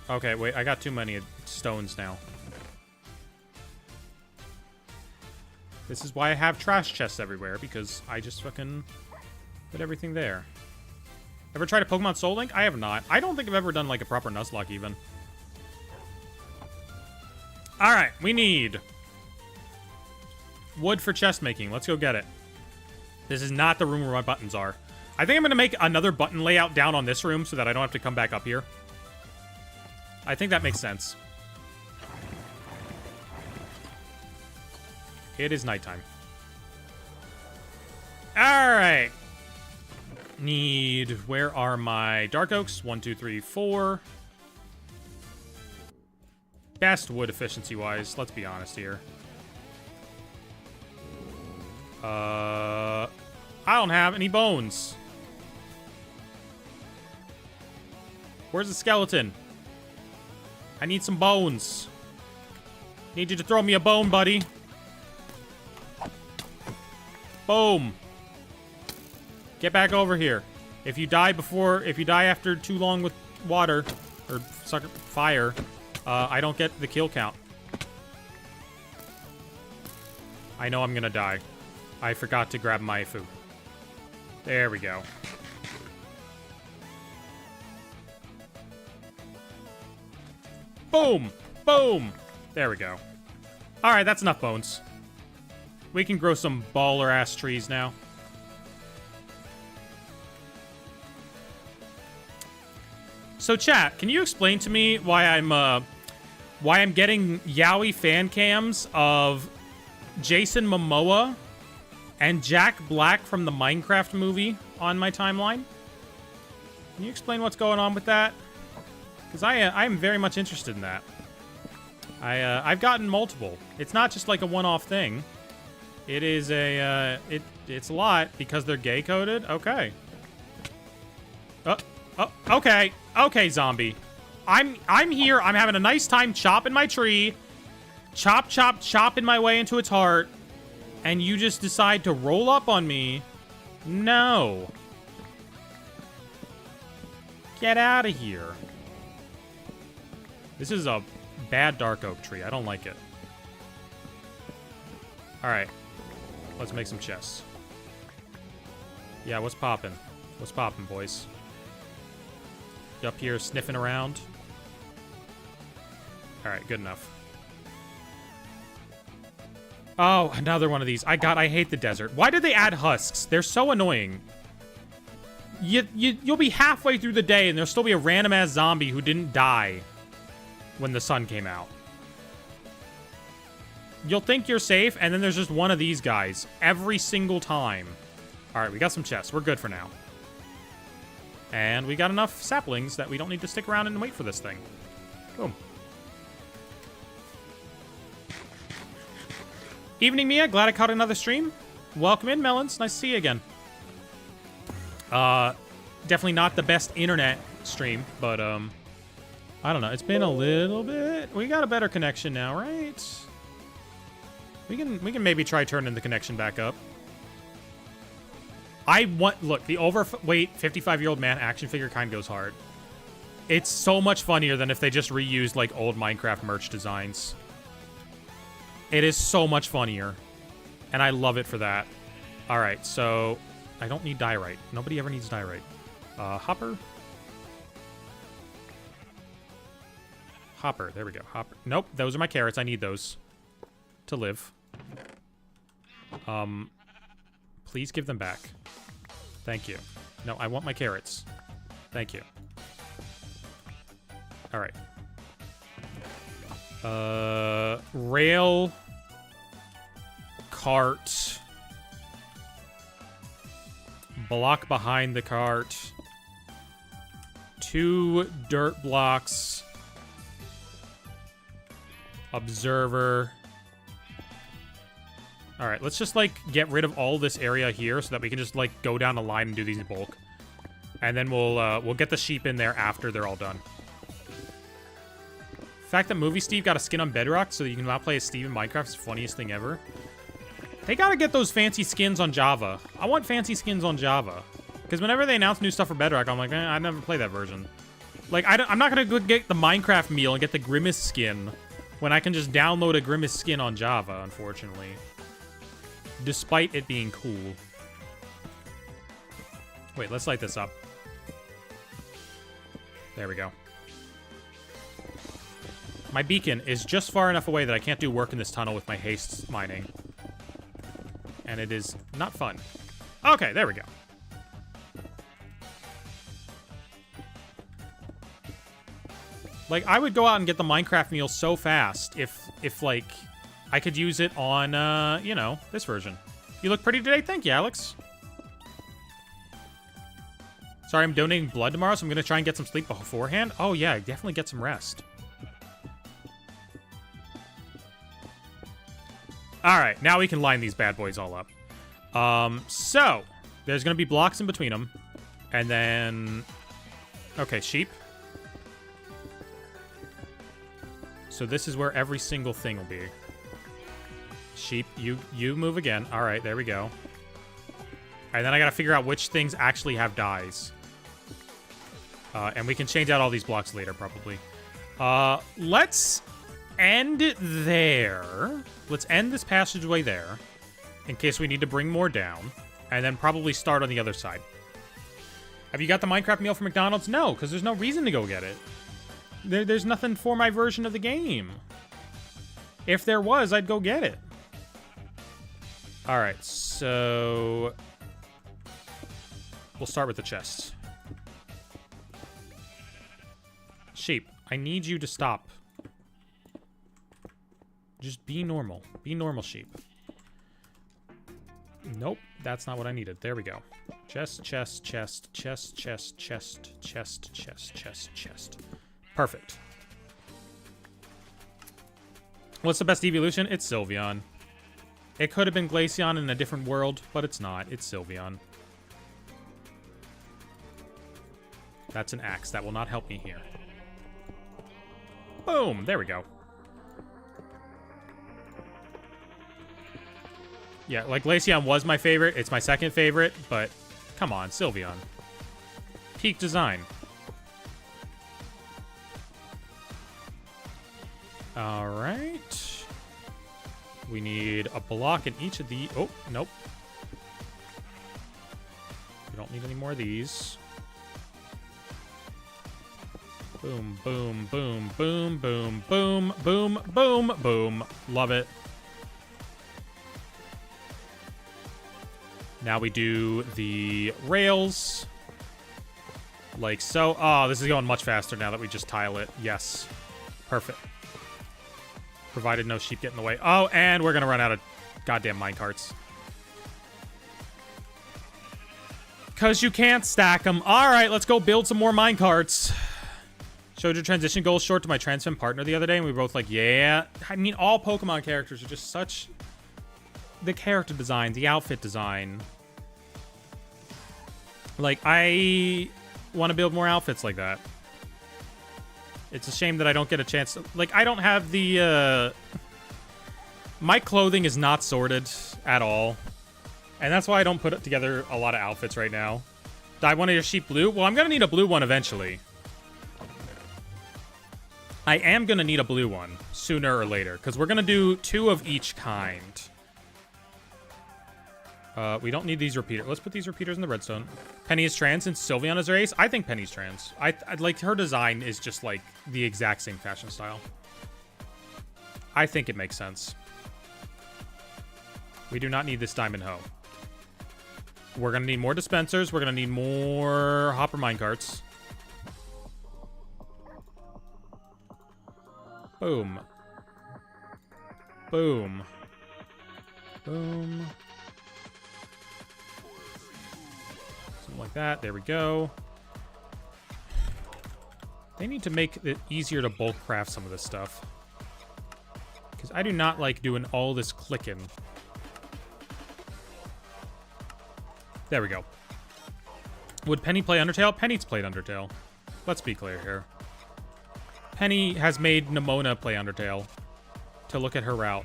Okay, wait, I got too many stones now. This is why I have trash chests everywhere, because I just fucking put everything there. Ever tried a Pokemon Soul Link? I have not. I don't think I've ever done, like, a proper Nuzlocke, even. All right, we need wood for chest making. Let's go get it. This is not the room where my buttons are. I think I'm going to make another button layout down on this room so that I don't have to come back up here. I think that makes sense. It is nighttime. All right. Need... Where are my Dark Oaks? 1, 2, 3, 4. Best wood efficiency-wise. Let's be honest here. I don't have any bones. Where's the skeleton? I need some bones. Need you to throw me a bone, buddy. Boom. Get back over here. If you die after too long with water or fire, I don't get the kill count. I know I'm gonna die. I forgot to grab my food. There we go. Boom! Boom! There we go. Alright, that's enough bones. We can grow some baller-ass trees now. So, chat, can you explain to me why I'm getting yaoi fan cams of Jason Momoa and Jack Black from the Minecraft movie on my timeline? Can you explain what's going on with that? Because I'm very much interested in that. I've gotten multiple. It's not just like a one-off thing. It is it's a lot because they're gay coded. Okay. Okay. Okay, zombie. I'm here. I'm having a nice time chopping my tree. Chopping my way into its heart. And you just decide to roll up on me. No. Get out of here. This is a bad dark oak tree. I don't like it. Alright. Let's make some chests. Yeah, what's poppin'? What's poppin', boys? You up here sniffing around? Alright, good enough. Oh, another one of these. I hate the desert. Why did they add husks? They're so annoying. You'll be halfway through the day and there'll still be a random-ass zombie who didn't die when the sun came out. You'll think you're safe, and then there's just one of these guys every single time. Alright, we got some chests. We're good for now. And we got enough saplings that we don't need to stick around and wait for this thing. Boom. Evening, Mia. Glad I caught another stream. Welcome in, Melons. Nice to see you again. Definitely not the best internet stream, but I don't know. It's been a little bit. We got a better connection now, right? We can maybe try turning the connection back up. Look, the overweight 55-year-old man action figure kind of goes hard. It's so much funnier than if they just reused like old Minecraft merch designs. It is so much funnier. And I love it for that. All right, so I don't need diorite. Nobody ever needs diorite. Hopper. Hopper, there we go. Hopper. Nope, those are my carrots. I need those to live. Please give them back. Thank you. No, I want my carrots. Thank you. All right. Rail. Cart. Block behind the cart. 2 dirt blocks. Observer. All right, let's just, like, get rid of all this area here so that we can just, like, go down the line and do these in bulk. And then we'll get the sheep in there after they're all done. The fact that Movie Steve got a skin on Bedrock so that you can now play as Steve in Minecraft is the funniest thing ever. They gotta get those fancy skins on Java. I want fancy skins on Java. Because whenever they announce new stuff for Bedrock, I'm like, I never play that version. Like, I'm not gonna go get the Minecraft meal and get the Grimace skin when I can just download a Grimace skin on Java, unfortunately. Despite it being cool. Wait, let's light this up. There we go. My beacon is just far enough away that I can't do work in this tunnel with my haste mining. And it is not fun. Okay, there we go. Like, I would go out and get the Minecraft meal so fast if like, I could use it on, you know, this version. You look pretty today. Thank you, Alex. Sorry, I'm donating blood tomorrow, so I'm going to try and get some sleep beforehand. Oh, yeah, definitely get some rest. All right, now we can line these bad boys all up. So, there's going to be blocks in between them. And then... Okay, sheep. So this is where every single thing will be. Sheep, you move again. All right, there we go. And then I got to figure out which things actually have dyes. And we can change out all these blocks later, probably. Let's end there. Let's end this passageway there, in case we need to bring more down, and then probably start on the other side. Have you got the Minecraft meal from McDonald's? No, because there's no reason to go get it. There's nothing for my version of the game. If there was, I'd go get it. All right, so we'll start with the chests. Sheep, I need you to stop. Just be normal. Be normal, sheep. Nope, that's not what I needed. There we go. Chest, chest, chest, chest, chest, chest, chest, chest, chest, chest. Perfect. What's the best evolution? It's Sylveon. It could have been Glaceon in a different world, but it's not. It's Sylveon. That's an axe. That will not help me here. Boom! There we go. Yeah, like, Glaceon was my favorite. It's my second favorite, but come on, Sylveon. Peak design. All right. We need a block in each of the... Oh, nope. We don't need any more of these. Boom, boom, boom, boom, boom, boom, boom, boom, boom. Love it. Now we do the rails. Like so. Oh, this is going much faster now that we just tile it. Yes. Perfect. Provided no sheep get in the way. Oh, and we're going to run out of goddamn minecarts. Because you can't stack them. All right, let's go build some more minecarts. Showed your transition goals short to my transfem partner the other day, and we were both like, yeah. I mean, all Pokemon characters are just such... The character design, the outfit design. Like, want to build more outfits like that. It's a shame that I don't get a chance to... Like, I don't have the, my clothing is not sorted at all. And that's why I don't put together a lot of outfits right now. Dye one of your sheep blue? Well, I'm going to need a blue one eventually. I am going to need a blue one sooner or later, because we're going to do 2 of each kind. We don't need these repeaters. Let's put these repeaters in the redstone. Penny is trans and Sylveon is race. I think Penny's trans. I like her design is just like the exact same fashion style. I think it makes sense. We do not need this diamond hoe. We're going to need more dispensers. We're going to need more hopper minecarts. Boom. Boom. Boom. Something like that. There we go. They need to make it easier to bulk craft some of this stuff. Because I do not like doing all this clicking. There we go. Would Penny play Undertale? Penny's played Undertale. Let's be clear here. Penny has made Nimona play Undertale to look at her route.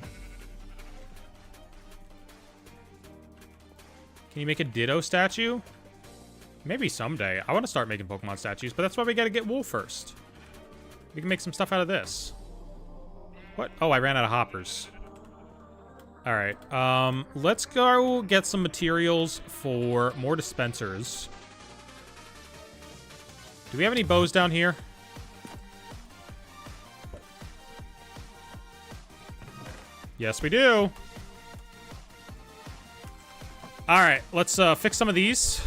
Can you make a Ditto statue? Maybe someday. I want to start making Pokemon statues, but that's why we got to get wool first. We can make some stuff out of this. What? Oh, I ran out of hoppers. All right. Let's go get some materials for more dispensers. Do we have any bows down here? Yes, we do. All right, let's fix some of these.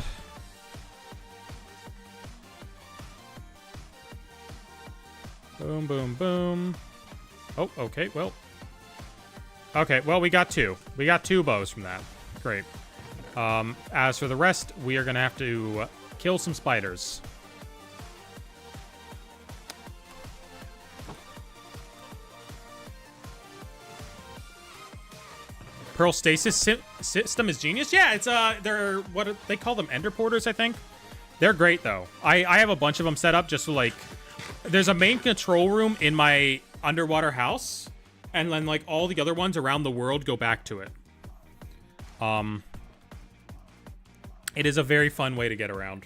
Boom, boom, boom. Oh, okay, well. Okay, well, we got 2. We got 2 bows from that. Great. As for the rest, we are going to have to kill some spiders. Pearl stasis system is genius. Yeah, it's they're what they call them, ender porters, I think. They're great though. I have a bunch of them set up just so like there's a main control room in my underwater house, and then like all the other ones around the world go back to it. It is a very fun way to get around.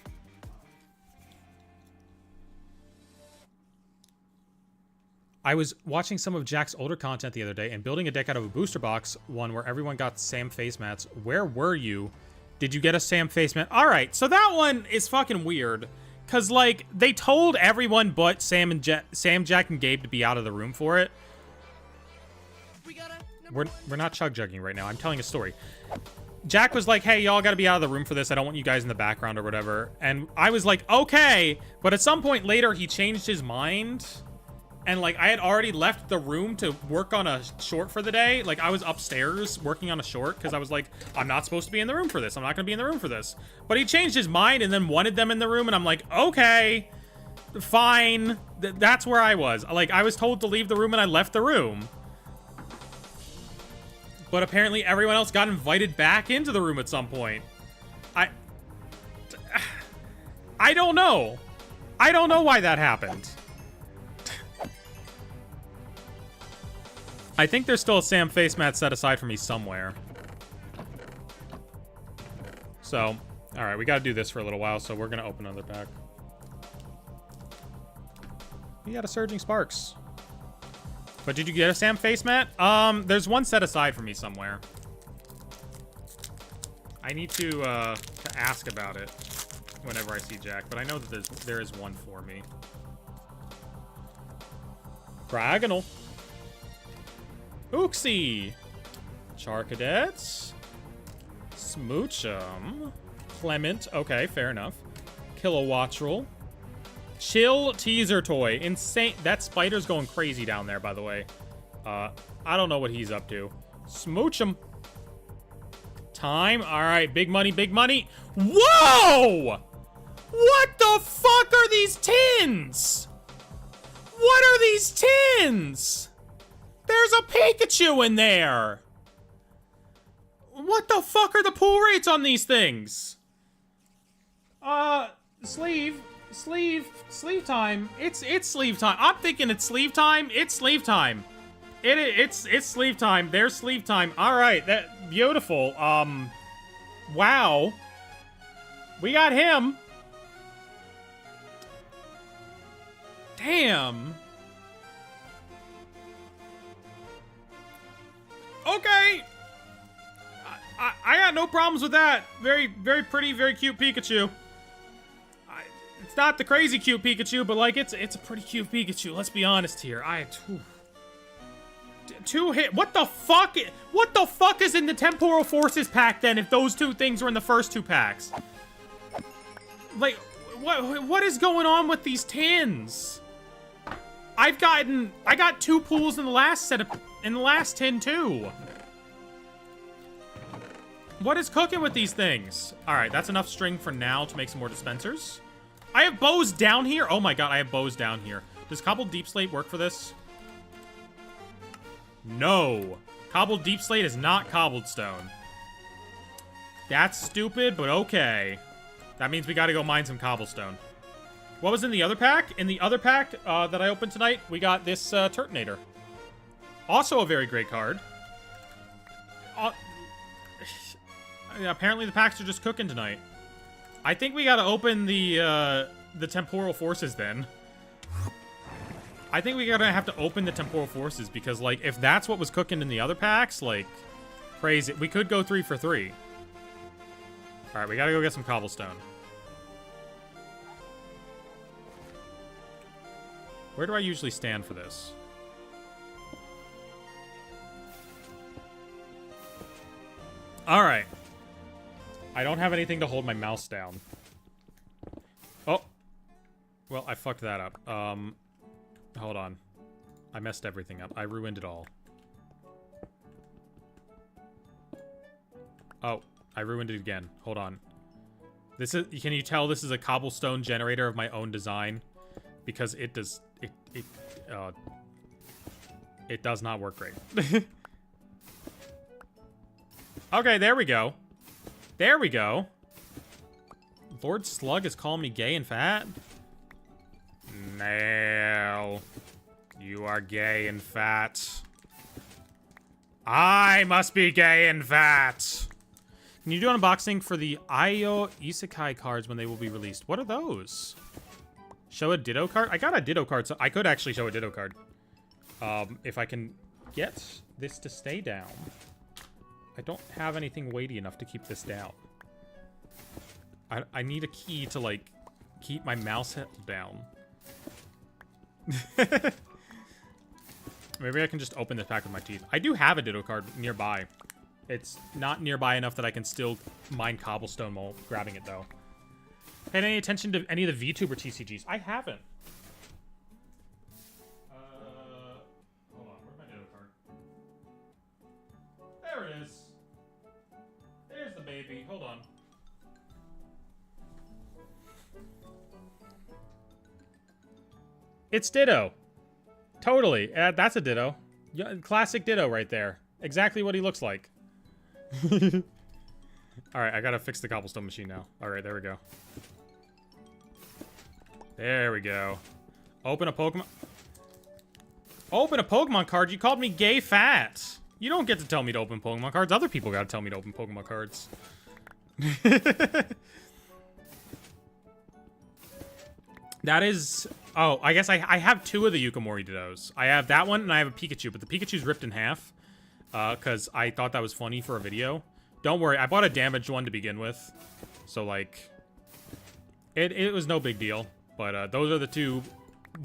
I was watching some of Jack's older content the other day and building a deck out of a booster box, one where everyone got Sam face mats. Where were you? Did you get a Sam face mat? All right, so that one is fucking weird. Because, like, they told everyone but Sam, Jack, and Gabe to be out of the room for it. We're not chug-jugging right now. I'm telling a story. Jack was like, hey, y'all got to be out of the room for this. I don't want you guys in the background or whatever. And I was like, okay. But at some point later, he changed his mind. And, like, I had already left the room to work on a short for the day. Like, I was upstairs working on a short because I was like, I'm not supposed to be in the room for this. I'm not going to be in the room for this. But he changed his mind and then wanted them in the room. And I'm like, okay, fine. That's where I was. Like, I was told to leave the room and I left the room. But apparently everyone else got invited back into the room at some point. I don't know. I don't know why that happened. I think there's still a Sam face mat set aside for me somewhere. So, all right, we got to do this for a little while, so we're going to open another pack. We got a Surging Sparks. But did you get a Sam face mat? There's one set aside for me somewhere. I need to ask about it whenever I see Jack, but I know that there is one for me. Diagonal. Ooksy. Charcadets. Smoochum. Clement. Okay, fair enough. Kilowattrel. Chill teaser toy. Insane. That spider's going crazy down there, by the way. I don't know what he's up to. Smoochum. Time. All right, big money, big money. Whoa! What the fuck are these tins? What are these tins? There's a Pikachu in there. What the fuck are the pull rates on these things? Sleeve, Sleeve time. It's sleeve time. I'm thinking it's sleeve time. It's sleeve time. It's sleeve time. There's sleeve time. All right, that beautiful. Wow. We got him. Damn. Okay. I got no problems with that. Very, very pretty, very cute Pikachu. It's not the crazy cute Pikachu, but like it's a pretty cute Pikachu. Let's be honest here. Two hit. What the fuck? What the fuck is in the Temporal Forces pack then? If those two things were in the first two packs, like what is going on with these tins? I got 2 pools in the last tin too. What is cooking with these things? All right, that's enough string for now to make some more dispensers. I have bows down here. Oh my god, I have bows down here. Does cobbled deep slate work for this? No. Cobbled deep slate is not cobbled stone. That's stupid, but okay. That means we gotta go mine some cobblestone. What was in the other pack? In the other pack that I opened tonight, we got this Turtonator. Also a very great card. Apparently the packs are just cooking tonight. I think we gotta open the Temporal Forces then. I think we gotta have to open the Temporal Forces because, like, if that's what was cooking in the other packs, like, crazy. We could go 3 for 3. Alright, we gotta go get some cobblestone. Where do I usually stand for this? Alright. I don't have anything to hold my mouse down. Oh. Well, I fucked that up. Hold on. I messed everything up. I ruined it all. Oh, I ruined it again. Hold on. This is, can you tell this is a cobblestone generator of my own design? Because it does, it does not work great. Okay, there we go. There we go. Lord Slug is calling me gay and fat? No. You are gay and fat. I must be gay and fat. Can you do an unboxing for the Ayo Isekai cards when they will be released? What are those? Show a Ditto card? I got a Ditto card, so I could actually show a Ditto card. If I can get this to stay down. I don't have anything weighty enough to keep this down. I need a key to, like, keep my mouse held down. Maybe I can just open this pack with my teeth. I do have a Ditto card nearby. It's not nearby enough that I can still mine cobblestone while grabbing it, though. Paid any attention to any of the VTuber TCGs? I haven't. Hold on. Where's my Ditto card? There it is. There's the baby. Hold on. It's Ditto. Totally. That's a Ditto. Classic Ditto right there. Exactly what he looks like. Alright, I gotta fix the cobblestone machine now. Alright, there we go. There we go. Open a Pokemon... Open a Pokemon card? You called me gay fat. You don't get to tell me to open Pokemon cards. Other people gotta tell me to open Pokemon cards. That is... Oh, I guess I have 2 of the Yukimori Dittos. I have that one, and I have a Pikachu, but the Pikachu's ripped in half. Because I thought that was funny for a video. Don't worry, I bought a damaged one to begin with. So, like... It was no big deal. But, those are the 2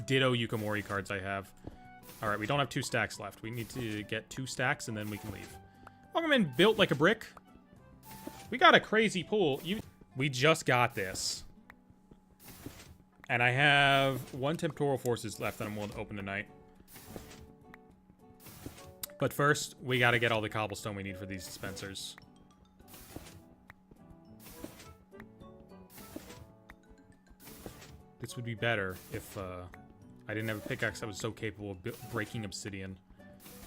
Ditto Yukimori cards I have. Alright, we don't have 2 stacks left. We need to get 2 stacks, and then we can leave. Welcome in, built like a brick. We got a crazy pool. We just got this. And I have 1 Temporal Forces left that I'm willing to open tonight. But first, we gotta get all the cobblestone we need for these dispensers. This would be better if I didn't have a pickaxe that was so capable of breaking obsidian.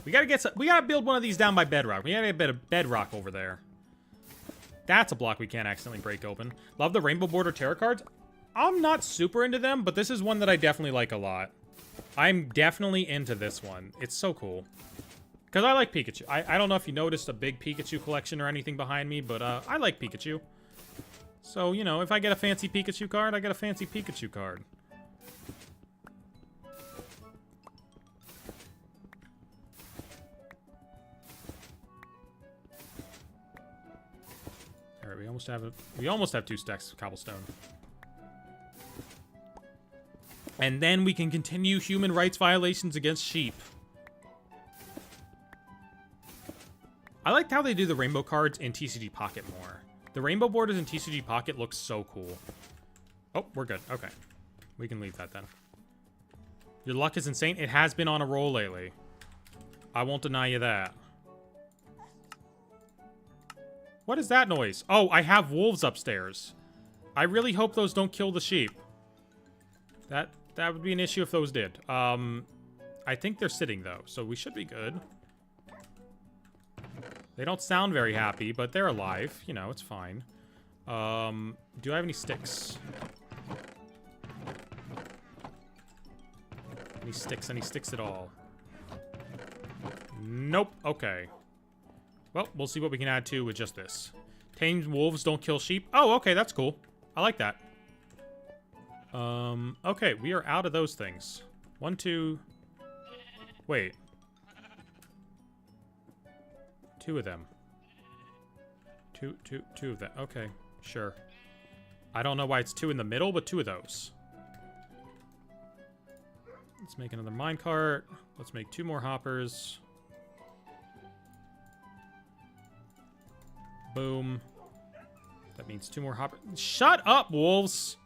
We gotta build one of these down by bedrock. We gotta get a bit of bedrock over there. That's a block we can't accidentally break open. Love the rainbow border tarot cards. I'm not super into them, but this is one that I definitely like a lot. I'm definitely into this one. It's so cool. Because I like Pikachu. I don't know if you noticed a big Pikachu collection or anything behind me, but I like Pikachu. So, you know, if I get a fancy Pikachu card, I get a fancy Pikachu card. All right, we almost have 2 stacks of cobblestone. And then we can continue human rights violations against sheep. I liked how they do the rainbow cards in TCG Pocket more. The rainbow borders in TCG Pocket look so cool. Oh, we're good. Okay. We can leave that then. Your luck is insane. It has been on a roll lately. I won't deny you that. What is that noise? Oh, I have wolves upstairs. I really hope those don't kill the sheep. That would be an issue if those did. I think they're sitting, though, so we should be good. They don't sound very happy, but they're alive. You know, it's fine. Do I have any sticks? Any sticks? Any sticks at all? Nope. Okay. Well, we'll see what we can add to with just this. Tamed wolves don't kill sheep. Oh, okay, that's cool. I like that. Okay, we are out of those things. 1, 2... Wait. 2 of them. Two of them. Okay, sure. I don't know why it's 2 in the middle, but 2 of those. Let's make another minecart. Let's make 2 more hoppers. Boom. That means 2 more hoppers. Shut up, wolves!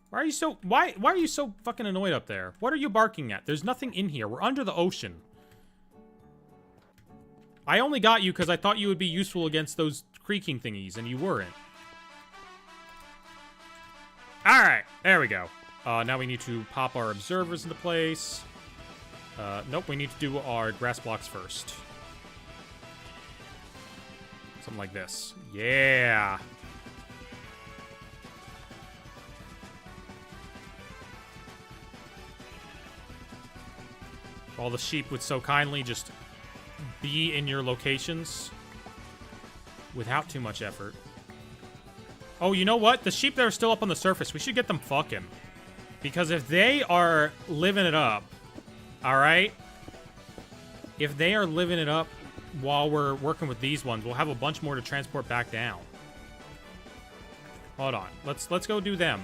Why are you so... Why are you so fucking annoyed up there? What are you barking at? There's nothing in here. We're under the ocean. I only got you because I thought you would be useful against those creaking thingies, and you weren't. Alright, there we go. Now we need to pop our observers into place. Nope, we need to do our grass blocks first. Something like this. Yeah! All the sheep would so kindly just be in your locations without too much effort. Oh, you know what? The sheep that are still up on the surface, we should get them fucking. Because if they are living it up, alright? If they are living it up while we're working with these ones, we'll have a bunch more to transport back down. Hold on. Let's go do them.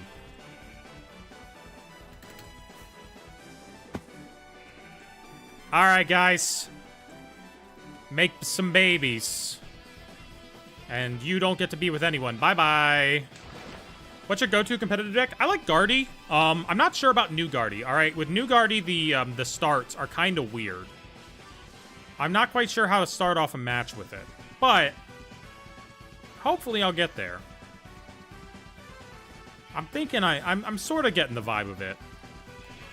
Alright, guys. Make some babies. And you don't get to be with anyone. Bye-bye. What's your go-to competitive deck? I like Guardy. I'm not sure about New Guardy. Alright, with New Guardy, the starts are kind of weird. I'm not quite sure how to start off a match with it. But hopefully I'll get there. I'm thinking I'm sort of getting the vibe of it.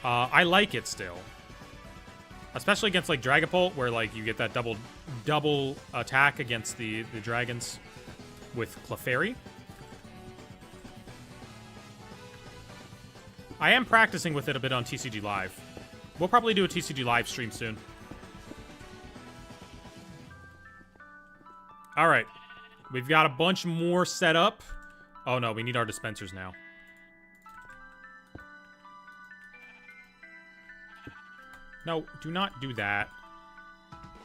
I like it still. Especially against, like, Dragapult, where, like, you get that double attack against the dragons with Clefairy. I am practicing with it a bit on TCG Live. We'll probably do a TCG Live stream soon. Alright. We've got a bunch more set up. Oh, no, we need our dispensers now. No, do not do that.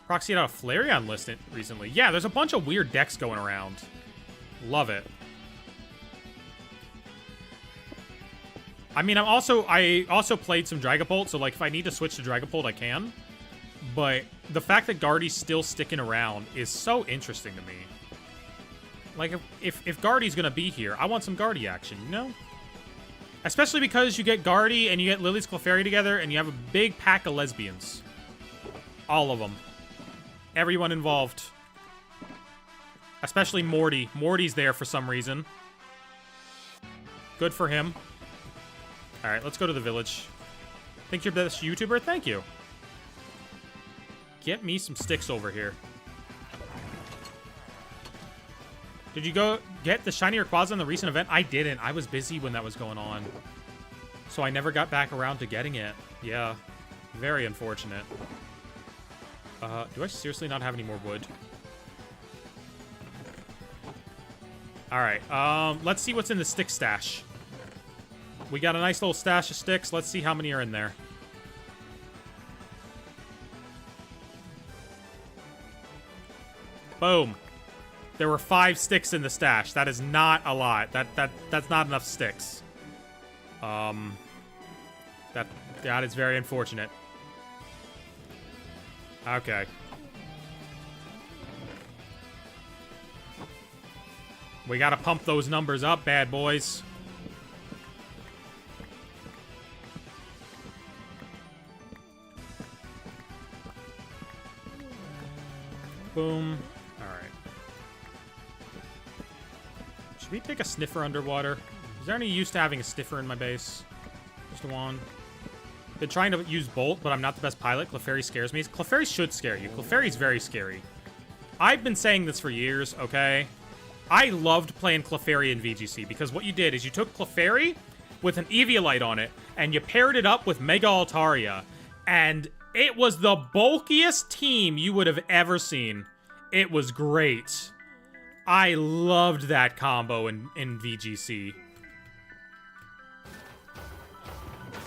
Proxy had a Flareon list recently. Yeah, there's a bunch of weird decks going around. Love it. I mean, I also played some Dragapult, so, like, if I need to switch to Dragapult, I can. But the fact that Guardy's still sticking around is so interesting to me. Like, if Guardy's gonna be here, I want some Guardy action, you know? Especially because you get Guardy and you get Lily's Clefairy together, and you have a big pack of lesbians. All of them. Everyone involved. Especially Morty. Morty's there for some reason. Good for him. Alright, let's go to the village. Think you're the best YouTuber? Thank you. Get me some sticks over here. Did you go get the shiny Rayquaza in the recent event? I didn't. I was busy when that was going on. So I never got back around to getting it. Yeah. Very unfortunate. Do I seriously not have any more wood? Alright, let's see what's in the stick stash. We got a nice little stash of sticks. Let's see how many are in there. Boom. There were 5 sticks in the stash. That is not a lot. That's not enough sticks. That is very unfortunate. Okay. We gotta pump those numbers up, bad boys. Boom. Alright. Should we take a sniffer underwater? Is there any use to having a sniffer in my base? Just one. Been trying to use Bolt, but I'm not the best pilot. Clefairy scares me. Clefairy should scare you. Clefairy's very scary. I've been saying this for years, okay? I loved playing Clefairy in VGC because what you did is you took Clefairy with an Eviolite on it and you paired it up with Mega Altaria, and it was the bulkiest team you would have ever seen. It was great. I loved that combo in VGC.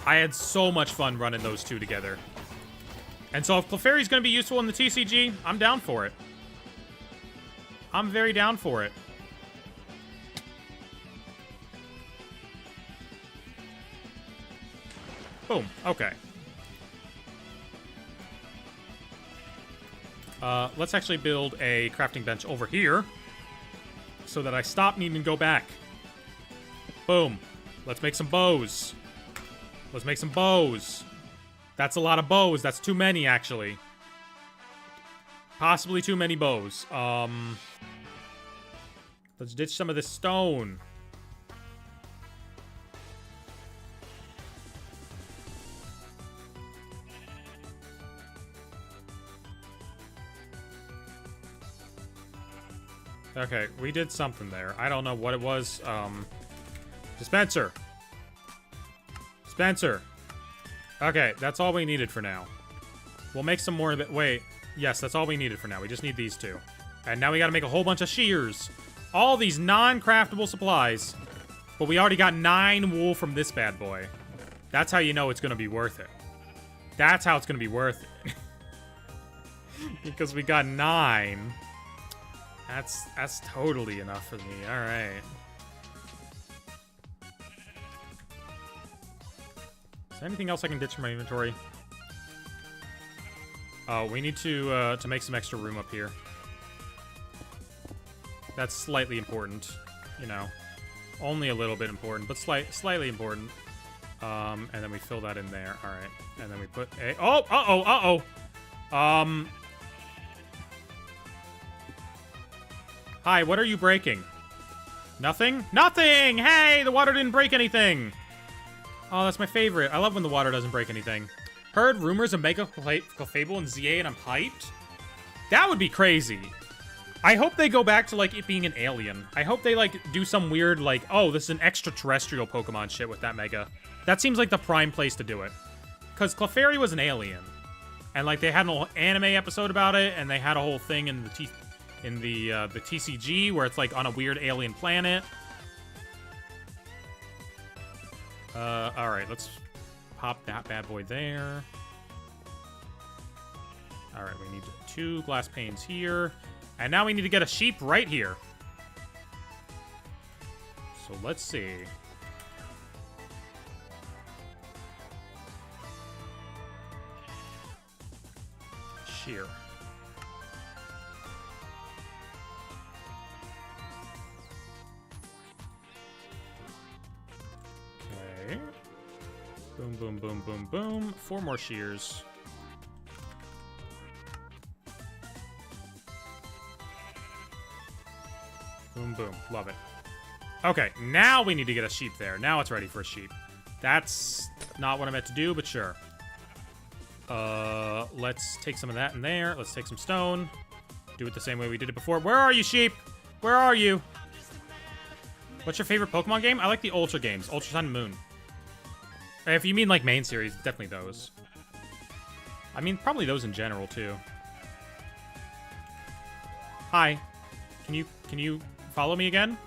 I had so much fun running those two together. And so if Clefairy's going to be useful in the TCG, I'm down for it. I'm very down for it. Boom. Okay. Let's actually build a crafting bench over here so that I stop needing to go back. Boom. Let's make some bows. Let's make some bows. That's a lot of bows. That's too many, actually. Possibly too many bows. Let's ditch some of this stone. Okay, we did something there. I don't know what it was. Dispenser. Dispenser. Okay, that's all we needed for now. We'll make some more of it. Wait. Yes, that's all we needed for now. We just need these two. And now we gotta make a whole bunch of shears. All these non-craftable supplies. But we already got 9 wool from this bad boy. That's how you know it's gonna be worth it. That's how it's gonna be worth it. Because we got 9. That's totally enough for me. Alright. Is there anything else I can ditch from my inventory? Oh, we need to make some extra room up here. That's slightly important. You know. Only a little bit important, but slightly important. And then we fill that in there. Alright. And then we put a... Oh! Uh-oh! Uh-oh! Hi, what are you breaking? Nothing? Nothing! Hey, the water didn't break anything! Oh, that's my favorite. I love when the water doesn't break anything. Heard rumors of Mega Clefable and ZA, and I'm hyped? That would be crazy. I hope they go back to, like, it being an alien. I hope they, like, do some weird, like, oh, this is an extraterrestrial Pokemon shit with that Mega. That seems like the prime place to do it. Because Clefairy was an alien. And, like, they had an whole anime episode about it, and they had a whole thing in the TCG where it's, like, on a weird alien planet. Alright, let's pop that bad boy there. Alright, we need 2 glass panes here. And now we need to get a sheep right here. So let's see. Shear. Okay. Boom, boom, boom, boom, boom. 4 more shears. Boom, boom. Love it. Okay, now we need to get a sheep there. Now it's ready for a sheep. That's not what I meant to do, but sure. Let's take some of that in there. Let's take some stone. Do it the same way we did it before. Where are you, sheep? Where are you? What's your favorite Pokemon game? I like the Ultra games. Ultra Sun and Moon. If you mean like main series, definitely those. I mean, probably those in general, too. Hi. Can you follow me again?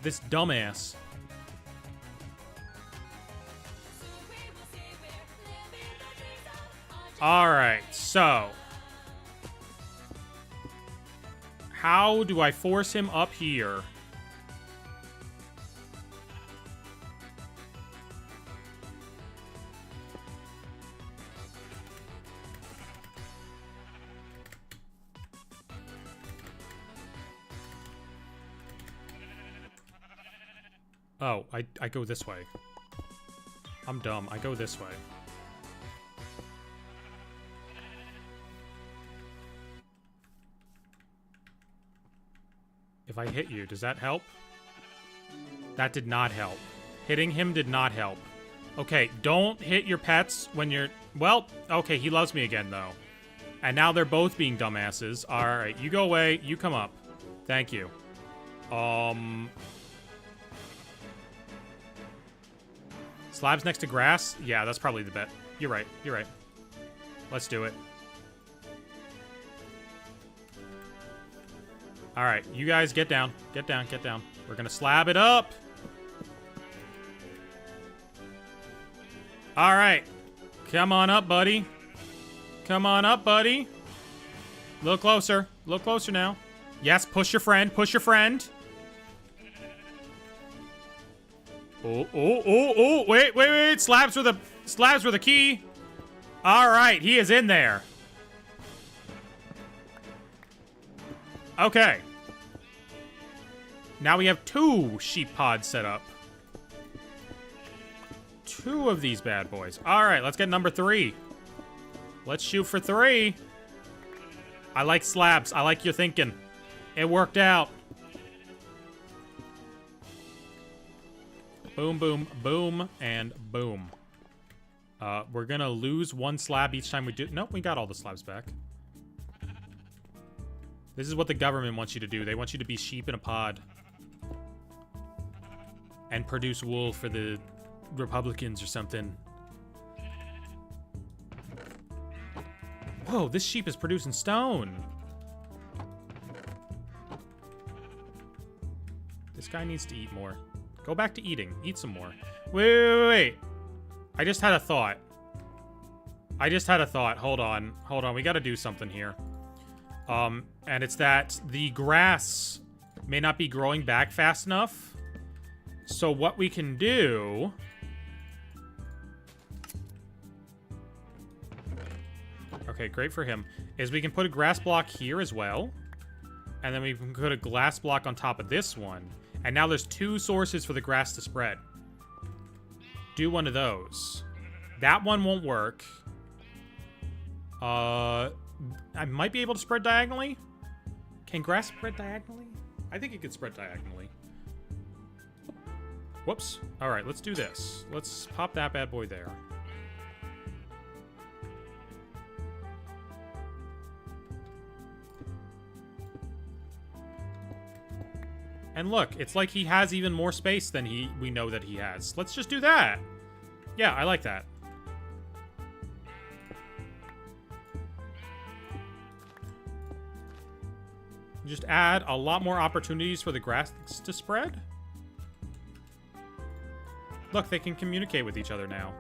This dumbass. Alright, so. How do I force him up here? Oh, I go this way. I'm dumb. I go this way. If I hit you, does that help? That did not help. Hitting him did not help. Okay, don't hit your pets when you're... Well, okay, he loves me again, though. And now they're both being dumbasses. Alright, you go away. You come up. Thank you. Slabs next to grass? Yeah, that's probably the bet. You're right. You're right. Let's do it. Alright, you guys get down. Get down, get down. We're gonna slab it up. Alright. Come on up, buddy. Come on up, buddy. A little closer. A little closer now. Yes, push your friend. Push your friend. Oh, wait. Slabs with a key. All right, he is in there. Okay. Now we have 2 sheep pods set up. 2 of these bad boys. All right, let's get number 3. Let's shoot for 3. I like slabs. I like your thinking. It worked out. Boom, boom, boom, and boom. We're gonna lose 1 slab each time we do... Nope, we got all the slabs back. This is what the government wants you to do. They want you to be sheep in a pod. And produce wool for the Republicans or something. Whoa, this sheep is producing stone. This guy needs to eat more. Go back to eating. Eat some more. Wait. I just had a thought. Hold on. We gotta do something here. And it's that the grass may not be growing back fast enough. So what we can do... Okay, great for him. Is we can put a grass block here as well. And then we can put a glass block on top of this one. And now there's 2 sources for the grass to spread. Do one of those. That one won't work. I might be able to spread diagonally. Can grass spread diagonally? I think it could spread diagonally. Whoops. All right, let's do this. Let's pop that bad boy there. And look, it's like he has even more space than we know that he has. Let's just do that. Yeah, I like that. Just add a lot more opportunities for the grass to spread. Look, they can communicate with each other now.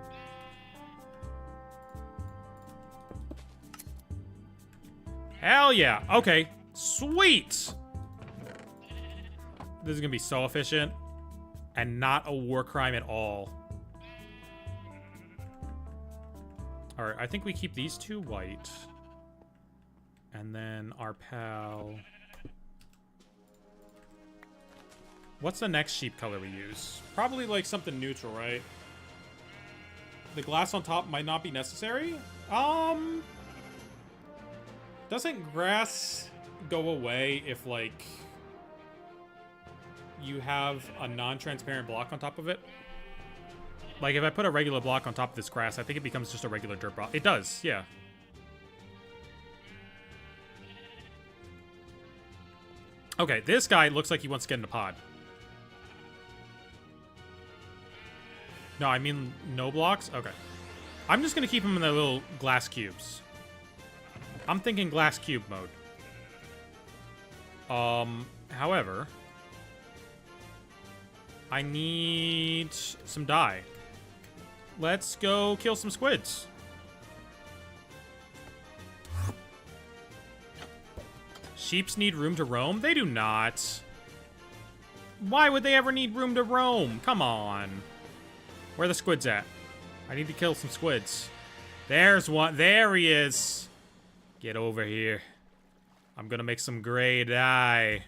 Hell yeah. Okay. Sweet. This is going to be so efficient. And not a war crime at all. Alright, I think we keep these 2 white. And then our pal... What's the next sheep color we use? Probably like something neutral, right? The glass on top might not be necessary. Doesn't grass go away if, like, you have a non-transparent block on top of it? Like, if I put a regular block on top of this grass, I think it becomes just a regular dirt block. It does, yeah. Okay, this guy looks like he wants to get in a pod. No, I mean no blocks? Okay. I'm just going to keep them in their little glass cubes. I'm thinking glass cube mode. However, I need some dye. Let's go kill some squids. Sheeps need room to roam? They do not. Why would they ever need room to roam? Come on. Where are the squids at? I need to kill some squids. There's one. There he is. Get over here. I'm gonna make some gray dye.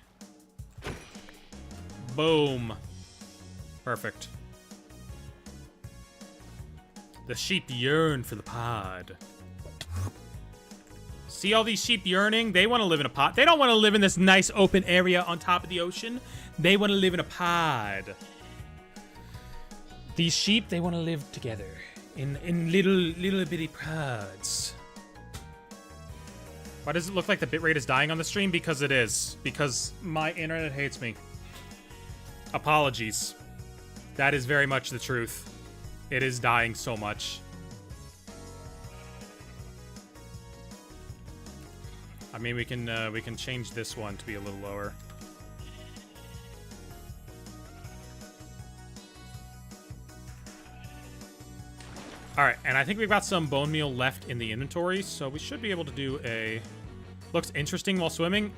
Boom. Perfect. The sheep yearn for the pod. See all these sheep yearning? They want to live in a pod. They don't want to live in this nice open area on top of the ocean. They want to live in a pod. These sheep, they want to live together in little bitty pods. Why does it look like the bitrate is dying on the stream? Because it is. Because my internet hates me. Apologies. That is very much the truth. It is dying so much. I mean, we can change this one to be a little lower. All right, and I think we've got some bone meal left in the inventory, so we should be able to do a... Looks interesting while swimming.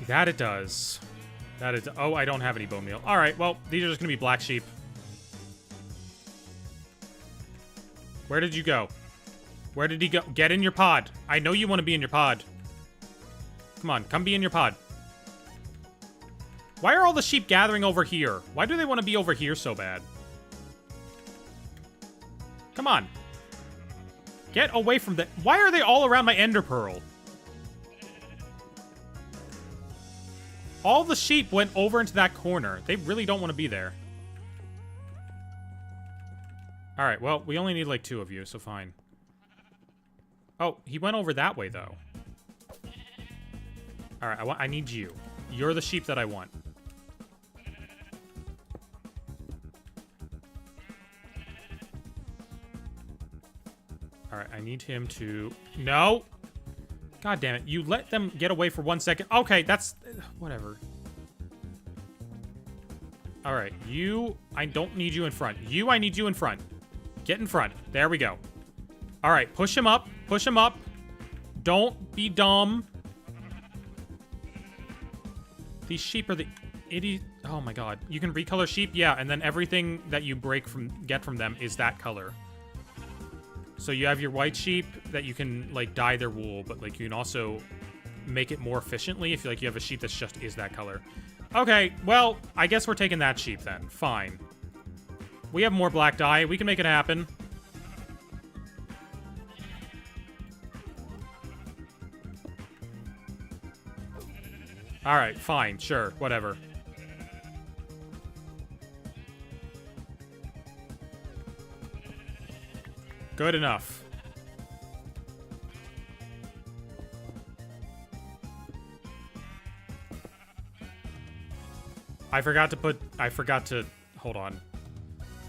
That it does. That is... Oh, I don't have any bone meal. All right, well, these are just going to be black sheep. Where did you go? Where did he go? Get in your pod. I know you want to be in your pod. Come on, come be in your pod. Why are all the sheep gathering over here? Why do they want to be over here so bad? Come on. Get away from the... Why are they all around my ender pearl? All the sheep went over into that corner. They really don't want to be there. All right, well, we only need like 2 of you, so fine. Oh, he went over that way, though. All right, I need you. You're the sheep that I want. All right, I need him to... No! God damn it. You let them get away for 1 second. Okay, that's... Whatever. All right, you... I don't need you in front. You, I need you in front. Get in front. There we go. All right, push him up. Push him up. Don't be dumb. These sheep are the idiot. Oh my god. You can recolor sheep? Yeah, and then everything that you get from them is that color. So you have your white sheep that you can, like, dye their wool, but, like, you can also make it more efficiently if, like, you have a sheep that's just is that color. Okay, well, I guess we're taking that sheep then. Fine. We have more black dye. We can make it happen. Alright, fine, sure, whatever. Good enough. I forgot to, hold on.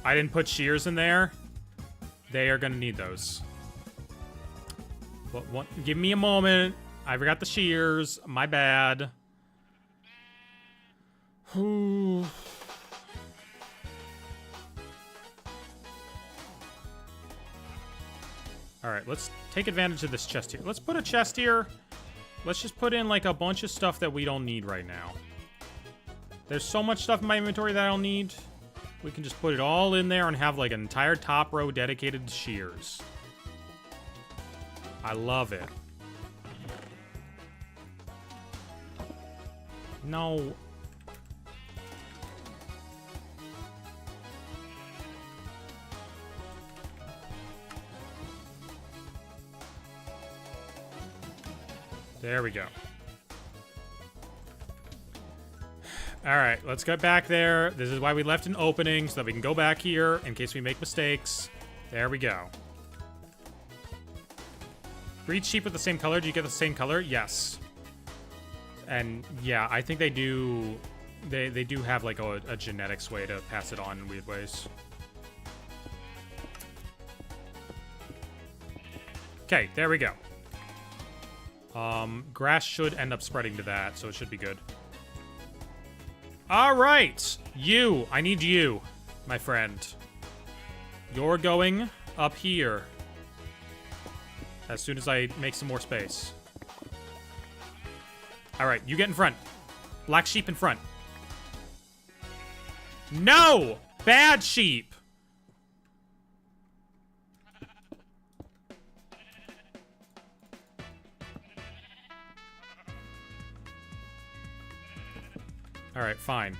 I didn't put shears in there. They are gonna need those. Give me a moment. I forgot the shears. My bad. Ooh. Alright, let's take advantage of this chest here. Let's put a chest here. Let's just put in, like, a bunch of stuff that we don't need right now. There's so much stuff in my inventory that I don't need. We can just put it all in there and have, like, an entire top row dedicated to shears. I love it. No. There we go. Alright, let's get back there. This is why we left an opening, so that we can go back here in case we make mistakes. There we go. Breed sheep with the same color. Do you get the same color? Yes. And yeah, I think they do... They do have, like, a genetics way to pass it on in weird ways. Okay, there we go. Grass should end up spreading to that, so it should be good. All right. You. I need you, my friend. You're going up here. As soon as I make some more space. All right, you get in front. Black sheep in front. No! Bad sheep! Alright, fine.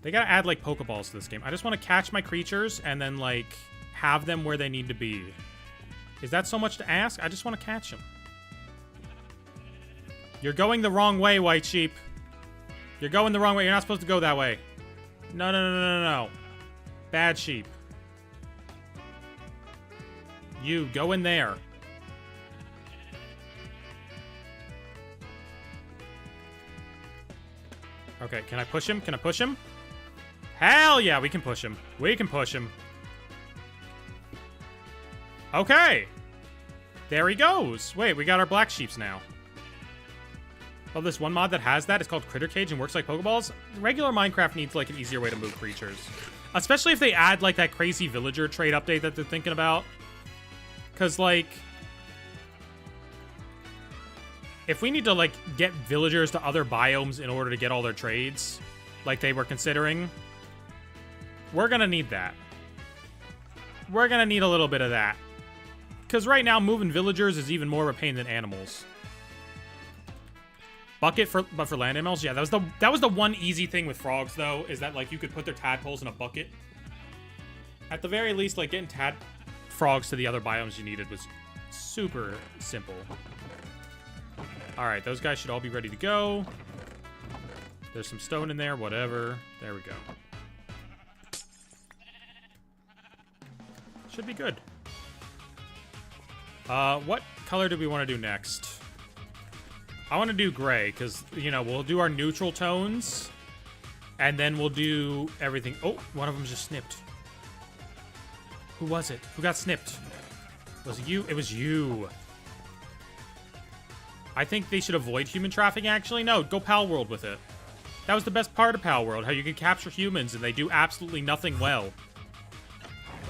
They gotta add, like, Pokeballs to this game. I just want to catch my creatures and then, like, have them where they need to be. Is that so much to ask? I just want to catch them. You're going the wrong way, white sheep. You're going the wrong way. You're not supposed to go that way. No, no, no, no, no, no. Bad sheep. You, go in there. Okay, can I push him? Can I push him? Hell yeah, we can push him. We can push him. Okay. There he goes. Wait, we got our black sheeps now. Oh, this one mod that has that is called Critter Cage and works like Pokeballs. Regular Minecraft needs, like, an easier way to move creatures. Especially if they add, like, that crazy villager trade update that they're thinking about. Because, like... if we need to, like, get villagers to other biomes in order to get all their trades, like they were considering, we're gonna need that. We're gonna need a little bit of that. Because right now, moving villagers is even more of a pain than animals. Bucket but for land animals? Yeah, that was the one easy thing with frogs, though, is that, like, you could put their tadpoles in a bucket. At the very least, like, getting frogs to the other biomes you needed was super simple. Alright, those guys should all be ready to go. There's some stone in there, whatever. There we go. Should be good. What color do we want to do next? I want to do gray, because, you know, we'll do our neutral tones, and then we'll do everything. Oh, one of them just snipped. Who was it? Who got snipped? Was it you? It was you. I think they should avoid human trafficking, actually. No, go Pal World with it. That was the best part of Pal World, how you can capture humans, and they do absolutely nothing well.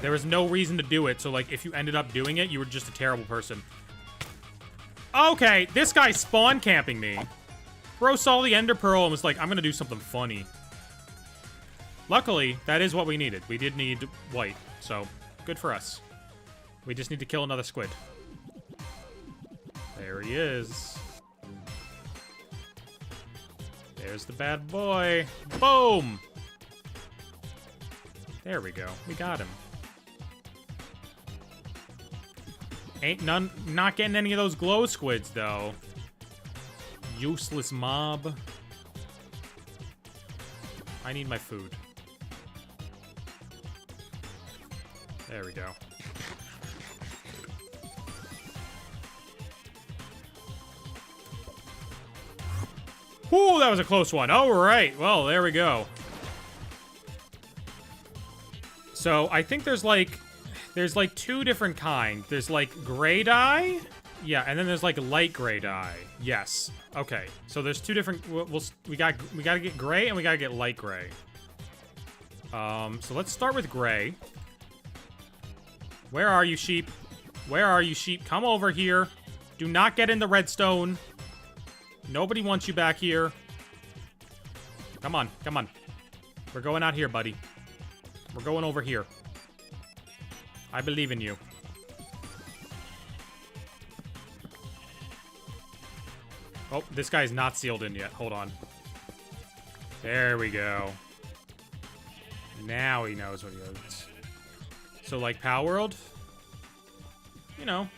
There was no reason to do it, so, like, if you ended up doing it, you were just a terrible person. Okay, this guy's spawn camping me. Bro saw the Ender Pearl and was like, I'm gonna do something funny. Luckily, that is what we needed. We did need white, so good for us. We just need to kill another squid. There he is. There's the bad boy. Boom! There we go. We got him. Not getting any of those glow squids, though. Useless mob. I need my food. There we go. Whoo, that was a close one. All right. Well, there we go. So, I think there's like two different kinds. There's like gray dye. Yeah, and then there's like light gray dye. Yes. Okay. So there's two different we got to get gray and we got to get light gray. So let's start with gray. Where are you, sheep? Where are you, sheep? Come over here. Do not get in the redstone. Nobody wants you back here. Come on, come on. We're going out here, buddy. We're going over here. I believe in you. Oh, this guy's not sealed in yet. Hold on. There we go. Now he knows what he owes. So, like, Pal World? You know,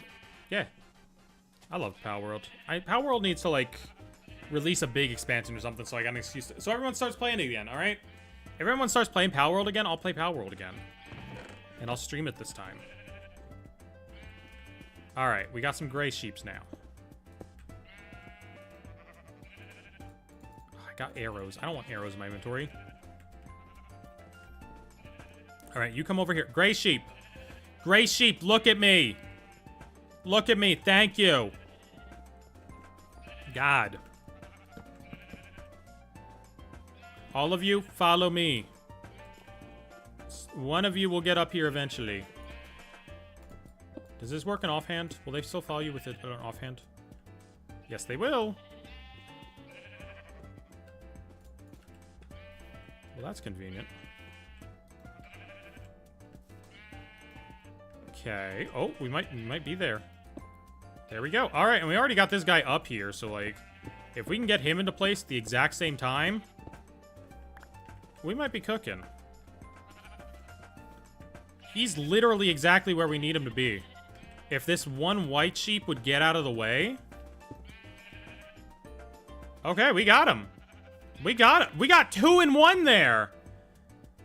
yeah. I love Pal World. Pal World needs to, like, release a big expansion or something so I got an excuse to... So everyone starts playing it again, alright? If everyone starts playing Pal World again, I'll play Pal World again. And I'll stream it this time. Alright, we got some gray sheeps now. Oh, I got arrows. I don't want arrows in my inventory. Alright, you come over here. Gray sheep. Gray sheep, look at me. Look at me. Thank you. God. All of you, follow me. One of you will get up here eventually. Does this work in offhand? Will they still follow you with it offhand? Yes, they will. Well, that's convenient. Okay. Oh, we might be there. There we go. All right, and we already got this guy up here, so, like, if we can get him into place at the exact same time, we might be cooking. He's literally exactly where we need him to be. If this one white sheep would get out of the way... Okay, we got him. We got it. We got 2 in 1 there.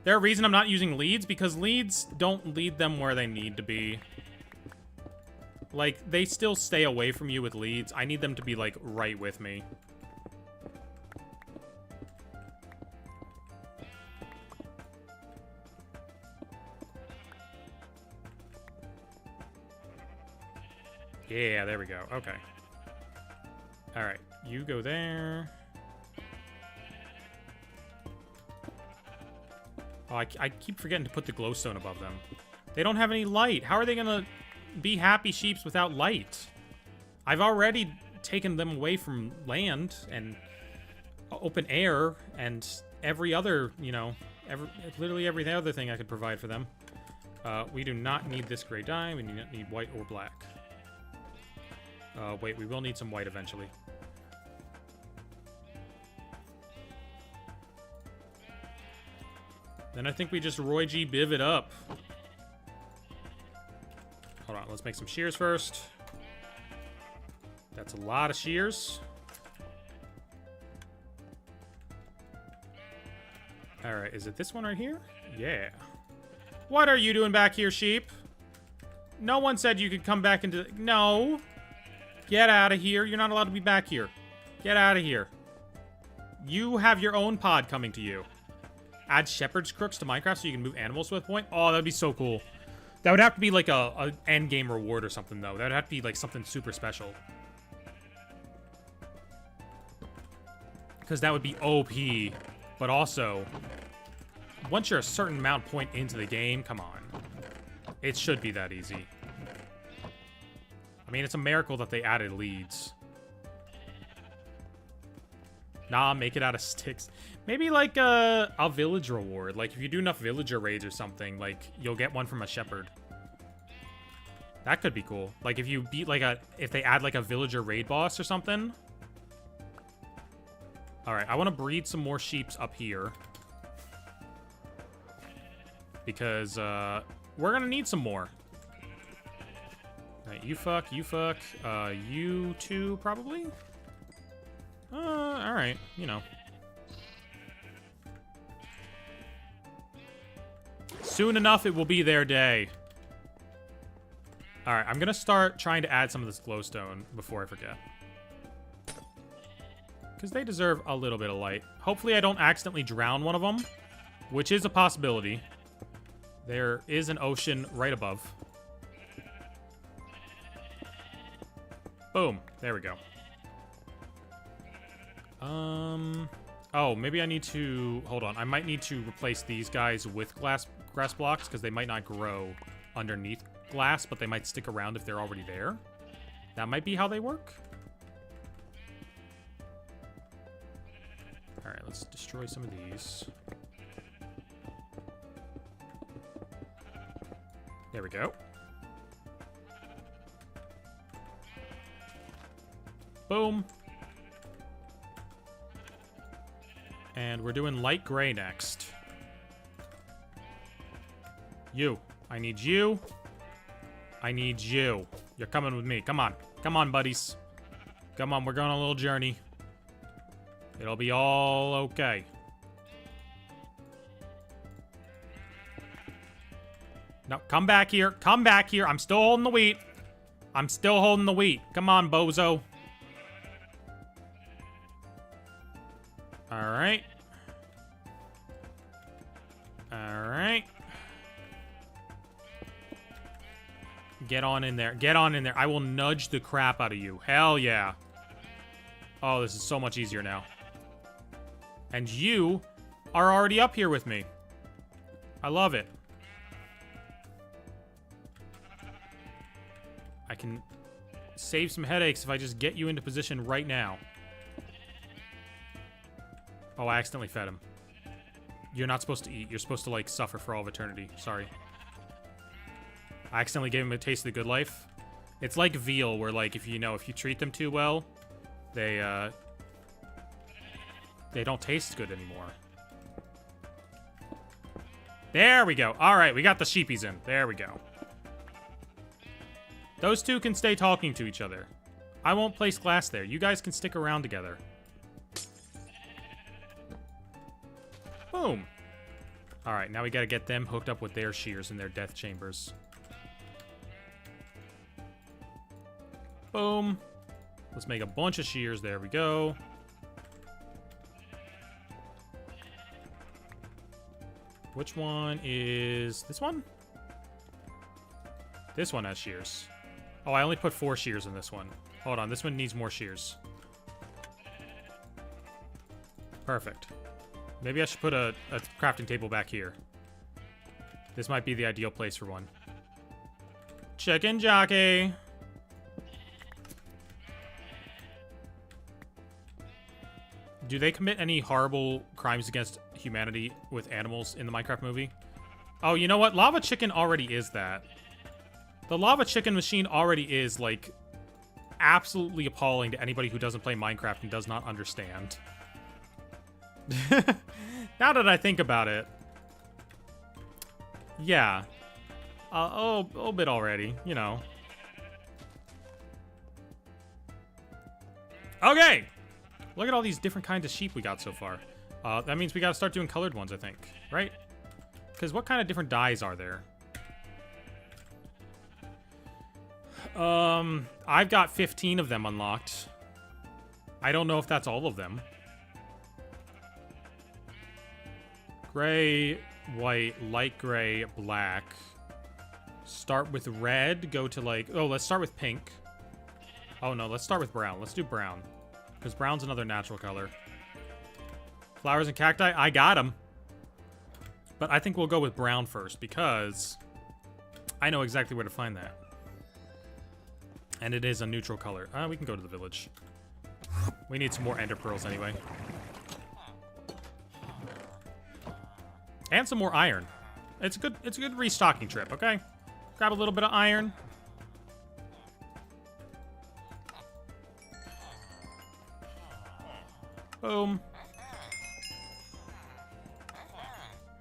There a reason I'm not using leads? Because leads don't lead them where they need to be. Like, they still stay away from you with leads. I need them to be, like, right with me. Yeah, there we go. Okay. Alright, you go there. Oh, I keep forgetting to put the glowstone above them. They don't have any light. How are they gonna be happy sheeps without light? I've already taken them away from land and open air and every other, you know, literally every other thing I could provide for them. We do not need this gray dye. We do not need white or black. Wait, we will need some white eventually. Then I think we just Roy G. Biv it up. Hold on, let's make some shears first. That's a lot of shears. Alright, is it this one right here? Yeah. What are you doing back here, sheep? No one said you could come back into... No! Get out of here. You're not allowed to be back here. Get out of here. You have your own pod coming to you. Add shepherd's crooks to Minecraft so you can move animals with point? Oh, that'd be so cool. That would have to be like a end game reward or something, though. That would have to be like something super special. Because that would be OP. But also, once you're a certain amount point into the game, come on. It should be that easy. I mean, it's a miracle that they added leads. Nah, make it out of sticks. Maybe like a village reward. Like if you do enough villager raids or something, like you'll get one from a shepherd. That could be cool. Like if you beat like if they add like a villager raid boss or something. All right, I want to breed some more sheeps up here. Because we're gonna need some more. All right, you fuck. You two probably? All right, you know. Soon enough, it will be their day. All right, I'm gonna start trying to add some of this glowstone before I forget. Because they deserve a little bit of light. Hopefully I don't accidentally drown one of them, which is a possibility. There is an ocean right above. Boom. There we go. Oh, maybe I need to... Hold on. I might need to replace these guys with grass blocks because they might not grow underneath glass, but they might stick around if they're already there. That might be how they work. All right, let's destroy some of these. There we go. Boom. And we're doing light gray next. You. I need you. I need you. You're coming with me. Come on. Come on, buddies. Come on, we're going on a little journey. It'll be all okay. No, come back here. Come back here. I'm still holding the wheat. I'm still holding the wheat. Come on, bozo. Alright. Alright. Get on in there. Get on in there. I will nudge the crap out of you. Hell yeah. Oh, this is so much easier now. And you are already up here with me. I love it. I can save some headaches if I just get you into position right now. Oh, I accidentally fed him. You're not supposed to eat. You're supposed to, like, suffer for all of eternity. Sorry. I accidentally gave him a taste of the good life. It's like veal, where, like, if you treat them too well, they don't taste good anymore. There we go. All right, we got the sheepies in. There we go. Those two can stay talking to each other. I won't place glass there. You guys can stick around together. Boom. All right, now we got to get them hooked up with their shears in their death chambers. Boom. Let's make a bunch of shears. There we go. Which one is this one? This one has shears. Oh, I only put 4 shears in this one. Hold on, this one needs more shears. Perfect. Maybe I should put a crafting table back here. This might be the ideal place for one. Chicken jockey. Do they commit any horrible crimes against humanity with animals in the Minecraft movie? Oh, you know what? Lava Chicken already is that. The Lava Chicken machine already is, like, absolutely appalling to anybody who doesn't play Minecraft and does not understand. Now that I think about it. Yeah. A little bit already, you know. Okay! Look at all these different kinds of sheep we got so far. That means we gotta start doing colored ones, I think. Right? Because what kind of different dyes are there? I've got 15 of them unlocked. I don't know if that's all of them. Gray, white, light gray, black. Start with red, go to like... Oh, let's start with pink. Oh no, let's start with brown. Let's do brown. Because brown's another natural color. Flowers and cacti, I got them. But I think we'll go with brown first because I know exactly where to find that. And it is a neutral color. We can go to the village. We need some more ender pearls anyway. And some more iron. It's a good restocking trip, okay? Grab a little bit of iron. Boom.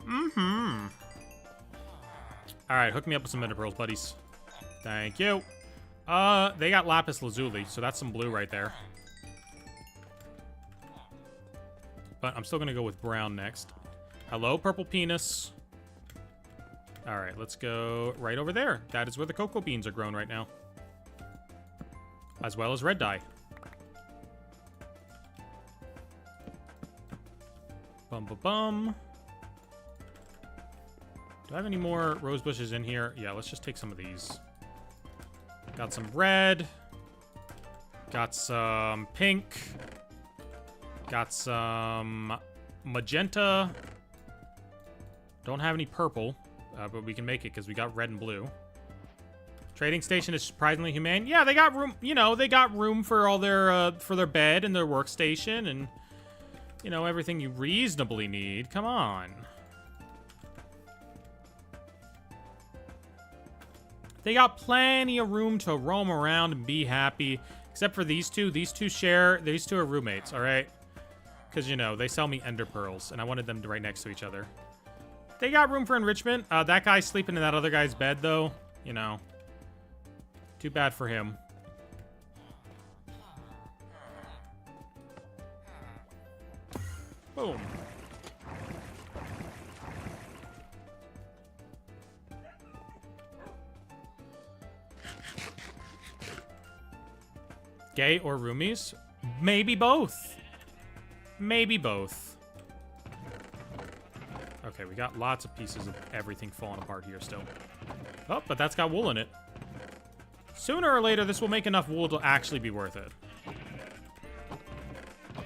Mm-hmm. Alright, hook me up with some ender pearls, buddies. Thank you. They got lapis lazuli, so that's some blue right there. But I'm still gonna go with brown next. Hello, purple penis. Alright, let's go right over there. That is where the cocoa beans are grown right now. As well as red dye. Bum-ba-bum. Do I have any more rose bushes in here? Yeah, let's just take some of these. Got some red. Got some pink. Got some magenta. Don't have any purple, but we can make it because we got red and blue. Trading station is surprisingly humane. Yeah, they got room, you know, they got room for all their, for their bed and their workstation and, you know, everything you reasonably need. Come on. They got plenty of room to roam around and be happy. Except for these two. These two are roommates, alright? Because, you know, they sell me ender pearls, and I wanted them to right next to each other. They got room for enrichment. That guy's sleeping in that other guy's bed, though. You know. Too bad for him. Boom. Gay or roomies? Maybe both. Maybe both. Okay, we got lots of pieces of everything falling apart here still. Oh, but that's got wool in it. Sooner or later, this will make enough wool to actually be worth it.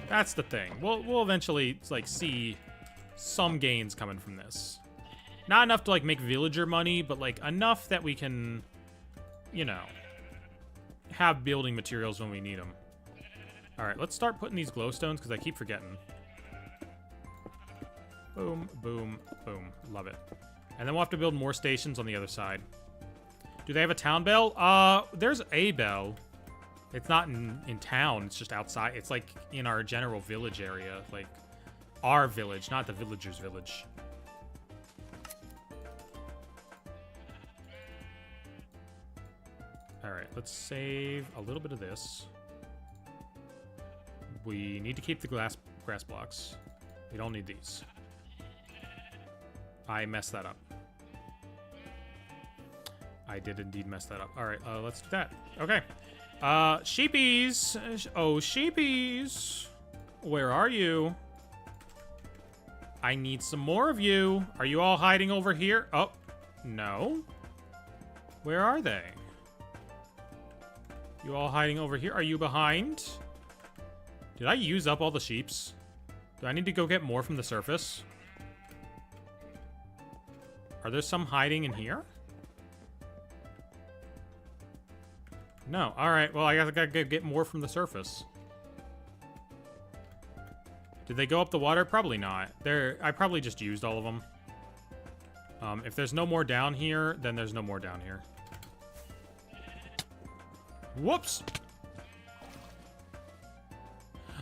That's the thing. We'll eventually, like, see some gains coming from this. Not enough to, like, make villager money, but, like, enough that we can, you know, have building materials when we need them. All right, let's start putting these glowstones, because I keep forgetting. Boom, boom, boom. Love it. And then we'll have to build more stations on the other side. Do they have a town bell? There's a bell. It's not in town. It's just outside. It's, like, in our general village area. Like, our village, not the villager's village. All right, let's save a little bit of this. We need to keep the grass blocks. We don't need these. I messed that up. I did indeed mess that up. All right, let's do that. Okay. Sheepies. Oh, sheepies. Where are you? I need some more of you. Are you all hiding over here? Oh, no. Where are they? You all hiding over here? Are you behind? Did I use up all the sheeps? Do I need to go get more from the surface? Are there some hiding in here? No. All right. Well, I guess I gotta get more from the surface. Did they go up the water? Probably not. I probably just used all of them. If there's no more down here, then there's no more down here. Whoops.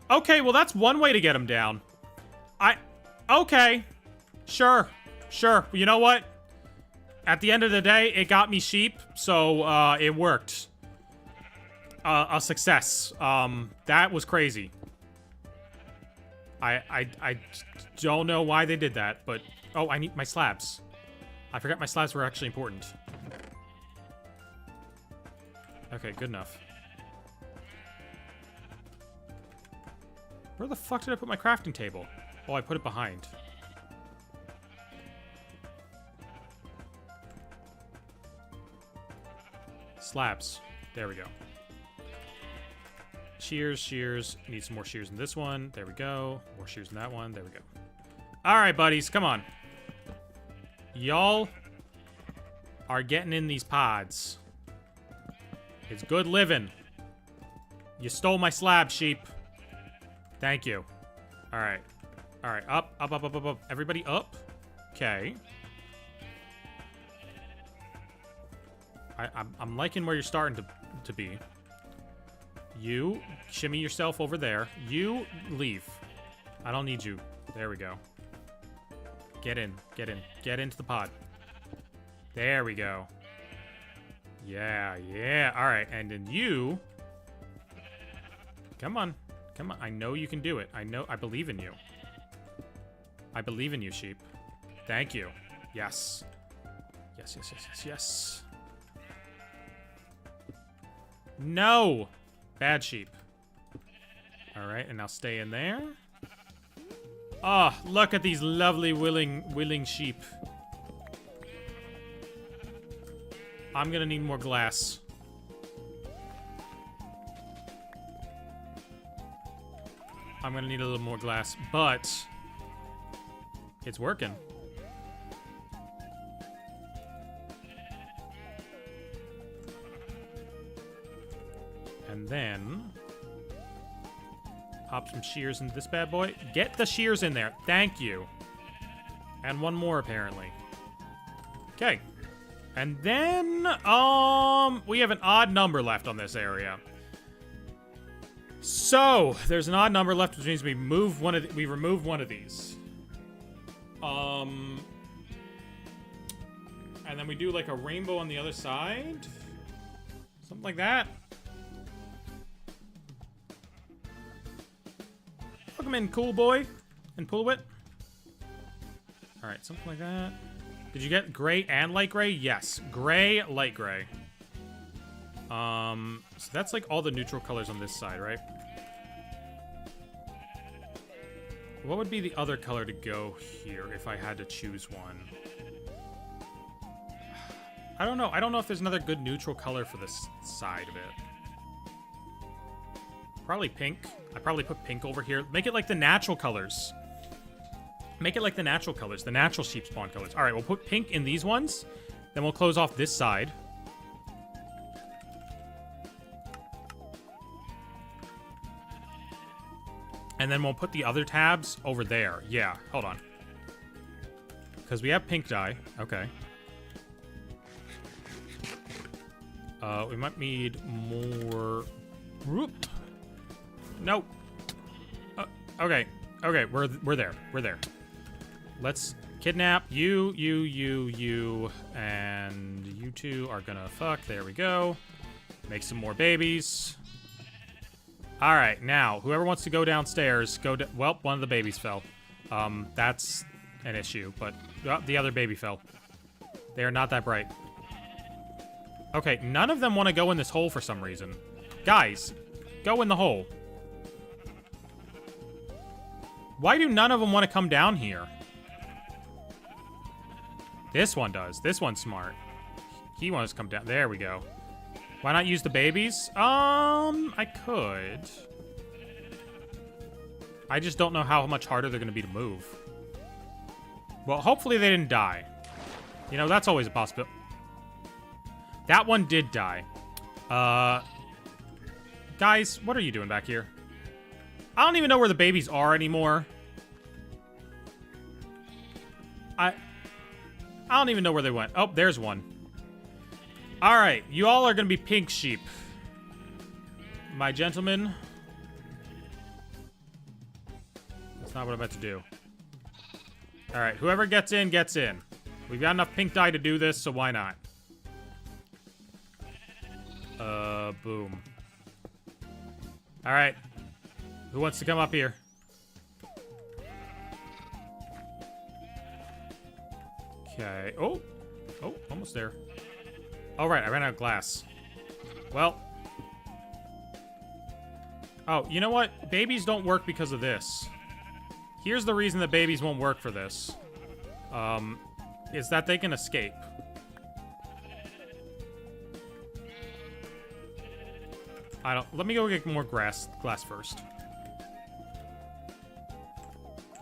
Okay, well, that's one way to get them down. Okay. Sure. Sure. You know what? At the end of the day, it got me sheep, so, it worked. A success. That was crazy. I don't know why they did that, but... Oh, I need my slabs. I forgot my slabs were actually important. Okay, good enough. Where the fuck did I put my crafting table? Oh, I put it behind. Slabs. There we go. Shears, shears. Need some more shears in this one. There we go. More shears in that one. There we go. All right, buddies. Come on. Y'all are getting in these pods. It's good living. You stole my slab, sheep. Thank you. All right. All right. Up, up, up, up, up, up. Everybody up. Okay. I'm liking where you're starting to be. You shimmy yourself over there. You leave. I don't need you. There we go. Get in. Get in. Get into the pod. There we go. Yeah, yeah. All right, and then you... Come on. Come on. I know you can do it. I believe in you. I believe in you, sheep. Thank you. Yes. Yes, yes, yes, yes, yes. No! Bad sheep. All right, and now stay in there. Oh, look at these lovely willing sheep. I'm gonna need more glass. I'm gonna need a little more glass, but it's working. And then pop some shears into this bad boy. Get the shears in there. Thank you. And one more, apparently. Okay. And then, we have an odd number left on this area. So, there's an odd number left, which means we remove one of these. And then we do like a rainbow on the other side. Something like that. Welcome in, cool boy. And Pulwit. Alright, something like that. Did you get gray and light gray? Yes. Gray, light gray. So that's like all the neutral colors on this side, right? What would be the other color to go here if I had to choose one? I don't know. I don't know if there's another good neutral color for this side of it. Probably pink. I probably put pink over here. Make it like the natural colors. Make it like the natural colors. The natural sheep spawn colors. All right, we'll put pink in these ones. Then we'll close off this side. And then we'll put the other tabs over there. Yeah, hold on. Because we have pink dye. Okay. We might need more... Whoop. Nope. Okay. Okay, we're there. We're there. Let's kidnap you, and you two are gonna fuck. There we go. Make some more babies. All right, now, whoever wants to go downstairs, well, one of the babies fell. That's an issue, but the other baby fell. They are not that bright. Okay, none of them want to go in this hole for some reason. Guys, go in the hole. Why do none of them want to come down here? This one does. This one's smart. He wants to come down. There we go. Why not use the babies? I could. I just don't know how much harder they're going to be to move. Well, hopefully they didn't die. You know, that's always a possibility. That one did die. Guys, what are you doing back here? I don't even know where the babies are anymore. I don't even know where they went. Oh, there's one. All right, you all are going to be pink sheep. My gentlemen. That's not what I'm about to do. All right, whoever gets in, gets in. We've got enough pink dye to do this, so why not? Boom. All right. Who wants to come up here? Okay. Oh, almost there. All right, I ran out of glass. Well. Oh, you know what? Babies don't work because of this. Here's the reason that babies won't work for this. Is that they can escape. Let me go get more glass first.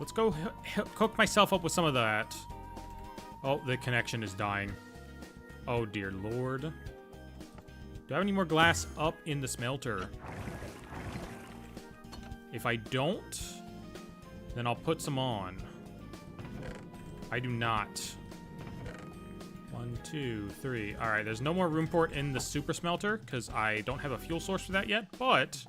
Let's go cook myself up with some of that. Oh, the connection is dying. Oh, dear Lord. Do I have any more glass up in the smelter? If I don't, then I'll put some on. I do not. 1, 2, 3. All right, there's no more room for it in the super smelter because I don't have a fuel source for that yet, but...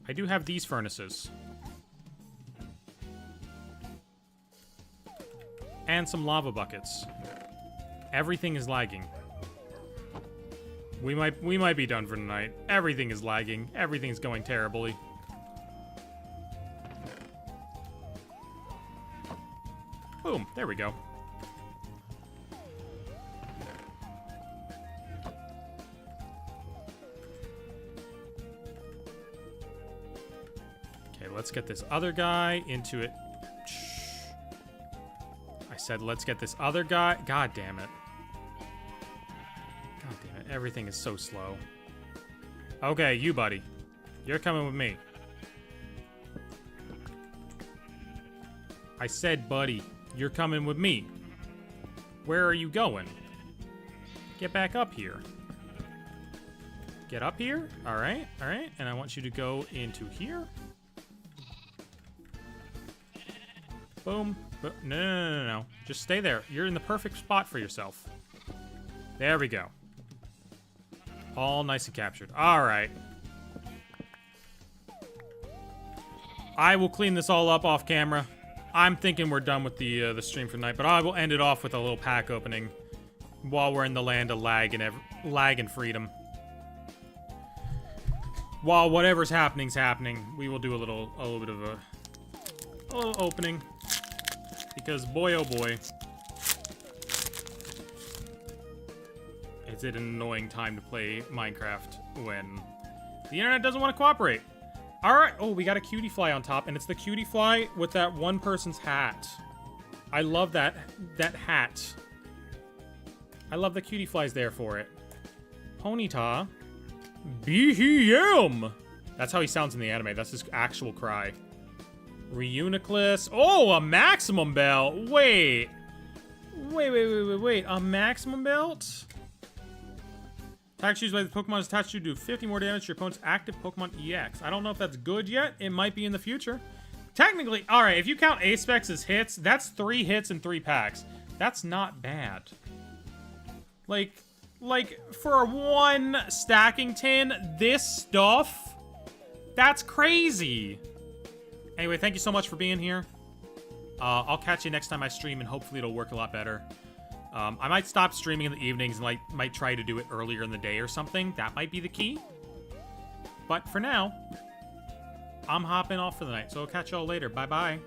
I do have these furnaces. And some lava buckets. Everything is lagging. We might be done for tonight. Everything is lagging. Everything's going terribly. Boom, there we go. Okay, let's get this other guy into it. I said let's get this other guy. God damn it. God damn it, everything is so slow. Okay, you buddy. You're coming with me. I said, buddy, you're coming with me. Where are you going? Get back up here. Get up here? Alright, alright. And I want you to go into here. Boom. No. Just stay there. You're in the perfect spot for yourself. There we go. All nice and captured. Alright. I will clean this all up off camera. I'm thinking we're done with the stream for tonight, but I will end it off with a little pack opening while we're in the land of lag and freedom. While whatever's happening, we will do a little bit of a little opening, because boy oh boy, is it an annoying time to play Minecraft when the internet doesn't want to cooperate. All right. Oh, we got a cutie fly on top, and it's the cutie fly with that one person's hat. I love that hat. I love the cutie flies there for it. Ponyta. BHM. That's how he sounds in the anime. That's his actual cry. Reuniclus. Oh, a maximum belt. Wait. Wait. A maximum belt? Attacks used by the Pokemon attached to you do 50 more damage to your opponent's active Pokemon EX. I don't know if that's good yet. It might be in the future. Technically, alright, if you count A-Specs as hits, that's 3 hits and 3 packs. That's not bad. Like, for a 1 stacking tin, this stuff, that's crazy. Anyway, thank you so much for being here. I'll catch you next time I stream, and hopefully it'll work a lot better. I might stop streaming in the evenings and might try to do it earlier in the day or something. That might be the key. But for now, I'm hopping off for the night, so I'll catch y'all later. Bye-bye.